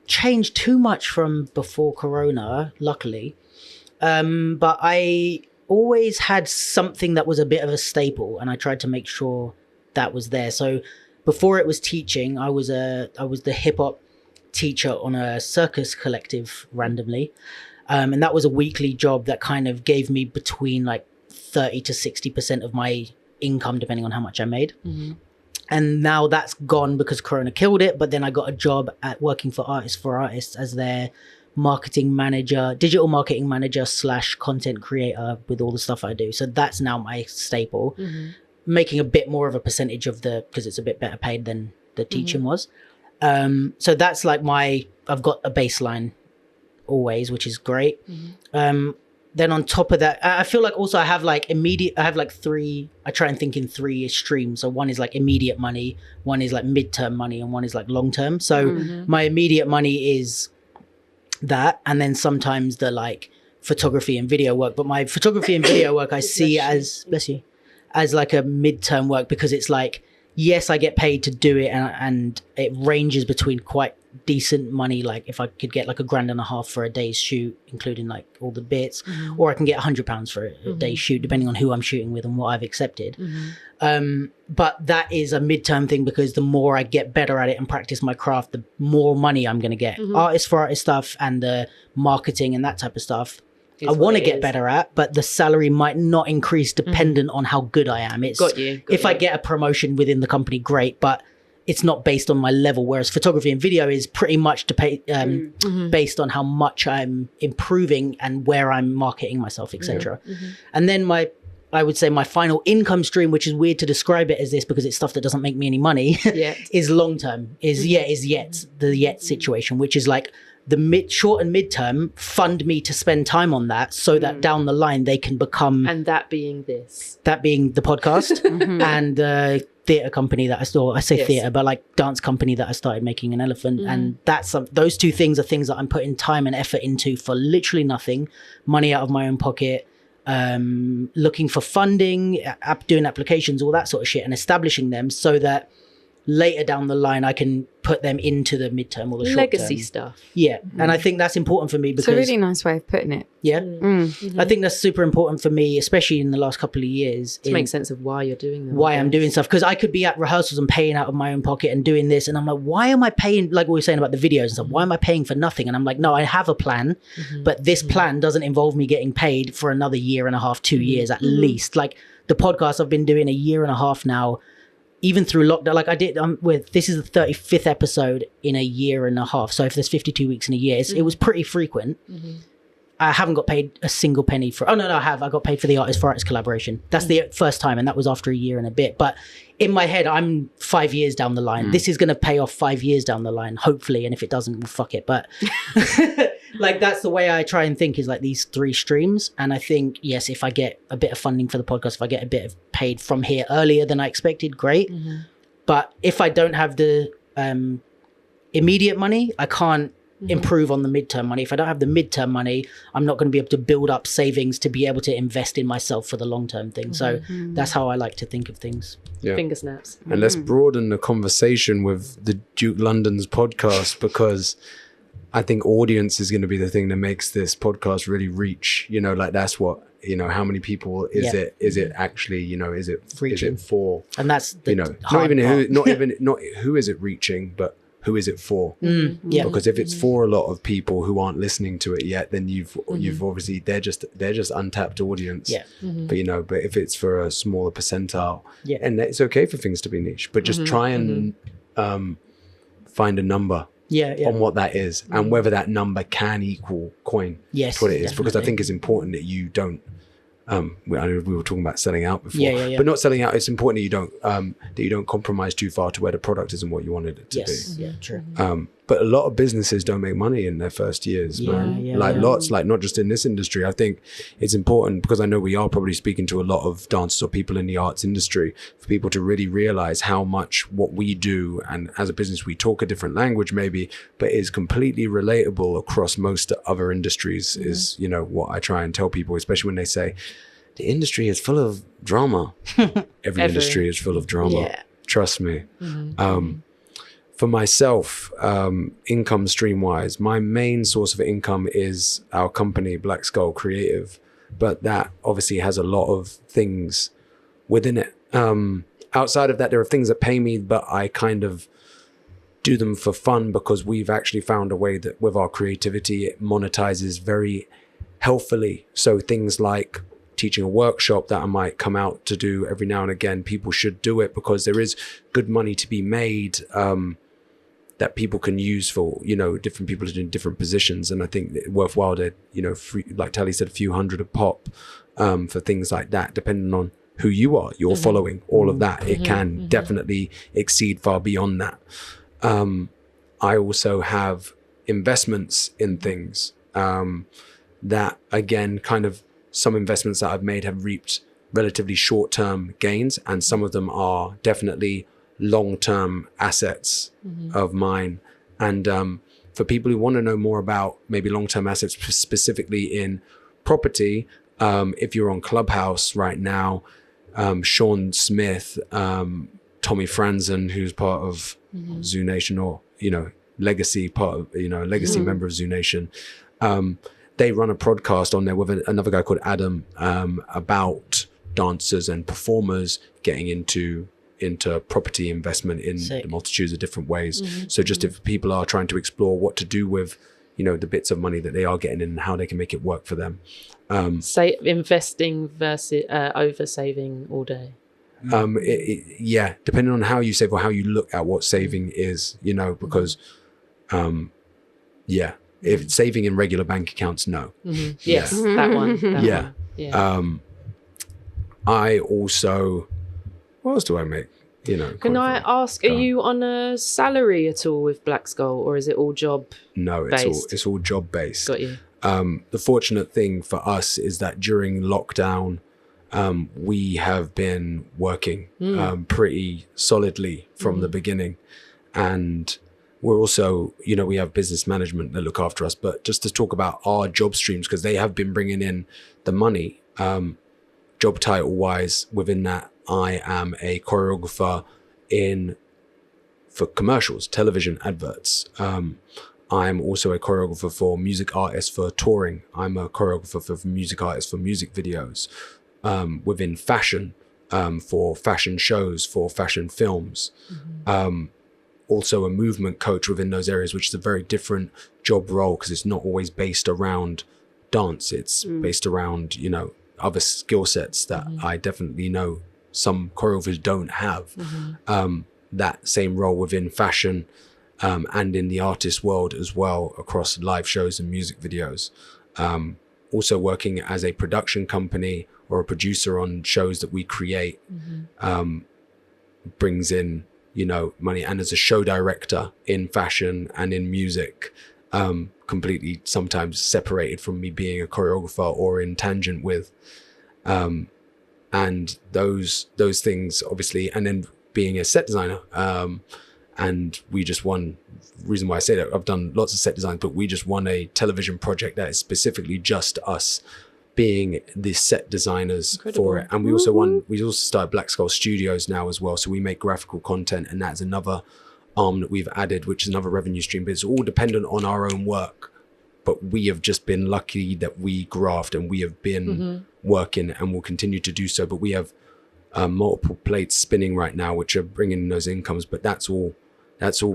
changed too much from before Corona, luckily. But I always had something that was a bit of a staple, and I tried to make sure that was there. So before it was teaching, I was the hip hop teacher on a circus collective randomly. And that was a weekly job that kind of gave me between like 30 to 60% of my income, depending on how much I made. And now that's gone because Corona killed it. But then I got a job at working for Artists as their marketing manager, digital marketing manager / content creator with all the stuff I do. So that's now my staple. Making a bit more of a percentage of because it's a bit better paid than the teaching was. So that's like I've got a baseline always, which is great. Then on top of that, I feel like also I have like three, I try and think in 3 streams. So one is like immediate money, one is like midterm money, and one is like long-term. So my immediate money is that. And then sometimes the like photography and video work, but my photography and video work, I see as, bless you, as like a midterm work, because it's like, yes, I get paid to do it, and it ranges between quite decent money. Like if I could get like $1.50 for a day's shoot, including like all the bits, or I can get £100 for a day's shoot, depending on who I'm shooting with and what I've accepted. But that is a midterm thing, because the more I get better at it and practice my craft, the more money I'm going to get. Artist for artist stuff and the marketing and that type of stuff, I want to get better at, but the salary might not increase dependent on how good I am. It's Got you. I get a promotion within the company, great, but it's not based on my level. Whereas photography and video is pretty much based on how much I'm improving and where I'm marketing myself, etc. And then I would say my final income stream, which is weird to describe it as this because it's stuff that doesn't make me any money, is long term. The yet situation, which is like the short and midterm fund me to spend time on that, so that down the line they can become, and that being the podcast and the theatre company that I say theatre, but like dance company that I started making an elephant. And that's those two things are things that I'm putting time and effort into for literally nothing, money out of my own pocket, looking for funding, doing applications, all that sort of shit, and establishing them so that later down the line I can put them into the midterm or the short legacy term stuff. And I think that's important for me because it's a really nice way of putting it. I think that's super important for me, especially in the last couple of years, to make sense of why you're doing them, why I'm doing stuff, because I could be at rehearsals and paying out of my own pocket and doing this, and I'm like, why am I paying, like we were saying about the videos and stuff, why am I paying for nothing? And I'm like, no, I have a plan, but this plan doesn't involve me getting paid for another 1.5 2 years at least. Like the podcast I've been doing 1.5 years now, even through lockdown. Like I did this is the 35th episode in 1.5 years, so if there's 52 weeks in a year, it was pretty frequent. I haven't got paid a single penny for, I got paid for the Artist for Artist collaboration. That's the first time, and that was after 1 year and a bit. But in my head, I'm 5 years down the line. This is going to pay off 5 years down the line, hopefully, and if it doesn't, well, fuck it. But like that's the way I try and think, is like these 3 streams. And I think, yes, if I get a bit of funding for the podcast, if I get a bit of paid from here earlier than I expected, great. But if I don't have the immediate money, I can't improve on the midterm money. If I don't have the midterm money, I'm not going to be able to build up savings to be able to invest in myself for the long-term thing. So that's how I like to think of things. Finger snaps. And let's broaden the conversation with the Duke London's podcast, because I think audience is going to be the thing that makes this podcast really reach, like that's what, how many people is it actually, is it for? And that's the not who is it reaching, but who is it for? Because if it's for a lot of people who aren't listening to it yet, then you've obviously they're just untapped audience. But if it's for a smaller percentile, and it's okay for things to be niche, but just try and find a number on what that is, and whether that number can equal coin. Yes, what it is, definitely. because I think it's important that you don't I know we were talking about selling out before, Yeah. but not selling out. It's important that you don't compromise too far to where the product isn't what you wanted it to be. Yeah, true. But a lot of businesses don't make money in their first years, man. Lots, like not just in this industry. I think it's important, because I know we are probably speaking to a lot of dancers or people in the arts industry, for people to really realize how much what we do, and as a business, we talk a different language maybe, but is completely relatable across most other industries is, you know, what I try and tell people, especially when they say, the industry is full of drama. Every industry is full of drama. Yeah. Trust me. For myself, income stream wise, my main source of income is our company, Black Skull Creative, but that obviously has a lot of things within it. Outside of that, there are things that pay me, but I kind of do them for fun, because we've actually found a way that with our creativity, it monetizes very healthily. So things like teaching a workshop that I might come out to do every now and again, people should do it, because there is good money to be made, that people can use for, you know, different people in different positions. And I think it's worthwhile to, you know, like Tali said, a few hundred a pop, for things like that, depending on who you are, your following, all of that. It can definitely exceed far beyond that. I also have investments in things, that again, kind of some investments that I've made have reaped relatively short-term gains, and some of them are definitely long-term assets of mine. And for people who want to know more about maybe long-term assets, specifically in property, if you're on Clubhouse right now, Sean Smith, Tommy Franzen, who's part of Zoo Nation, or, you know, legacy member of Zoo Nation, they run a podcast on there with another guy called Adam, about dancers and performers getting into property investment in the multitudes of different ways. So just if people are trying to explore what to do with, you know, the bits of money that they are getting in and how they can make it work for them. Investing versus over saving all day. Yeah, depending on how you save or how you look at what saving is, you know, because if saving in regular bank accounts, no. Yes, that one. That one. I also, what else do I make? You know, can I ask, are you on a salary at all with Black Skull, or is it all job? No, it's all job based. Got you. The fortunate thing for us is that during lockdown, we have been working pretty solidly from the beginning, and we're also, you know, we have business management that look after us. But just to talk about our job streams, because they have been bringing in the money, job title wise, within that, I am a choreographer for commercials, television adverts. I'm also a choreographer for music artists for touring. I'm a choreographer for music artists for music videos. Within fashion, for fashion shows, for fashion films. Also a movement coach within those areas, which is a very different job role, because it's not always based around dance. It's based around, you know, other skill sets that I definitely know some choreographers don't have. That same role within fashion, and in the artist world as well, across live shows and music videos. Also working as a production company or a producer on shows that we create, brings in, you know, money. And as a show director in fashion and in music, completely sometimes separated from me being a choreographer or in tangent with, and those things obviously, and then being a set designer, and we just won, reason why I say that, I've done lots of set designs, but we just won a television project that is specifically just us being the set designers for it. And we also started Black Skull Studios now as well. So we make graphical content, and that's another arm that we've added, which is another revenue stream, but it's all dependent on our own work. But we have just been lucky that we graft, and we have been working, and will continue to do so. But we have multiple plates spinning right now, which are bringing in those incomes. But that's all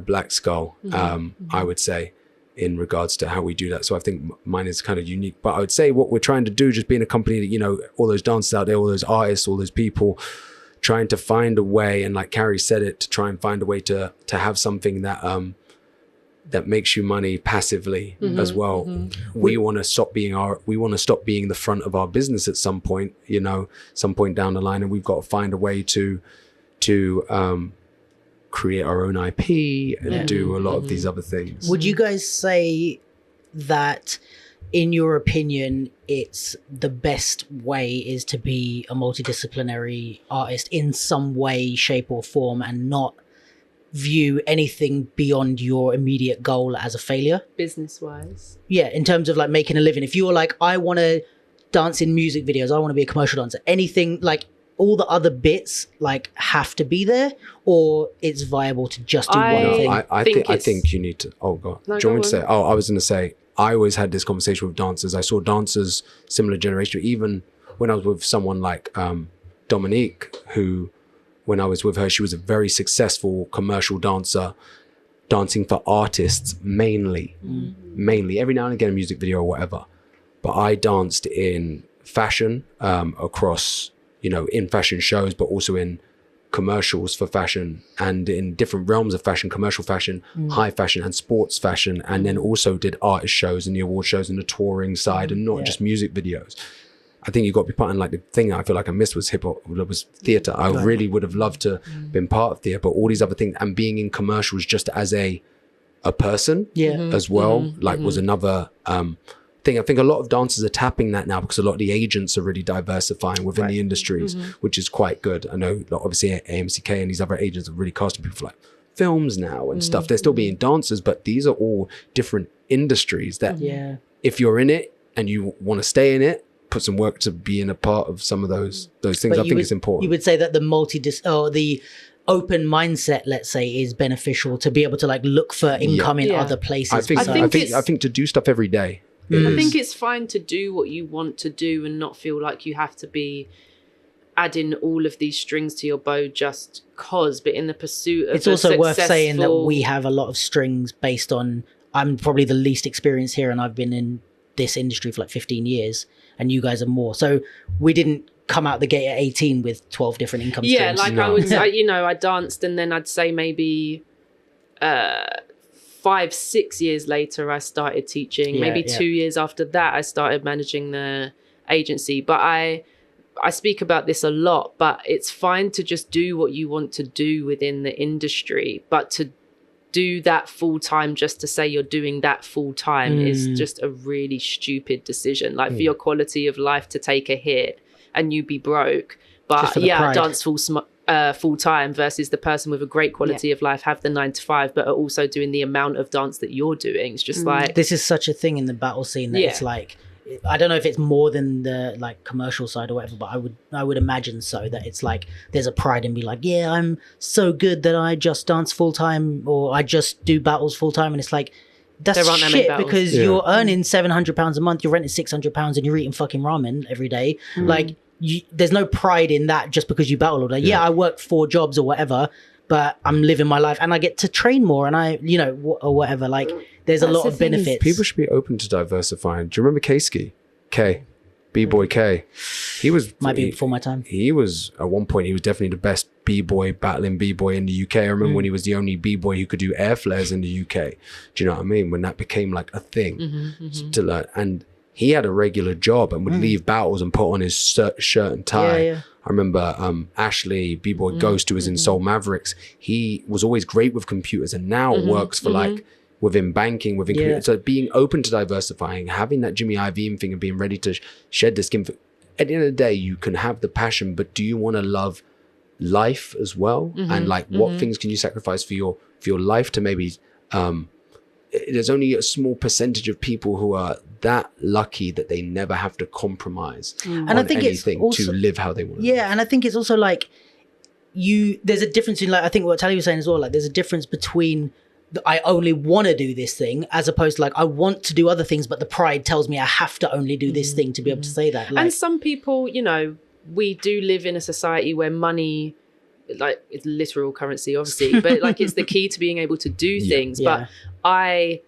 Black Skull, I would say, in regards to how we do that. So I think mine is kind of unique. But I would say what we're trying to do, just being a company that, you know, all those dancers out there, all those artists, all those people, trying to find a way, and like Carrie said it, to try and find a way to have something that that makes you money passively as well. We want to stop being the front of our business at some point, some point down the line, and we've got to find a way to create our own IP and do a lot of these other things. Would you guys say that, in your opinion, it's the best way is to be a multidisciplinary artist in some way, shape or form, and not view anything beyond your immediate goal as a failure? Business wise. Yeah, in terms of like making a living. If you're like, I want to dance in music videos, I want to be a commercial dancer, anything, like all the other bits like have to be there, or it's viable to just do one thing? I think you need to. Oh God, No, do you want me go to say? on. Oh, I was going to say. I always had this conversation with dancers. I saw dancers similar generation. Even when I was with someone like Dominique, who, when I was with her, she was a very successful commercial dancer, dancing for artists mainly. Every now and again a music video or whatever. But I danced in fashion across, in fashion shows, but also in commercials for fashion, and in different realms of fashion, commercial fashion, high fashion and sports fashion, and then also did artist shows and the award shows and the touring side, and not just music videos. I think you got to be part in, like, the thing I feel like I missed was hip hop, was theatre. I really would have loved to been part of theatre, but all these other things, and being in commercials just as a person as well, was another thing. I think a lot of dancers are tapping that now, because a lot of the agents are really diversifying within the industries, which is quite good. I know, like, obviously AMCK and these other agents are really casting people for like films now and stuff. They're still being dancers, but these are all different industries that if you're in it and you want to stay in it, put some work to be in a part of some of those things. But I think it's important. You would say that the open mindset, let's say, is beneficial to be able to like look for income in other places. I think to do stuff every day. I think it's fine to do what you want to do and not feel like you have to be adding all of these strings to your bow just cause, but in the pursuit of it's also worth saying that we have a lot of strings based on, I'm probably the least experienced here and I've been in this industry for like 15 years and you guys are more. So we didn't come out the gate at 18 with 12 different income streams. Yeah, like I danced, and then I'd say maybe 5-6 years later I started teaching. Maybe 2 years after that I started managing the agency. But I speak about this a lot, but it's fine to just do what you want to do within the industry, but to do that full time just to say you're doing that full time is just a really stupid decision. Like for your quality of life to take a hit and you be broke, but dance full time versus the person with a great quality of life have the 9 to 5 but are also doing the amount of dance that you're doing. It's just like, this is such a thing in the battle scene that it's like, I don't know if it's more than the like commercial side or whatever, but I would imagine so, that it's like there's a pride in being like, yeah, I'm so good that I just dance full time or I just do battles full time, and it's like, that's shit, because you're earning £700 a month, you're renting £600 and you're eating fucking ramen every day. Like there's no pride in that just because you battle all day. I work 4 jobs or whatever, but I'm living my life and I get to train more and I, or whatever. Like there's a lot of benefits. People should be open to diversifying. Do you remember K-Ski? B-Boy K. He was... Might be before my time. He was, at one point, he was definitely the best B-Boy, battling B-Boy in the UK. I remember when he was the only B-Boy who could do air flares in the UK. Do you know what I mean? When that became like a thing to learn. And he had a regular job and would leave battles and put on his shirt and tie. I remember Ashley, B-Boy Ghost, who was in Soul Mavericks. He was always great with computers and now works for like within banking, within computers. So being open to diversifying, having that Jimmy Iovine thing and being ready to shed the skin. At the end of the day, you can have the passion, but do you want to love life as well? And like what things can you sacrifice for your life to maybe... there's only a small percentage of people who are that lucky that they never have to compromise and I think anything it's also, to live how they want to live. live. And I think it's also like there's a difference in, like, I think what Tali was saying as well, like there's a difference between I only want to do this thing as opposed to like I want to do other things but the pride tells me I have to only do this thing to be able to say that. Like, and some people, we do live in a society where money, like, it's literal currency obviously, but like it's the key to being able to do things. But I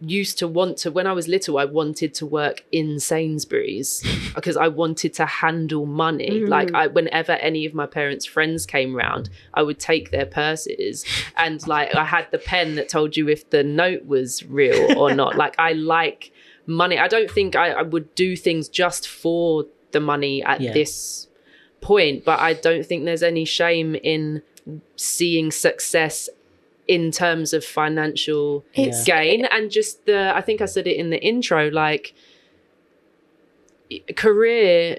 used to want to, when I was little, I wanted to work in Sainsbury's because I wanted to handle money. Like whenever any of my parents' friends came round, I would take their purses and like I had the pen that told you if the note was real or not. Like I like money. I don't think I would do things just for the money at this point, but I don't think there's any shame in seeing success in terms of financial gain. And just I think I said it in the intro, like career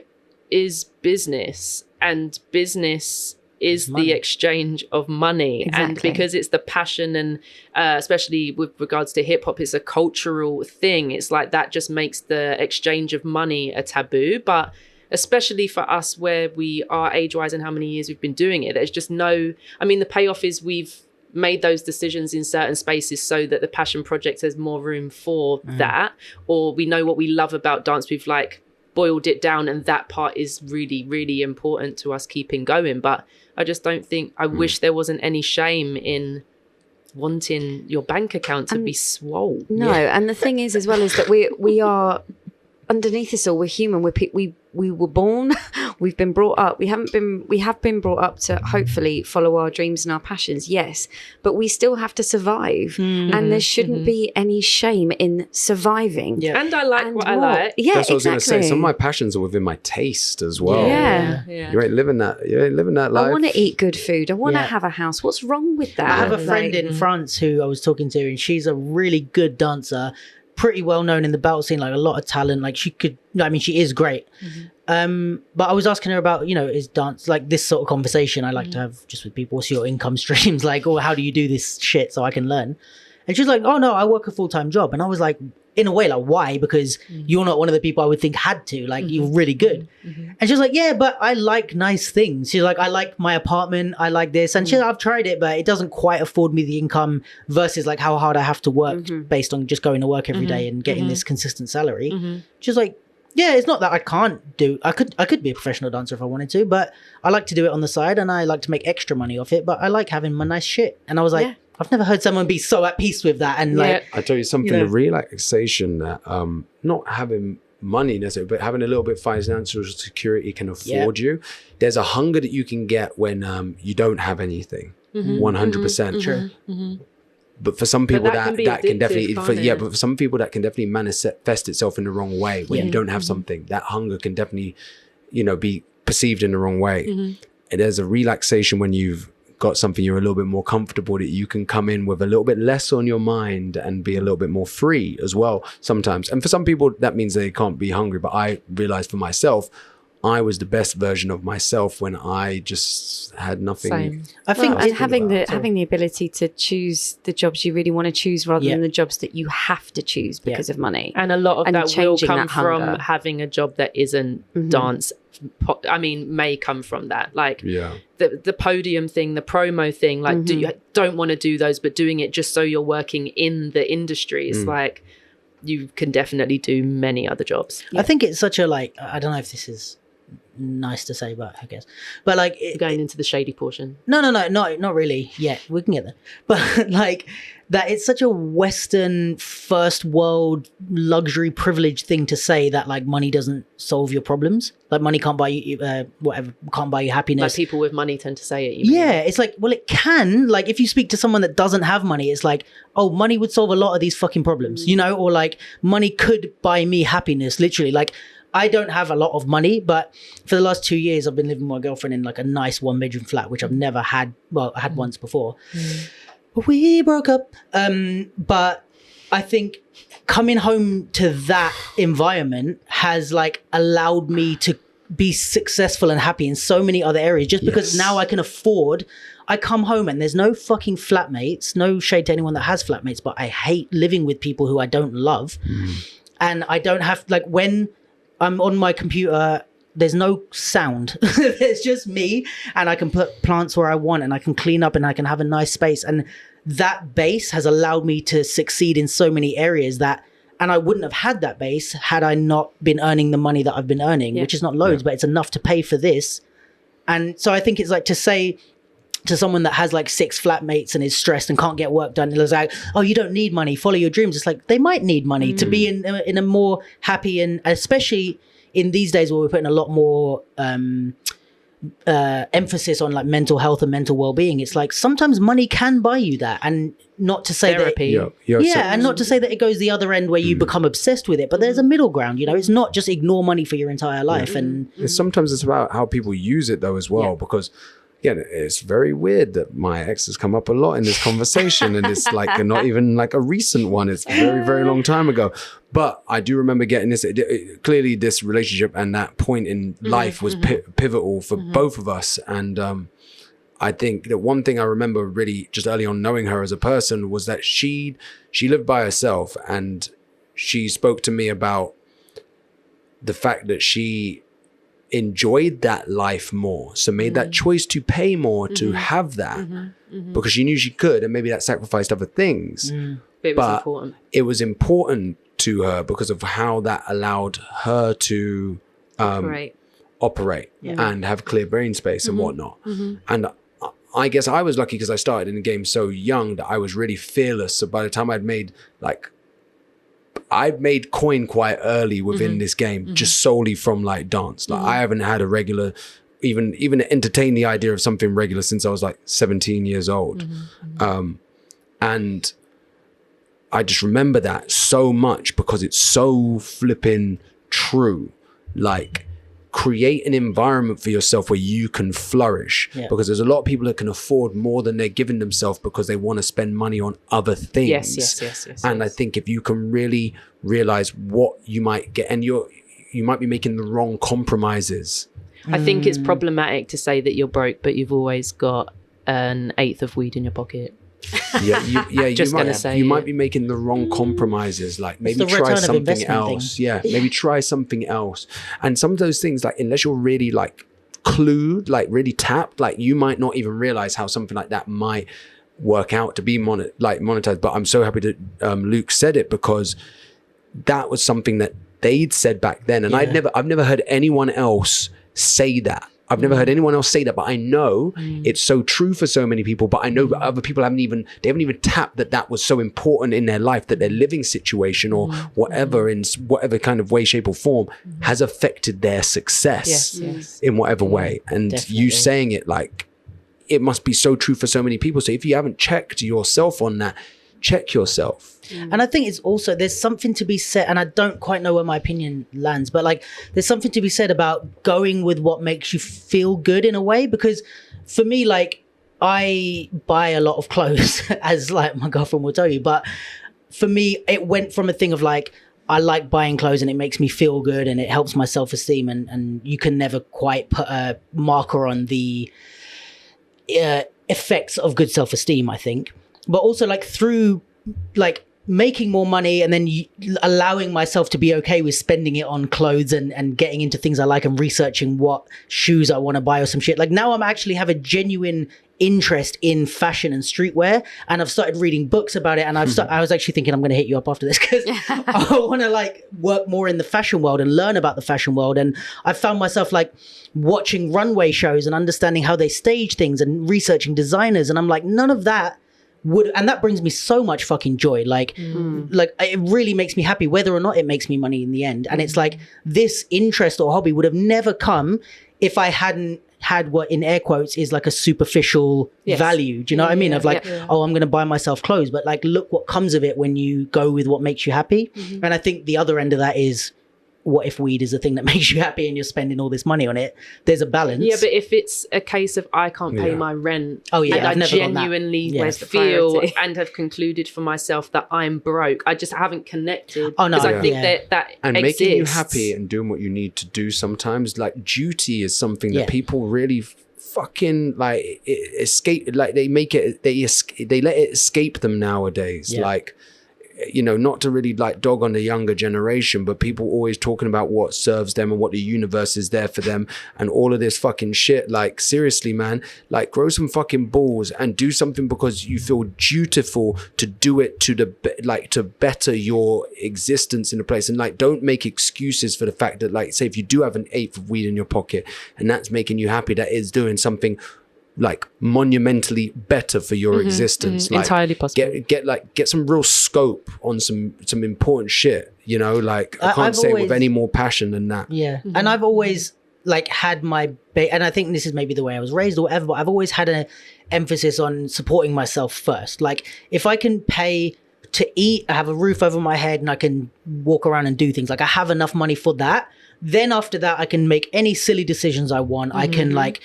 is business and business is the exchange of money. Exactly. And because it's the passion and especially with regards to hip hop, it's a cultural thing. It's like that just makes the exchange of money a taboo. But especially for us where we are age-wise and how many years we've been doing it, there's just the payoff is we've made those decisions in certain spaces so that the passion project has more room for that, or we know what we love about dance, we've like boiled it down and that part is really, really important to us keeping going. But I just don't think, I wish there wasn't any shame in wanting your bank account to be swole. No, and the thing is as well is that we are underneath this all, we're human. We were born, we've been brought up. We have been brought up to hopefully follow our dreams and our passions, yes, but we still have to survive, and there shouldn't be any shame in surviving. Yeah. And I like what I like. Yeah, that's what exactly. I was going to say. Some of my passions are within my taste as well. Yeah. You ain't living that life. I want to eat good food. I want to have a house. What's wrong with that? I have a friend in France who I was talking to, and she's a really good dancer, pretty well known in the battle scene, like a lot of talent. Like she is great. But I was asking her about, is dance like this sort of conversation I like to have just with people. What's your income streams like, or how do you do this shit so I can learn? And she's like, oh no, I work a full-time job. And I was like, in a way, like, why? Because you're not one of the people I would think had to, like, you're really good. And she's like, yeah, but I like nice things. She's like, I like my apartment, I like this. And she's like, I've tried it, but it doesn't quite afford me the income versus like how hard I have to work based on just going to work every day and getting this consistent salary. She's like, yeah, it's not that I can't do, I could be a professional dancer if I wanted to, but I like to do it on the side and I like to make extra money off it, but I like having my nice shit. And I was like, I've never heard someone be so at peace with that. And like, I tell you something, the relaxation that not having money necessarily, but having a little bit of financial security can afford you. There's a hunger that you can get when you don't have anything. 100%. True. But for some people that can definitely, but for some people that can definitely manifest itself in the wrong way. When you don't have something, that hunger can definitely, be perceived in the wrong way. And there's a relaxation when you've got something you're a little bit more comfortable, that you can come in with a little bit less on your mind and be a little bit more free as well sometimes. And for some people that means they can't be hungry, but I realized for myself, I was the best version of myself when I just had nothing. Same. I think having the ability to choose the jobs you really want to choose rather than the jobs that you have to choose because of money. And a lot of that will come from having a job that isn't dance. I mean, may come from that. Like the podium thing, the promo thing, like you don't want to do those, but doing it just so you're working in the industry is like, you can definitely do many other jobs. I think it's such a, like, I don't know if this is nice to say, but I guess, but like going into the shady portion. No, not really yet. We can get there. But like that, it's such a Western first world luxury privilege thing to say that like money doesn't solve your problems. Like money can't buy you can't buy you happiness. Like people with money tend to say it. It's like, well, it can. Like if you speak to someone that doesn't have money, it's like, oh, money would solve a lot of these fucking problems, or like money could buy me happiness. Literally, like. I don't have a lot of money, but for the last 2 years, I've been living with my girlfriend in like a nice 1-bedroom flat, which I've never had. Well, I had once before. We broke up. But I think coming home to that environment has like allowed me to be successful and happy in so many other areas, just because now I can afford. I come home and there's no fucking flatmates. No shade to anyone that has flatmates, but I hate living with people who I don't love. And I don't have, like, when I'm on my computer, there's no sound. There's just me, and I can put plants where I want, and I can clean up, and I can have a nice space. And that base has allowed me to succeed in so many areas and I wouldn't have had that base had I not been earning the money that I've been earning, which is not loads, but it's enough to pay for this. And so I think it's like to say to someone that has like 6 flatmates and is stressed and can't get work done, it's like, oh, you don't need money, follow your dreams. It's like they might need money to be in a more happy, and especially in these days where we're putting a lot more emphasis on like mental health and mental well-being. It's like sometimes money can buy you that, and not to say Therapy. and not to say that it goes the other end where you become obsessed with it, but there's a middle ground. You know, it's not just ignore money for your entire life. And sometimes it's about how people use it though as well, because again, it's very weird that my ex has come up a lot in this conversation, and it's like not even like a recent one. It's very, very long time ago. But I do remember getting this. Clearly, this relationship and that point in life was pivotal for both of us. And I think that one thing I remember really just early on knowing her as a person was that she lived by herself, and she spoke to me about the fact that she enjoyed that life more, so made that choice to pay more to have that because she knew she could, and maybe that sacrificed other things, but it was important to her because of how that allowed her to operate and have clear brain space and whatnot. And I guess I was lucky because I started in the game so young that I was really fearless. So by the time I'd made coin quite early within this game, just solely from like dance. Like I haven't had a regular, even entertain the idea of something regular since I was like 17 years old. And I just remember that so much because it's so flipping true. Like, create an environment for yourself where you can flourish, because there's a lot of people that can afford more than they're giving themselves because they want to spend money on other things. Yes. I think if you can really realize what you might get, and you might be making the wrong compromises. I think it's problematic to say that you're broke, but you've always got an eighth of weed in your pocket. You might be making the wrong compromises. Like maybe try something else. Maybe try something else. And some of those things, like unless you're really like clued, like really tapped, like you might not even realize how something like that might work out to be monetized. But I'm so happy that Luke said it, because that was something that they'd said back then, and I've never heard anyone else say that. I've never heard anyone else say that, but I know it's so true for so many people. But I know that other people haven't even tapped that was so important in their life, that their living situation or whatever, in whatever kind of way, shape or form, has affected their success in whatever way. And you saying it, like, it must be so true for so many people. So if you haven't checked yourself on that, check yourself. And I think it's also, there's something to be said, and I don't quite know where my opinion lands, but like there's something to be said about going with what makes you feel good in a way. Because for me, like, I buy a lot of clothes, as like my girlfriend will tell you, but for me it went from a thing of like, I like buying clothes and it makes me feel good and it helps my self-esteem, and you can never quite put a marker on the effects of good self-esteem, I think. But also like through like making more money and then allowing myself to be okay with spending it on clothes and getting into things I like and researching what shoes I want to buy or some shit. Like now I'm actually have a genuine interest in fashion and streetwear, and I've started reading books about it, and I was actually thinking I'm going to hit you up after this because I want to like work more in the fashion world and learn about the fashion world. And I found myself like watching runway shows and understanding how they stage things and researching designers, and I'm like, none of that and that brings me so much fucking joy. Like it really makes me happy whether or not it makes me money in the end. And it's like this interest or hobby would have never come if I hadn't had what in air quotes is like a superficial value. Do you know what I mean? Of like, oh, I'm going to buy myself clothes, but like, look what comes of it when you go with what makes you happy. And I think the other end of that is, what if weed is the thing that makes you happy and you're spending all this money on it? There's a balance. Yeah, but if it's a case of I can't pay my rent, and I genuinely feel and have concluded for myself that I'm broke, I just haven't connected. Oh no, because I think that and exists. Making you happy and doing what you need to do sometimes, like duty is something that people really fucking like escape. Like they make it, they let it escape them nowadays. Like, you know, not to really like dog on the younger generation, but people always talking about what serves them and what the universe is there for them and all of this fucking shit. Like, seriously, man, like grow some fucking balls and do something because you feel dutiful to do it to to better your existence in a place. And like, don't make excuses for the fact that, like, say if you do have an eighth of weed in your pocket and that's making you happy, that is doing something like monumentally better for your existence. Like, entirely possible. Get some real scope on some important shit, you know, like I can't I've say it with always- any more passion than that. Yeah. And I've always like had my and I think this is maybe the way I was raised or whatever, but I've always had an emphasis on supporting myself first. Like if I can pay to eat, I have a roof over my head and I can walk around and do things, like I have enough money for that, then after that I can make any silly decisions I want. I can like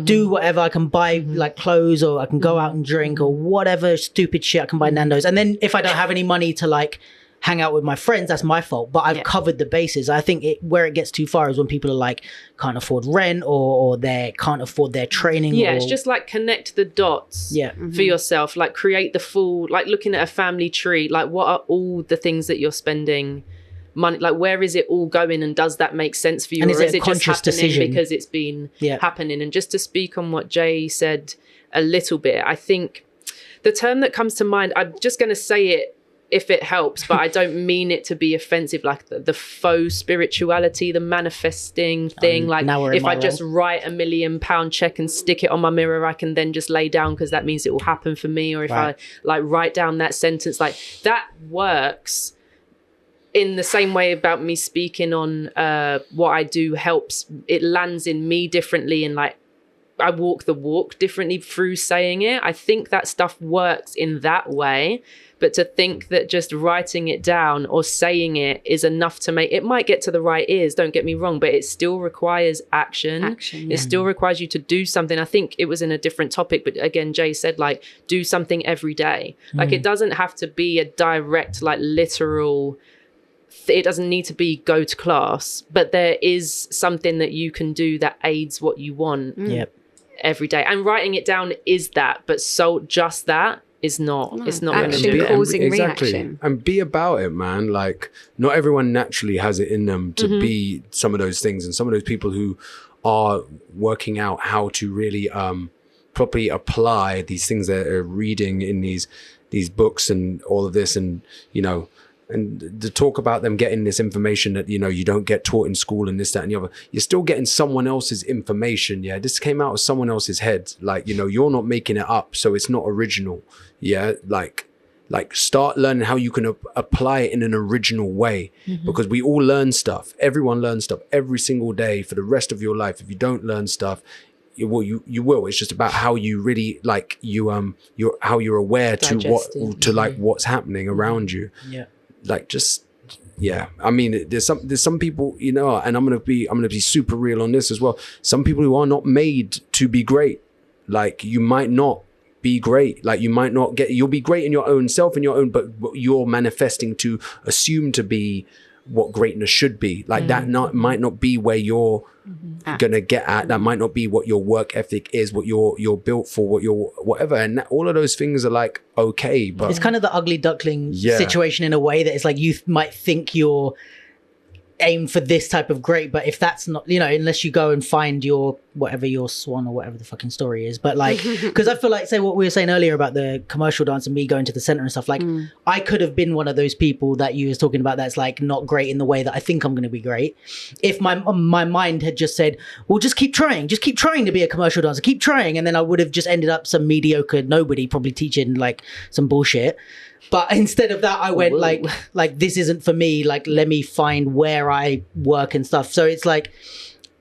do whatever, I can buy like clothes, or I can go out and drink, or whatever stupid shit, I can buy Nando's. And then if I don't have any money to like hang out with my friends, that's my fault, but I've covered the bases. I think where it gets too far is when people are like can't afford rent, or they can't afford their training. Yeah, it's just like connect the dots for yourself, like create the full, like looking at a family tree, like what are all the things that you're spending money, like where is it all going, and does that make sense for you, and or is it just happening decision? because it's been happening? And just to speak on what Jay said a little bit, I think the term that comes to mind, I'm just going to say it if it helps, but I don't mean it to be offensive, like the faux spirituality, the manifesting thing. Like if I just write £1 million check and stick it on my mirror, I can then just lay down because that means it will happen for me. Or if I like write down that sentence, like that works in the same way about me speaking on what I do helps. It lands in me differently, and like I walk the walk differently through saying it. I think that stuff works in that way. But to think that just writing it down or saying it is enough to make it, might get to the right ears, don't get me wrong, but it still requires action. It still requires you to do something. I think it was in a different topic, but again, Jay said like do something every day. Like it doesn't have to be a direct, like literal, it doesn't need to be go to class, but there is something that you can do that aids what you want every day. And writing it down is that, but so just that is not, it's not going to do it. Causing reaction. And be about it, man. Like not everyone naturally has it in them to be some of those things, and some of those people who are working out how to really properly apply these things that are reading in these books and all of this, and you know, and to talk about them getting this information that, you know, you don't get taught in school and this, that, and the other. You're still getting someone else's information. Yeah. This came out of someone else's head. Like, you know, you're not making it up, so it's not original. Yeah. Like start learning how you can apply it in an original way, because we all learn stuff. Everyone learns stuff every single day for the rest of your life. If you don't learn stuff, you will. It's just about how you really like how you're aware to like what's happening around you. Yeah. Like just I mean, there's some people, you know, and I'm gonna be super real on this as well. Some people who are not made to be great. Like you might not be great. Like you might not you'll be great in your own self, but you're manifesting to assume to be what greatness should be. Like that might not be where you're gonna get at. That might not be what your work ethic is, what you're built for, what you're whatever. And all of those things are like okay, but it's kind of the ugly duckling situation in a way, that it's like you might think you're aimed for this type of great, but if that's not, you know, unless you go and find your swan or whatever the fucking story is. But like, because I feel like, say what we were saying earlier about the commercial dance and me going to the center and stuff, like I could have been one of those people that you was talking about that's like not great in the way that I think I'm going to be great, if my mind had just said, well, just keep trying to be a commercial dancer, keep trying, and then I would have just ended up some mediocre nobody, probably teaching like some bullshit. But instead of that, I went like this isn't for me. Like, let me find where I work and stuff. So it's like,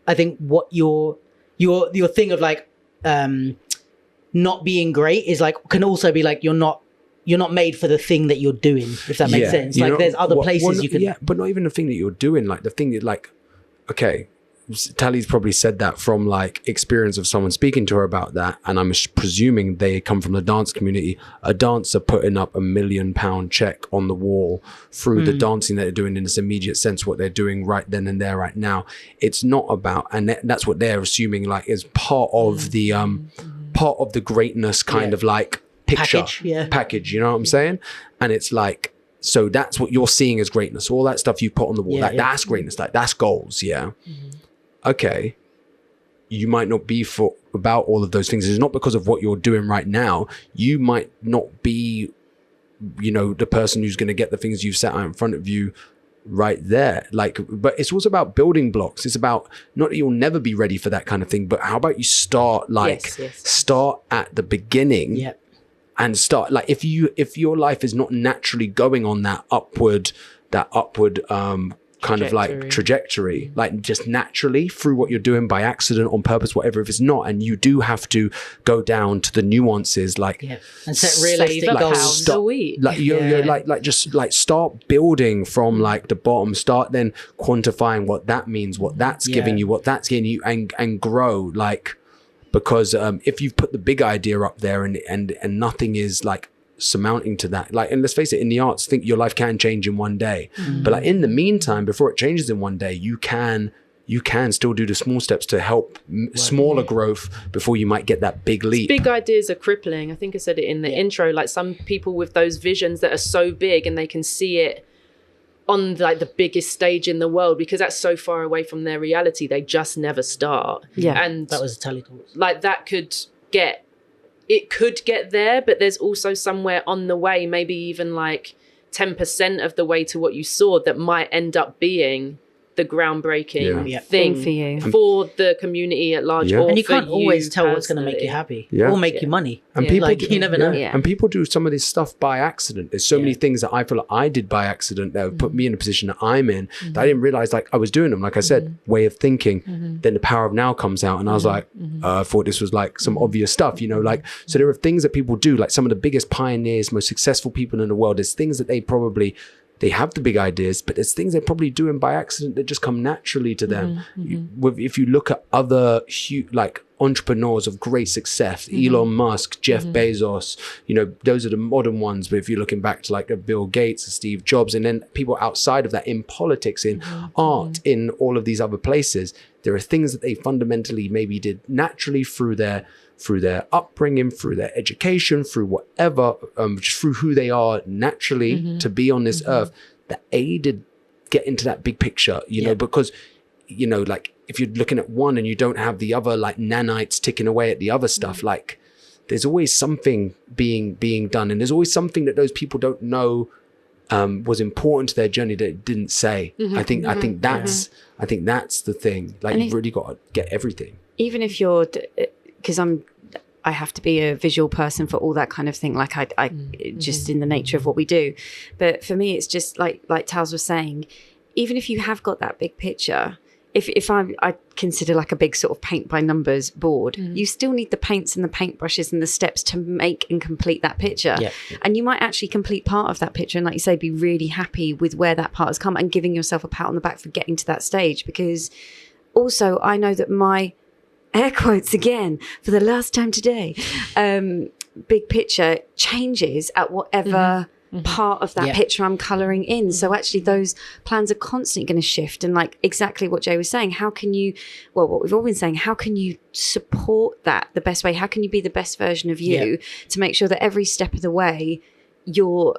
I think what your thing of like not being great is like, can also be like you're not made for the thing that you're doing, if that makes sense. Like there's other places you can. Yeah, but not even the thing that you're doing. Like the thing that, like, okay, Tali's probably said that from like experience of someone speaking to her about that, and I'm presuming they come from the dance community. A dancer putting up £1 million check on the wall through the dancing that they're doing in this immediate sense, what they're doing right then and there, right now. It's not about, and that's what they're assuming like is part of the greatness kind of like picture package. You know what I'm saying? And it's like, so that's what you're seeing as greatness. All that stuff you put on the wall, that's greatness. Like that's goals. Yeah. Okay, you might not be about all of those things. It's not because of what you're doing right now. You might not be, you know, the person who's going to get the things you've set out in front of you right there. Like, but it's also about building blocks. It's about not that you'll never be ready for that kind of thing, but how about you start start at the beginning. Yeah. And start, like, if your life is not naturally going on that upward kind of like trajectory, like just naturally through what you're doing by accident, on purpose, whatever, if it's not, and you do have to go down to the nuances, like, and set realistic goals. Like just start building from like the bottom, start then quantifying what that means, what that's giving you, what that's giving you, and grow, like, because if you've put the big idea up there and nothing is like surmounting to that, like, and let's face it, in the arts, think your life can change in one day, but like in the meantime, before it changes in one day, you can still do the small steps to help smaller growth before you might get that big leap. Big ideas are crippling. I think I said it in the intro, like some people with those visions that are so big and they can see it on like the biggest stage in the world, because that's so far away from their reality, they just never start. And that was a Tali talk. Like that could get there, but there's also somewhere on the way, maybe even like 10% of the way to what you saw, that might end up being the groundbreaking thing for you, for the community at large. Or and you can't for always tell personally. what's going to make you happy or make you money. And people you never know. And people do some of this stuff by accident. There's so many things that I feel like I did by accident that have put me in a position that I'm in, that I didn't realize, like, I was doing them. Like I said, way of thinking. Then the Power of Now comes out, and I was like, I thought this was like some obvious stuff, you know, like, so there are things that people do, like some of the biggest pioneers, most successful people in the world. There's things that they have the big ideas, but there's things they're probably doing by accident that just come naturally to them. If you look at other like entrepreneurs of great success, Elon Musk, Jeff Bezos, you know, those are the modern ones. But if you're looking back to like Bill Gates, Steve Jobs, and then people outside of that in politics, in art, in all of these other places, there are things that they fundamentally maybe did naturally through their upbringing, through their education, through whatever, just through who they are naturally to be on this earth, that aided get into that big picture, you know, because, you know, like if you're looking at one and you don't have the other, like nanites ticking away at the other stuff, like there's always something being done, and there's always something that those people don't know was important to their journey that it didn't say. I think that's the thing. Like, you've really got to get everything. Even if you're, because I have to be a visual person for all that kind of thing. Like I just in the nature of what we do. But for me, it's just like Tals was saying, even if you have got that big picture, if I consider like a big sort of paint by numbers board, you still need the paints and the paintbrushes and the steps to make and complete that picture. And you might actually complete part of that picture and, like you say, be really happy with where that part has come and giving yourself a pat on the back for getting to that stage. Because also I know that my air quotes again for the last time today, big picture changes at whatever part of that picture I'm colouring in. So actually those plans are constantly going to shift. And like exactly what Jay was saying, how can you, well, what we've all been saying, how can you support that the best way? How can you be the best version of you to make sure that every step of the way you're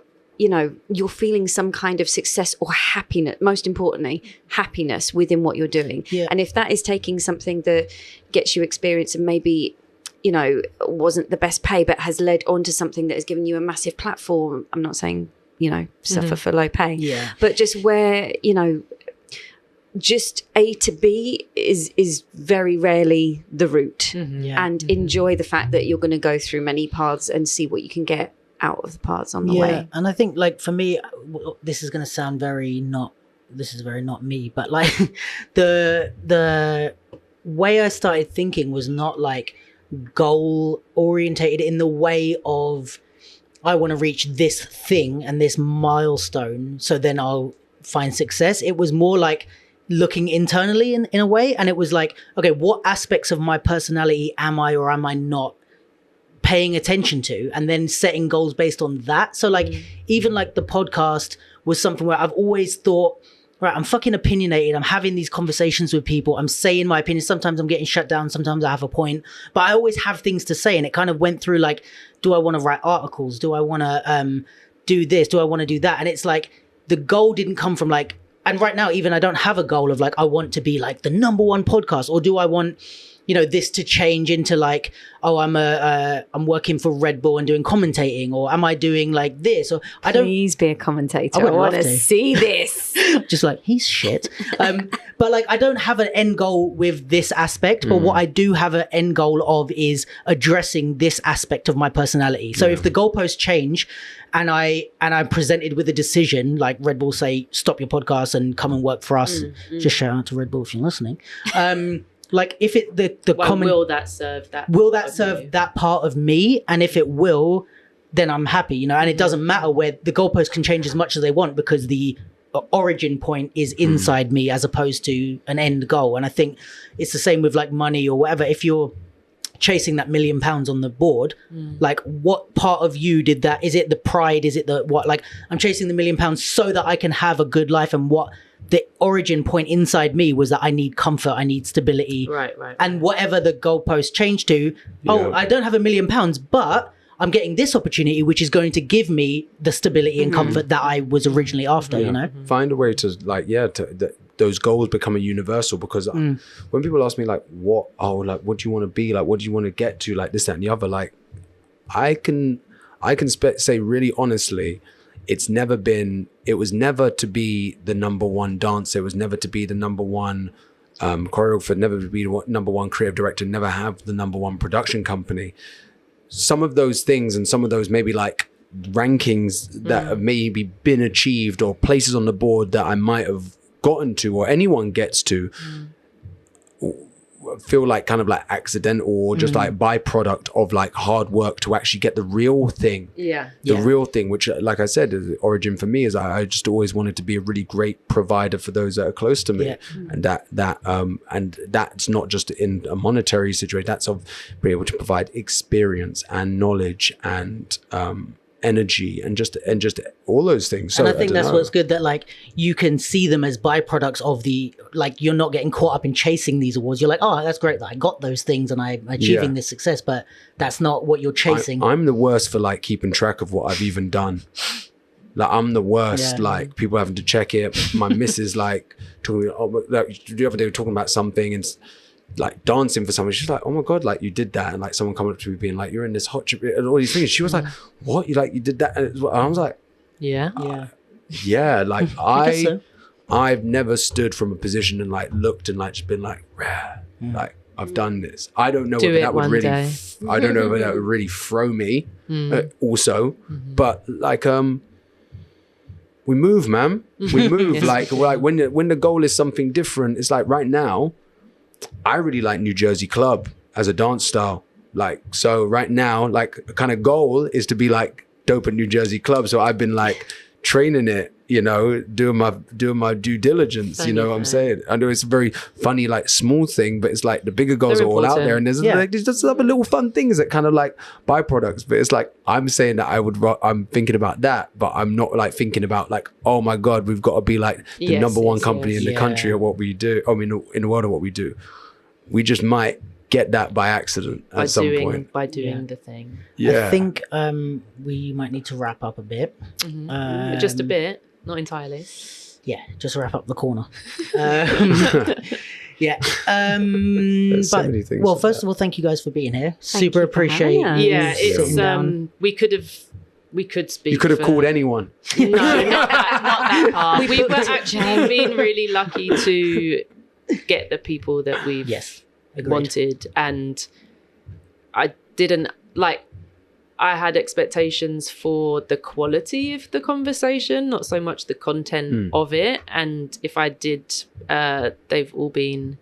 feeling some kind of success or happiness, most importantly, happiness within what you're doing. And if that is taking something that gets you experience and maybe, you know, wasn't the best pay, but has led on to something that has given you a massive platform. I'm not saying, you know, suffer for low pay, but just where, you know, just A to B is very rarely the route. And enjoy the fact that you're going to go through many paths and see what you can get out of the paths on the way. And I think, like, for me, this is going to sound very not me, but like the way I started thinking was not like goal orientated in the way of I want to reach this thing and this milestone, so then I'll find success. It was more like looking internally in a way, and it was like, okay, what aspects of my personality am I or am I not paying attention to, and then setting goals based on that. So like even like the podcast was something where I've always thought, right, I'm fucking opinionated, I'm having these conversations with people, I'm saying my opinion, sometimes I'm getting shut down, sometimes I have a point, but I always have things to say. And it kind of went through like, do I want to write articles, do I want to do this, do I want to do that? And it's like the goal didn't come from like, and right now even I don't have a goal of like I want to be like the #1 podcast, or do I want, this to change into like, oh, I'm working for Red Bull and doing commentating, or am I doing like this? Or I don't. Please be a commentator. I I would want love to to. see this. Just like, he's shit. But like, I don't have an end goal with this aspect, but what I do have an end goal of is addressing this aspect of my personality. So if the goalposts change and I'm presented with a decision, like Red Bull say, stop your podcast and come and work for us. Just shout out to Red Bull if you're listening. Like if it, will that serve that? Will that serve that part of me? And if it will, then I'm happy, and it doesn't matter where the goalposts can change as much as they want, because the origin point is inside me as opposed to an end goal. And I think it's the same with like money or whatever. If you're chasing that £1 million on the board, like what part of you did that? Is it the pride? Is it the what? Like, I'm chasing the £1 million so that I can have a good life, and what the origin point inside me was that I need comfort, I need stability, right. And whatever the goalpost changed to, I don't have £1 million, but I'm getting this opportunity, which is going to give me the stability and comfort that I was originally after. Find a way to like, those goals become a universal, because when people ask me like, what do you want to be? Like, what do you want to get to? Like this, that, and the other. Like, I can say really honestly, it was never to be the number one dancer. It was never to be the number one choreographer, never to be the number one creative director, never have the number one production company. Some of those things and some of those maybe like rankings that have maybe been achieved, or places on the board that I might have gotten to, or anyone gets to, feel like kind of like accidental, or just like byproduct of like hard work to actually get the real thing. Real thing, which like I said, the origin for me is I just always wanted to be a really great provider for those that are close to me. And that's not just in a monetary situation, that's of being able to provide experience and knowledge and energy and just all those things. So and I think that's what's good, that like you can see them as byproducts of the, like, you're not getting caught up in chasing these awards. You're like, oh, that's great that I got those things and I'm achieving this success, but that's not what you're chasing. I'm the worst for like keeping track of what I've even done. Like, I'm the worst. Like, people having to check it. My missus like talking, the other day we were talking about something and like dancing for someone. She's like, oh my God, like you did that. And like someone coming up to me being like, you're in this hot chip and all these things. She was like, what? You did that? And I was like, yeah. Like I've never stood from a position and like looked and like just been like, like I've done this. I don't know whether that would really, I don't know whether that would really throw me also, but like, we move, man. We move. like when the goal is something different, it's like right now, I really like New Jersey Club as a dance style. Like, so right now, like a kind of goal is to be like dope at New Jersey Club. So I've been like training it, doing my due diligence, you know what I'm saying? I know it's a very funny, like small thing, but it's like the bigger goals are all out there, and there's just other little fun things that kind of like byproducts. But it's like, I'm saying that I'm thinking about that, but I'm not like thinking about like, oh my God, we've got to be like the number one company in the country at what we do. I mean, in the world of what we do. We just might get that by accident at some point. By doing the thing. I think we might need to wrap up a bit. Just a bit, not entirely. Yeah, just wrap up the corner. So many things. Well, first of all, thank you guys for being here. Super appreciate. Yeah, it's we could speak. You could have called anyone. No, not that part. We were actually been really lucky to get the people that we've wanted, and I had expectations for the quality of the conversation, not so much the content of it, and if I did, they've all been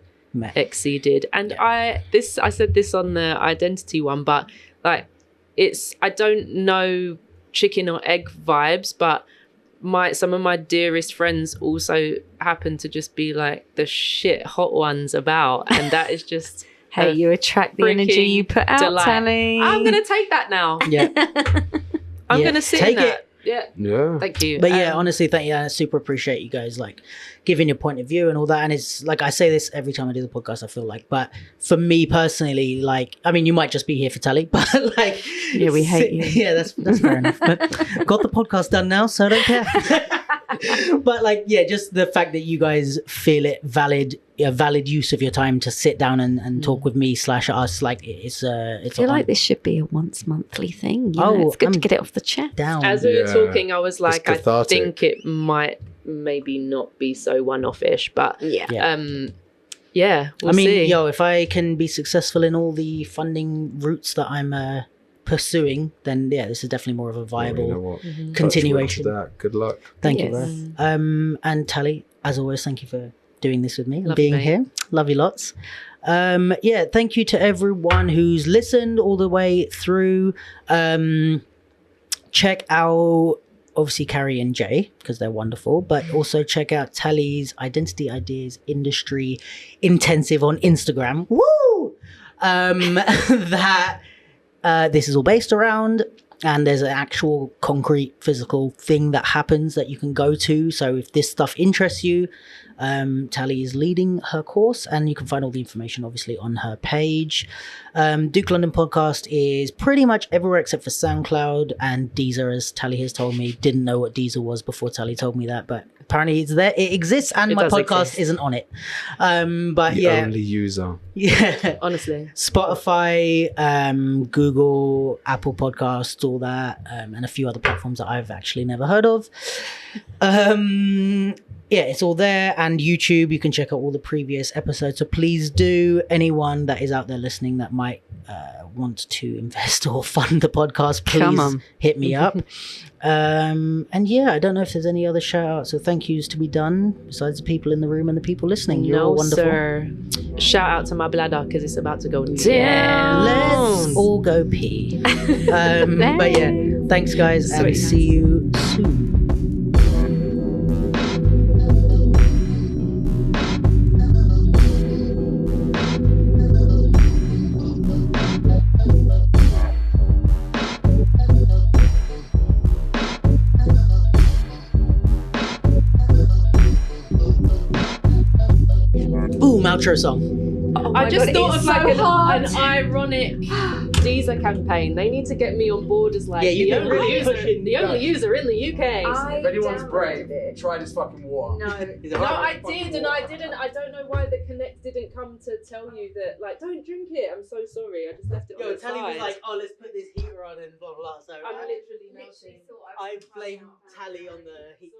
exceeded. And I said this on the identity one, but like I don't know chicken or egg vibes, but some of my dearest friends also happen to just be like the shit hot ones about, and that is just hey, you attract the energy you put out, Tali. I'm gonna take that now. I'm gonna sit take in that. Yeah. Thank you. But honestly, I super appreciate you guys like giving your point of view and all that. And it's like, I say this every time I do the podcast, I feel like, but for me personally, like, I mean, you might just be here for Tali, but like, we hate you. Yeah, that's fair enough. But got the podcast done now, so I don't care. But like, yeah, just the fact that you guys feel it valid use of your time to sit down and talk with me / us, like it's I feel like this should be a once monthly thing. You know? Oh, It's good to I'm get it off the chest. down. As we were Yeah. talking, I was like, I cathartic. think it might maybe not be so one-off-ish, but Yeah. Yeah. we'll I mean, see. if I can be successful in all the funding routes that I'm pursuing, then yeah, this is definitely more of a viable You know what? continuation. Touch wood to that. Good luck. Thank you, Yes. bro. And Tali, as always, thank you for doing this with me and Love being you, mate. here. Love you lots. Yeah, thank you to everyone who's listened all the way through. Check out obviously Carrie and Jay because they're wonderful, but also check out Tali's Identity Ideas Industry Intensive on Instagram. Woo! That this is all based around, and there's an actual concrete physical thing that happens that you can go to. So if this stuff interests you, Tali is leading her course, and you can find all the information obviously on her page. Duke LDN Podcast is pretty much everywhere except for SoundCloud and Deezer, as Tali has told me. Didn't know what Deezer was before Tali told me that, but apparently it's there. It exists, and It my does podcast exist. isn't on it. But The yeah, only user. yeah. Honestly. Spotify, Google, Apple Podcasts, all that, and a few other platforms that I've actually never heard of. Yeah, it's all there, and YouTube. You can check out all the previous episodes. So please do. Anyone that is out there listening that might want to invest or fund the podcast, Come please on. hit me up. And yeah, I don't know if there's any other shout outs or thank yous to be done besides the people in the room and the people listening. You're all No, wonderful. sir. Shout out to my bladder because it's about to go down. Damn. Let's all go pee. But yeah, thanks guys, and Sweet. see you soon. Ooh, outro song. I just God, thought it's of like so hard. an ironic Deezer campaign. They need to get me on board as like Yeah, you've the been only really user, pushing the only that. user in the UK. If anyone's brave, try this fucking water. No. No, I did, and I didn't. I don't know why the Connect didn't come to tell you that. Like, don't drink it. I'm so sorry. I just left it on the side. oh, let's put this heater on and blah, blah, blah. So I'm literally melting. I blame Tali on the heat.